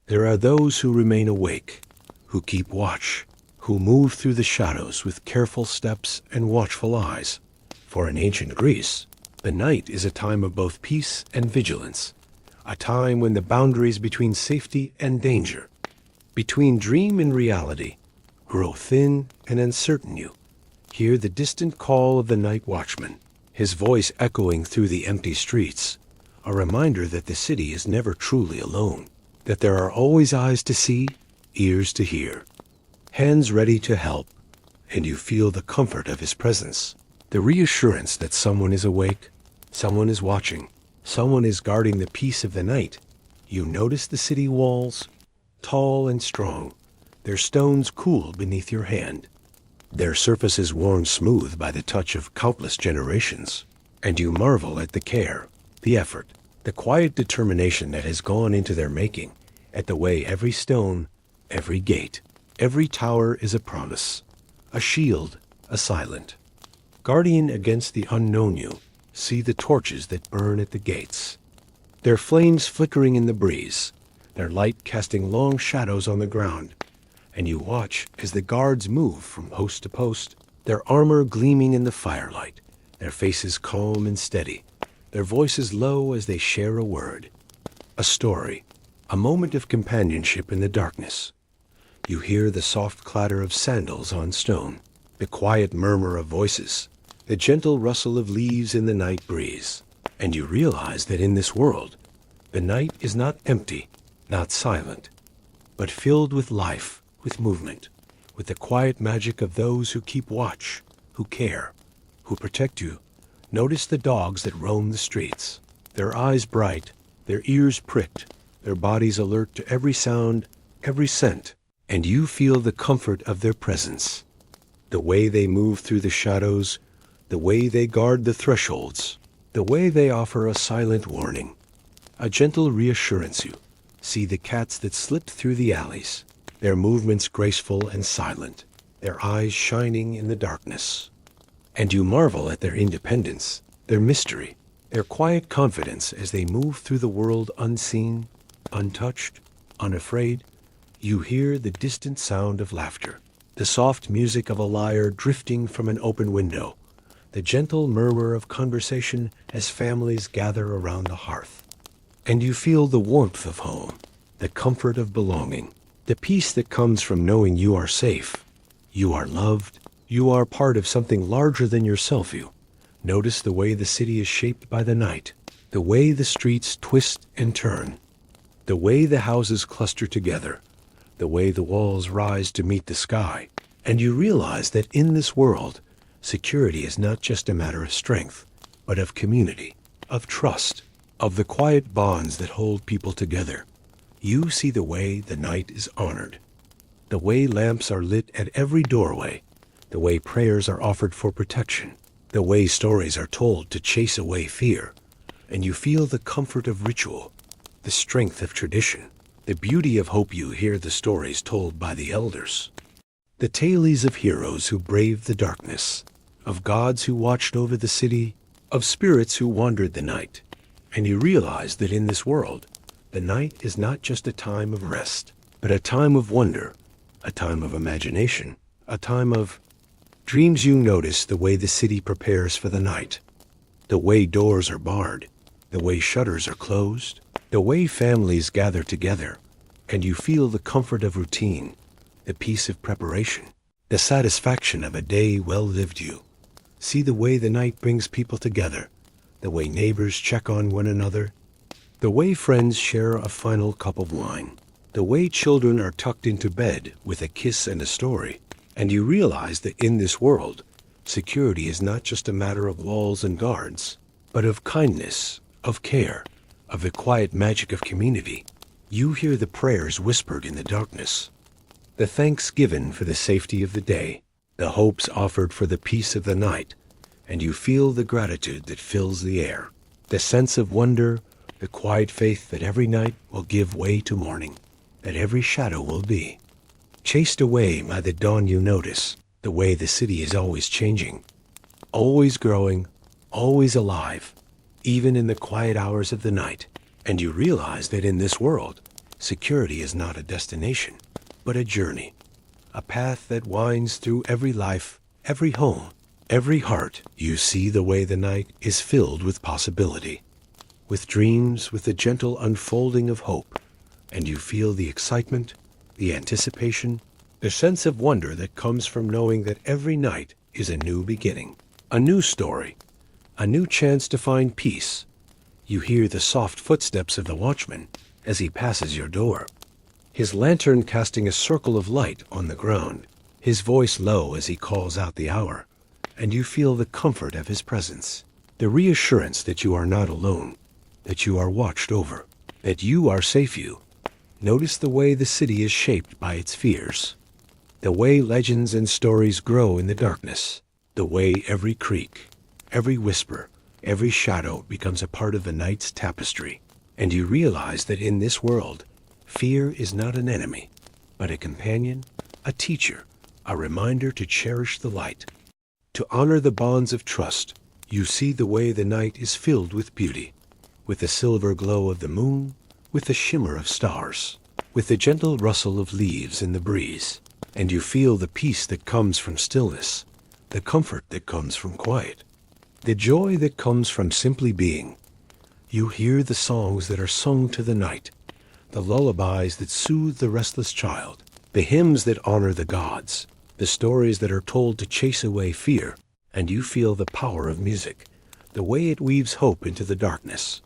there are those who remain awake, who keep watch, who move through the shadows with careful steps and watchful eyes. For in ancient Greece, the night is a time of both peace and vigilance, a time when the boundaries between safety and danger, between dream and reality, grow thin and uncertain. You hear the distant call of the night watchman, his voice echoing through the empty streets, a reminder that the city is never truly alone, that there are always eyes to see, ears to hear, hands ready to help, and you feel the comfort of his presence, the reassurance that someone is awake, someone is watching, someone is guarding the peace of the night. You notice the city walls, tall and strong, their stones cool beneath your hand, their surfaces worn smooth by the touch of countless generations, and you marvel at the care, the effort, the quiet determination that has gone into their making, at the way every stone, every gate, every tower is a promise, a shield, a silent guardian against the unknown. You see the torches that burn at the gates, their flames flickering in the breeze, their light casting long shadows on the ground, and you watch as the guards move from post to post, their armor gleaming in the firelight, their faces calm and steady, their voices low as they share a word, a story, a moment of companionship in the darkness. You hear the soft clatter of sandals on stone, the quiet murmur of voices, the gentle rustle of leaves in the night breeze, and you realize that in this world, the night is not empty, not silent, but filled with life, with movement, with the quiet magic of those who keep watch, who care, who protect you. Notice the dogs that roam the streets, their eyes bright, their ears pricked, their bodies alert to every sound, every scent, and you feel the comfort of their presence, the way they move through the shadows, the way they guard the thresholds, the way they offer a silent warning, a gentle reassurance. You see the cats that slip through the alleys, their movements graceful and silent, their eyes shining in the darkness. And you marvel at their independence, their mystery, their quiet confidence as they move through the world unseen, untouched, unafraid. You hear the distant sound of laughter, the soft music of a lyre drifting from an open window, the gentle murmur of conversation as families gather around the hearth. And you feel the warmth of home, the comfort of belonging, the peace that comes from knowing you are safe, you are loved, you are part of something larger than yourself. You notice the way the city is shaped by the night, the way the streets twist and turn, the way the houses cluster together, the way the walls rise to meet the sky. And you realize that in this world, security is not just a matter of strength, but of community, of trust, of the quiet bonds that hold people together. You see the way the night is honored, the way lamps are lit at every doorway, the way prayers are offered for protection, the way stories are told to chase away fear, and you feel the comfort of ritual, the strength of tradition, the beauty of hope. You hear the stories told by the elders, the tales of heroes who braved the darkness, of gods who watched over the city, of spirits who wandered the night. And you realize that in this world, the night is not just a time of rest, but a time of wonder, a time of imagination, a time of dreams. You notice the way the city prepares for the night, the way doors are barred, the way shutters are closed, the way families gather together, and you feel the comfort of routine, the peace of preparation, the satisfaction of a day well lived. You see the way the night brings people together, the way neighbors check on one another, the way friends share a final cup of wine, the way children are tucked into bed with a kiss and a story. And you realize that in this world, security is not just a matter of walls and guards, but of kindness, of care, of the quiet magic of community. You hear the prayers whispered in the darkness, the thanks given for the safety of the day, the hopes offered for the peace of the night, and you feel the gratitude that fills the air, the sense of wonder, the quiet faith that every night will give way to morning, that every shadow will be chased away by the dawn. You notice the way the city is always changing, always growing, always alive, even in the quiet hours of the night. And you realize that in this world, security is not a destination, but a journey, a path that winds through every life, every home, every heart. You see the way the night is filled with possibility, with dreams, with the gentle unfolding of hope, and you feel the excitement, the anticipation, the sense of wonder that comes from knowing that every night is a new beginning, a new story, a new chance to find peace. You hear the soft footsteps of the watchman as he passes your door, his lantern casting a circle of light on the ground, his voice low as he calls out the hour, and you feel the comfort of his presence, the reassurance that you are not alone, that you are watched over, that you are safe. You notice the way the city is shaped by its fears, the way legends and stories grow in the darkness, the way every creak, every whisper, every shadow becomes a part of the night's tapestry. And you realize that in this world, fear is not an enemy, but a companion, a teacher, a reminder to cherish the light, to honor the bonds of trust. You see the way the night is filled with beauty, with the silver glow of the moon, with the shimmer of stars, with the gentle rustle of leaves in the breeze, and you feel the peace that comes from stillness, the comfort that comes from quiet, the joy that comes from simply being. You hear the songs that are sung to the night, the lullabies that soothe the restless child, the hymns that honor the gods, the stories that are told to chase away fear, and you feel the power of music, the way it weaves hope into the darkness,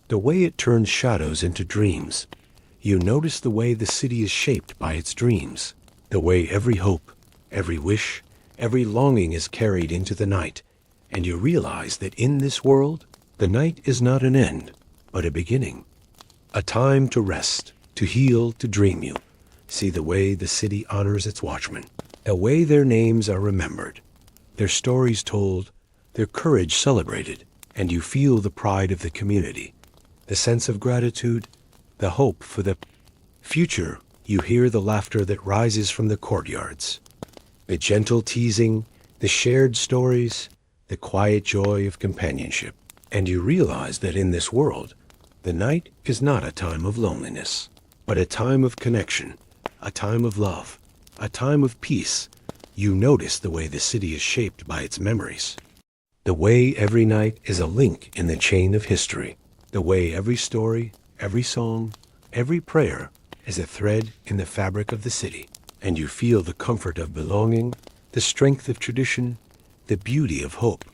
the way it turns shadows into dreams. You notice the way the city is shaped by its dreams, the way every hope, every wish, every longing is carried into the night, and you realize that in this world, the night is not an end, but a beginning, a time to rest, to heal, to dream. You see the way the city honors its watchmen, the way their names are remembered, their stories told, their courage celebrated, and you feel the pride of the community, the sense of gratitude, the hope for the future. You hear the laughter that rises from the courtyards, the gentle teasing, the shared stories, the quiet joy of companionship. And you realize that in this world, the night is not a time of loneliness, but a time of connection, a time of love, a time of peace. You notice the way the city is shaped by its memories, the way every night is a link in the chain of history, the way every story, every song, every prayer is a thread in the fabric of the city. And you feel the comfort of belonging, the strength of tradition, the beauty of hope.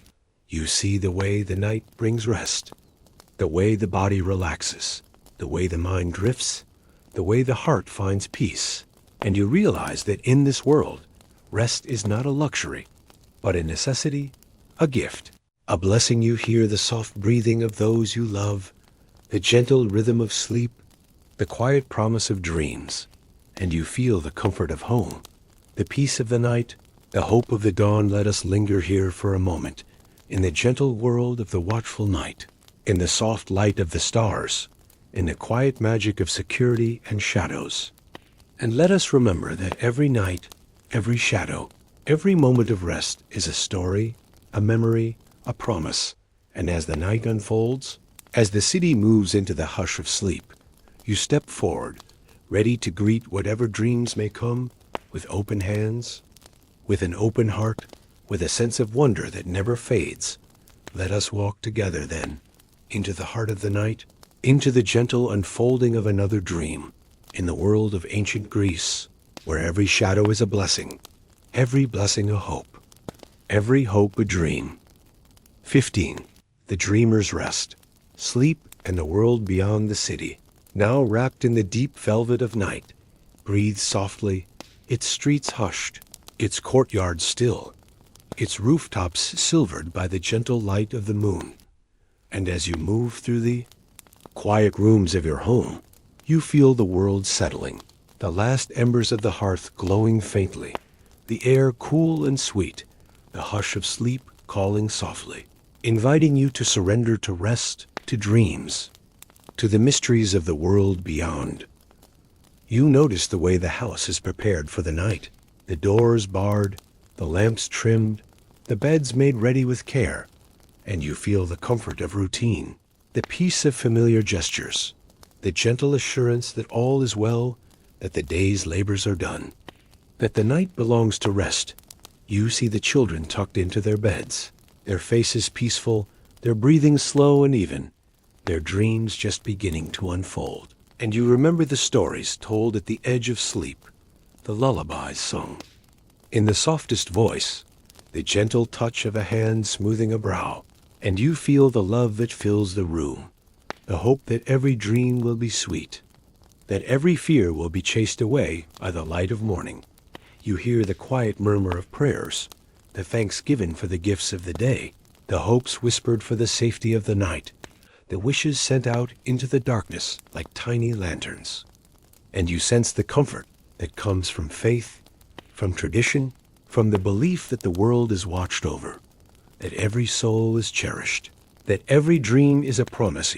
You see the way the night brings rest, the way the body relaxes, the way the mind drifts, the way the heart finds peace. And you realize that in this world, rest is not a luxury, but a necessity, a gift, a blessing. You hear the soft breathing of those you love, the gentle rhythm of sleep, the quiet promise of dreams, and you feel the comfort of home, the peace of the night, the hope of the dawn. Let us linger here for a moment, in the gentle world of the watchful night, in the soft light of the stars, in the quiet magic of security and shadows. And let us remember that every night, every shadow, every moment of rest is a story, a memory, a promise, And as the night unfolds, as the city moves into the hush of sleep, you step forward, ready to greet whatever dreams may come, with open hands, with an open heart, with a sense of wonder that never fades. Let us walk together then, into the heart of the night, into the gentle unfolding of another dream, in the world of ancient Greece, where every shadow is a blessing, every blessing a hope, every hope a dream. 15. The dreamer's rest. Sleep and the world beyond the city, now wrapped in the deep velvet of night, breathes softly, its streets hushed, its courtyards still, its rooftops silvered by the gentle light of the moon. And as you move through the quiet rooms of your home, you feel the world settling, the last embers of the hearth glowing faintly, the air cool and sweet, the hush of sleep calling softly, inviting you to surrender to rest, to dreams, to the mysteries of the world beyond. You notice the way the house is prepared for the night, the doors barred, the lamps trimmed, the beds made ready with care, and you feel the comfort of routine, the peace of familiar gestures, the gentle assurance that all is well, that the day's labors are done, that the night belongs to rest. You see the children tucked into their beds, their faces peaceful, their breathing slow and even, their dreams just beginning to unfold. And you remember the stories told at the edge of sleep, the lullabies sung. In the softest voice, the gentle touch of a hand smoothing a brow, and you feel the love that fills the room, the hope that every dream will be sweet, that every fear will be chased away by the light of morning. You hear the quiet murmur of prayers, the thanksgiving for the gifts of the day, the hopes whispered for the safety of the night, the wishes sent out into the darkness like tiny lanterns. And you sense the comfort that comes from faith, from tradition, from the belief that the world is watched over, that every soul is cherished, that every dream is a promise.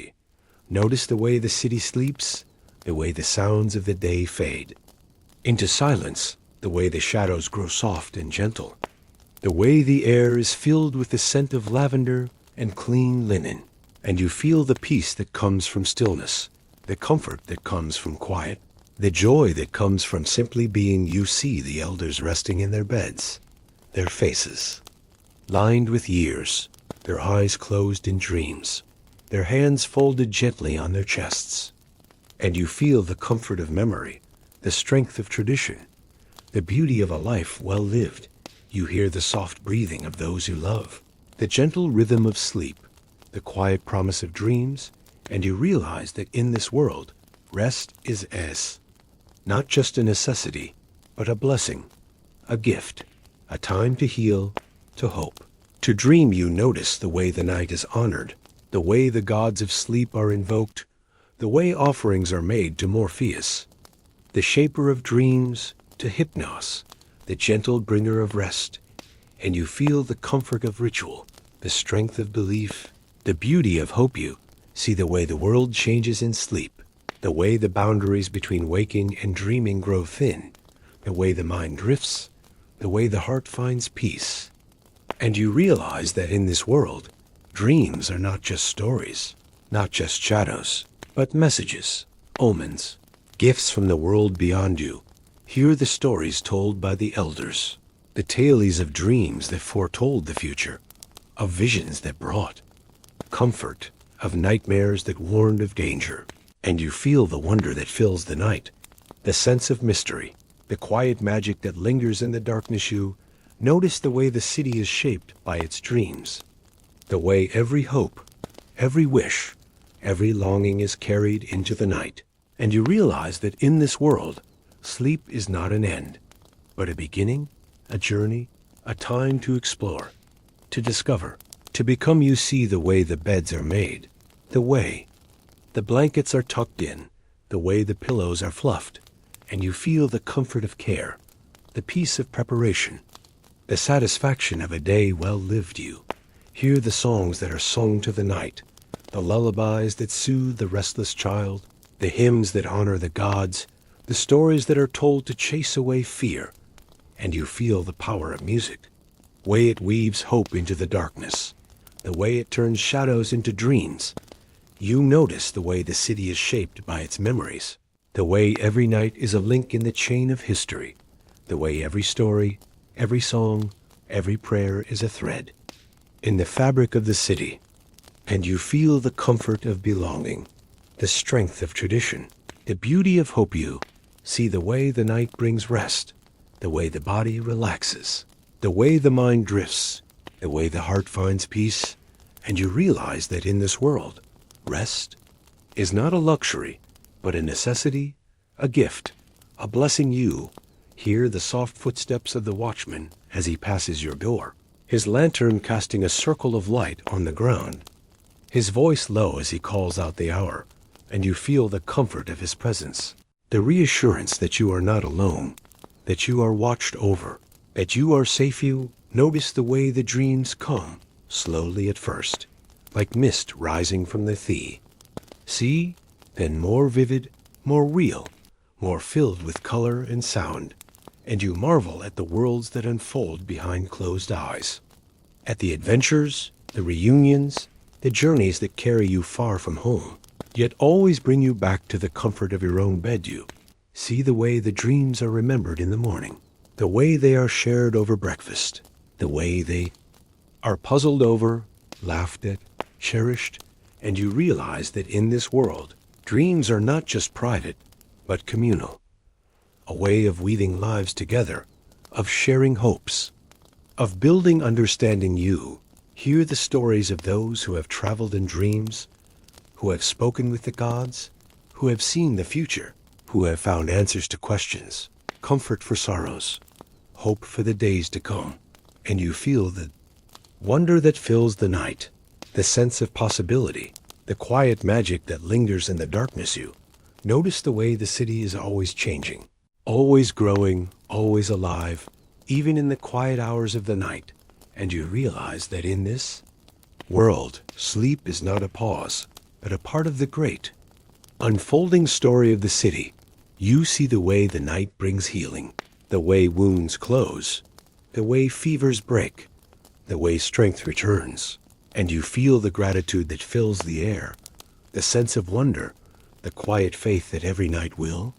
Notice the way the city sleeps, the way the sounds of the day fade into silence, the way the shadows grow soft and gentle, the way the air is filled with the scent of lavender and clean linen, and you feel the peace that comes from stillness, the comfort that comes from quiet, the joy that comes from simply being. You see the elders resting in their beds, their faces lined with years, their eyes closed in dreams, their hands folded gently on their chests. And you feel the comfort of memory, the strength of tradition, the beauty of a life well lived. You hear the soft breathing of those you love, the gentle rhythm of sleep, the quiet promise of dreams, and you realize that in this world, rest is not just a necessity, but a blessing, a gift, a time to heal, to hope, to dream. You notice the way the night is honored, the way the gods of sleep are invoked, the way offerings are made to Morpheus, the shaper of dreams, to Hypnos, the gentle bringer of rest, and you feel the comfort of ritual, the strength of belief, the beauty of hope. You see the way the world changes in sleep, the way the boundaries between waking and dreaming grow thin, the way the mind drifts, the way the heart finds peace. And you realize that in this world, dreams are not just stories, not just shadows, but messages, omens, gifts from the world beyond you. Hear the stories told by the elders, the tales of dreams that foretold the future, of visions that brought comfort, of nightmares that warned of danger. And you feel the wonder that fills the night, the sense of mystery, the quiet magic that lingers in the darkness. You notice the way the city is shaped by its dreams, the way every hope, every wish, every longing is carried into the night. And you realize that in this world, sleep is not an end, but a beginning, a journey, a time to explore, to discover, to become. You see the way the beds are made, the way the blankets are tucked in, the way the pillows are fluffed, and you feel the comfort of care, the peace of preparation, the satisfaction of a day well lived. You hear the songs that are sung to the night, the lullabies that soothe the restless child, the hymns that honor the gods, the stories that are told to chase away fear, and you feel the power of music, way it weaves hope into the darkness, the way it turns shadows into dreams. You notice the way the city is shaped by its memories, the way every night is a link in the chain of history, the way every story, every song, every prayer is a thread in the fabric of the city. And you feel the comfort of belonging, the strength of tradition, the beauty of hope. You see the way the night brings rest, the way the body relaxes, the way the mind drifts, the way the heart finds peace. And you realize that in this world, rest is not a luxury, but a necessity, a gift, a blessing. You hear the soft footsteps of the watchman as he passes your door, his lantern casting a circle of light on the ground, his voice low as he calls out the hour, and you feel the comfort of his presence, the reassurance that you are not alone, that you are watched over, that you are safe. You notice the way the dreams come, slowly at first, like mist rising from the sea, then more vivid, more real, more filled with color and sound, and you marvel at the worlds that unfold behind closed eyes, at the adventures, the reunions, the journeys that carry you far from home, yet always bring you back to the comfort of your own bed. You see the way the dreams are remembered in the morning, the way they are shared over breakfast, the way they are puzzled over, laughed at, cherished, and you realize that in this world, dreams are not just private, but communal, a way of weaving lives together, of sharing hopes, of building understanding. You hear the stories of those who have traveled in dreams, who have spoken with the gods, who have seen the future, who have found answers to questions, comfort for sorrows, hope for the days to come. And you feel the wonder that fills the night, the sense of possibility, the quiet magic that lingers in the darkness. You notice the way the city is always changing, always growing, always alive, even in the quiet hours of the night. And you realize that in this world, sleep is not a pause, but a part of the great, unfolding story of the city. You see the way the night brings healing, the way wounds close, the way fevers break, the way strength returns. And you feel the gratitude that fills the air, the sense of wonder, the quiet faith that every night will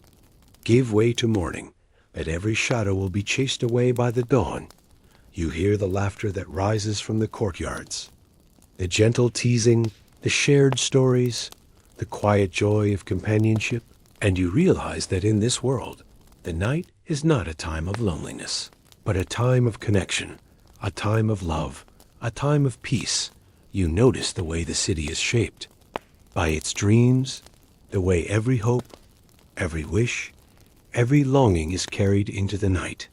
give way to morning, that every shadow will be chased away by the dawn. You hear the laughter that rises from the courtyards, the gentle teasing, the shared stories, the quiet joy of companionship. And you realize that in this world, the night is not a time of loneliness, but a time of connection, a time of love, a time of peace. You notice the way the city is shaped by its dreams, the way every hope, every wish, every longing is carried into the night.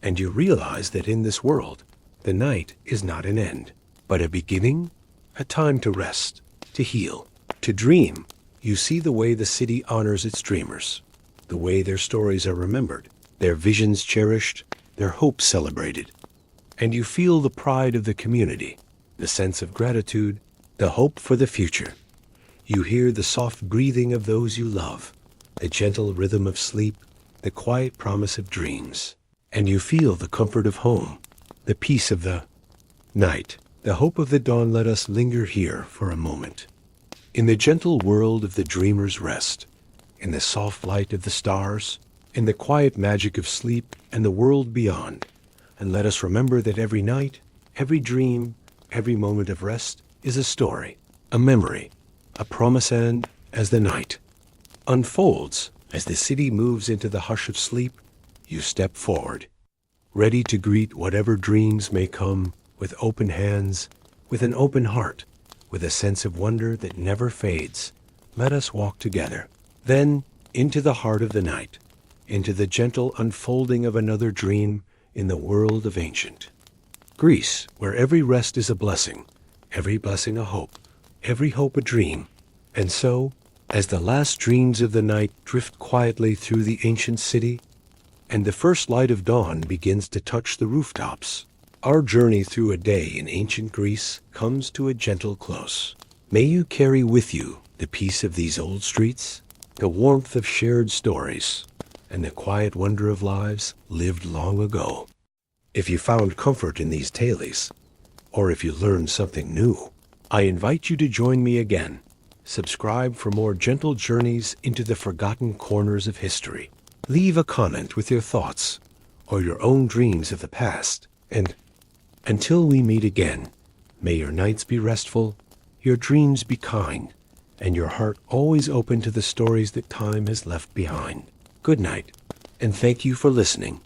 And you realize that in this world, the night is not an end, but a beginning, a time to rest, to heal, to dream. You see the way the city honors its dreamers, the way their stories are remembered, their visions cherished, their hopes celebrated. And you feel the pride of the community, the sense of gratitude, the hope for the future. You hear the soft breathing of those you love, the gentle rhythm of sleep, the quiet promise of dreams. And you feel the comfort of home, the peace of the night, the hope of the dawn. Let us linger here for a moment, in the gentle world of the dreamer's rest, in the soft light of the stars, in the quiet magic of sleep and the world beyond. And let us remember that every night, every dream, every moment of rest is a story, a memory, a promise. And as the night unfolds, as the city moves into the hush of sleep, you step forward, ready to greet whatever dreams may come, with open hands, with an open heart, with a sense of wonder that never fades. Let us walk together, then into the heart of the night, into the gentle unfolding of another dream in the world of ancient Greece, where every rest is a blessing, every blessing a hope, every hope a dream. And so, as the last dreams of the night drift quietly through the ancient city, and the first light of dawn begins to touch the rooftops, our journey through a day in ancient Greece comes to a gentle close. May you carry with you the peace of these old streets, the warmth of shared stories, and the quiet wonder of lives lived long ago. If you found comfort in these tales, or if you learned something new. I invite you to join me again. Subscribe for more gentle journeys into the forgotten corners of history. Leave a comment with your thoughts or your own dreams of the past. And until we meet again, may your nights be restful, your dreams be kind, and your heart always open to the stories that time has left behind. Good night, and thank you for listening.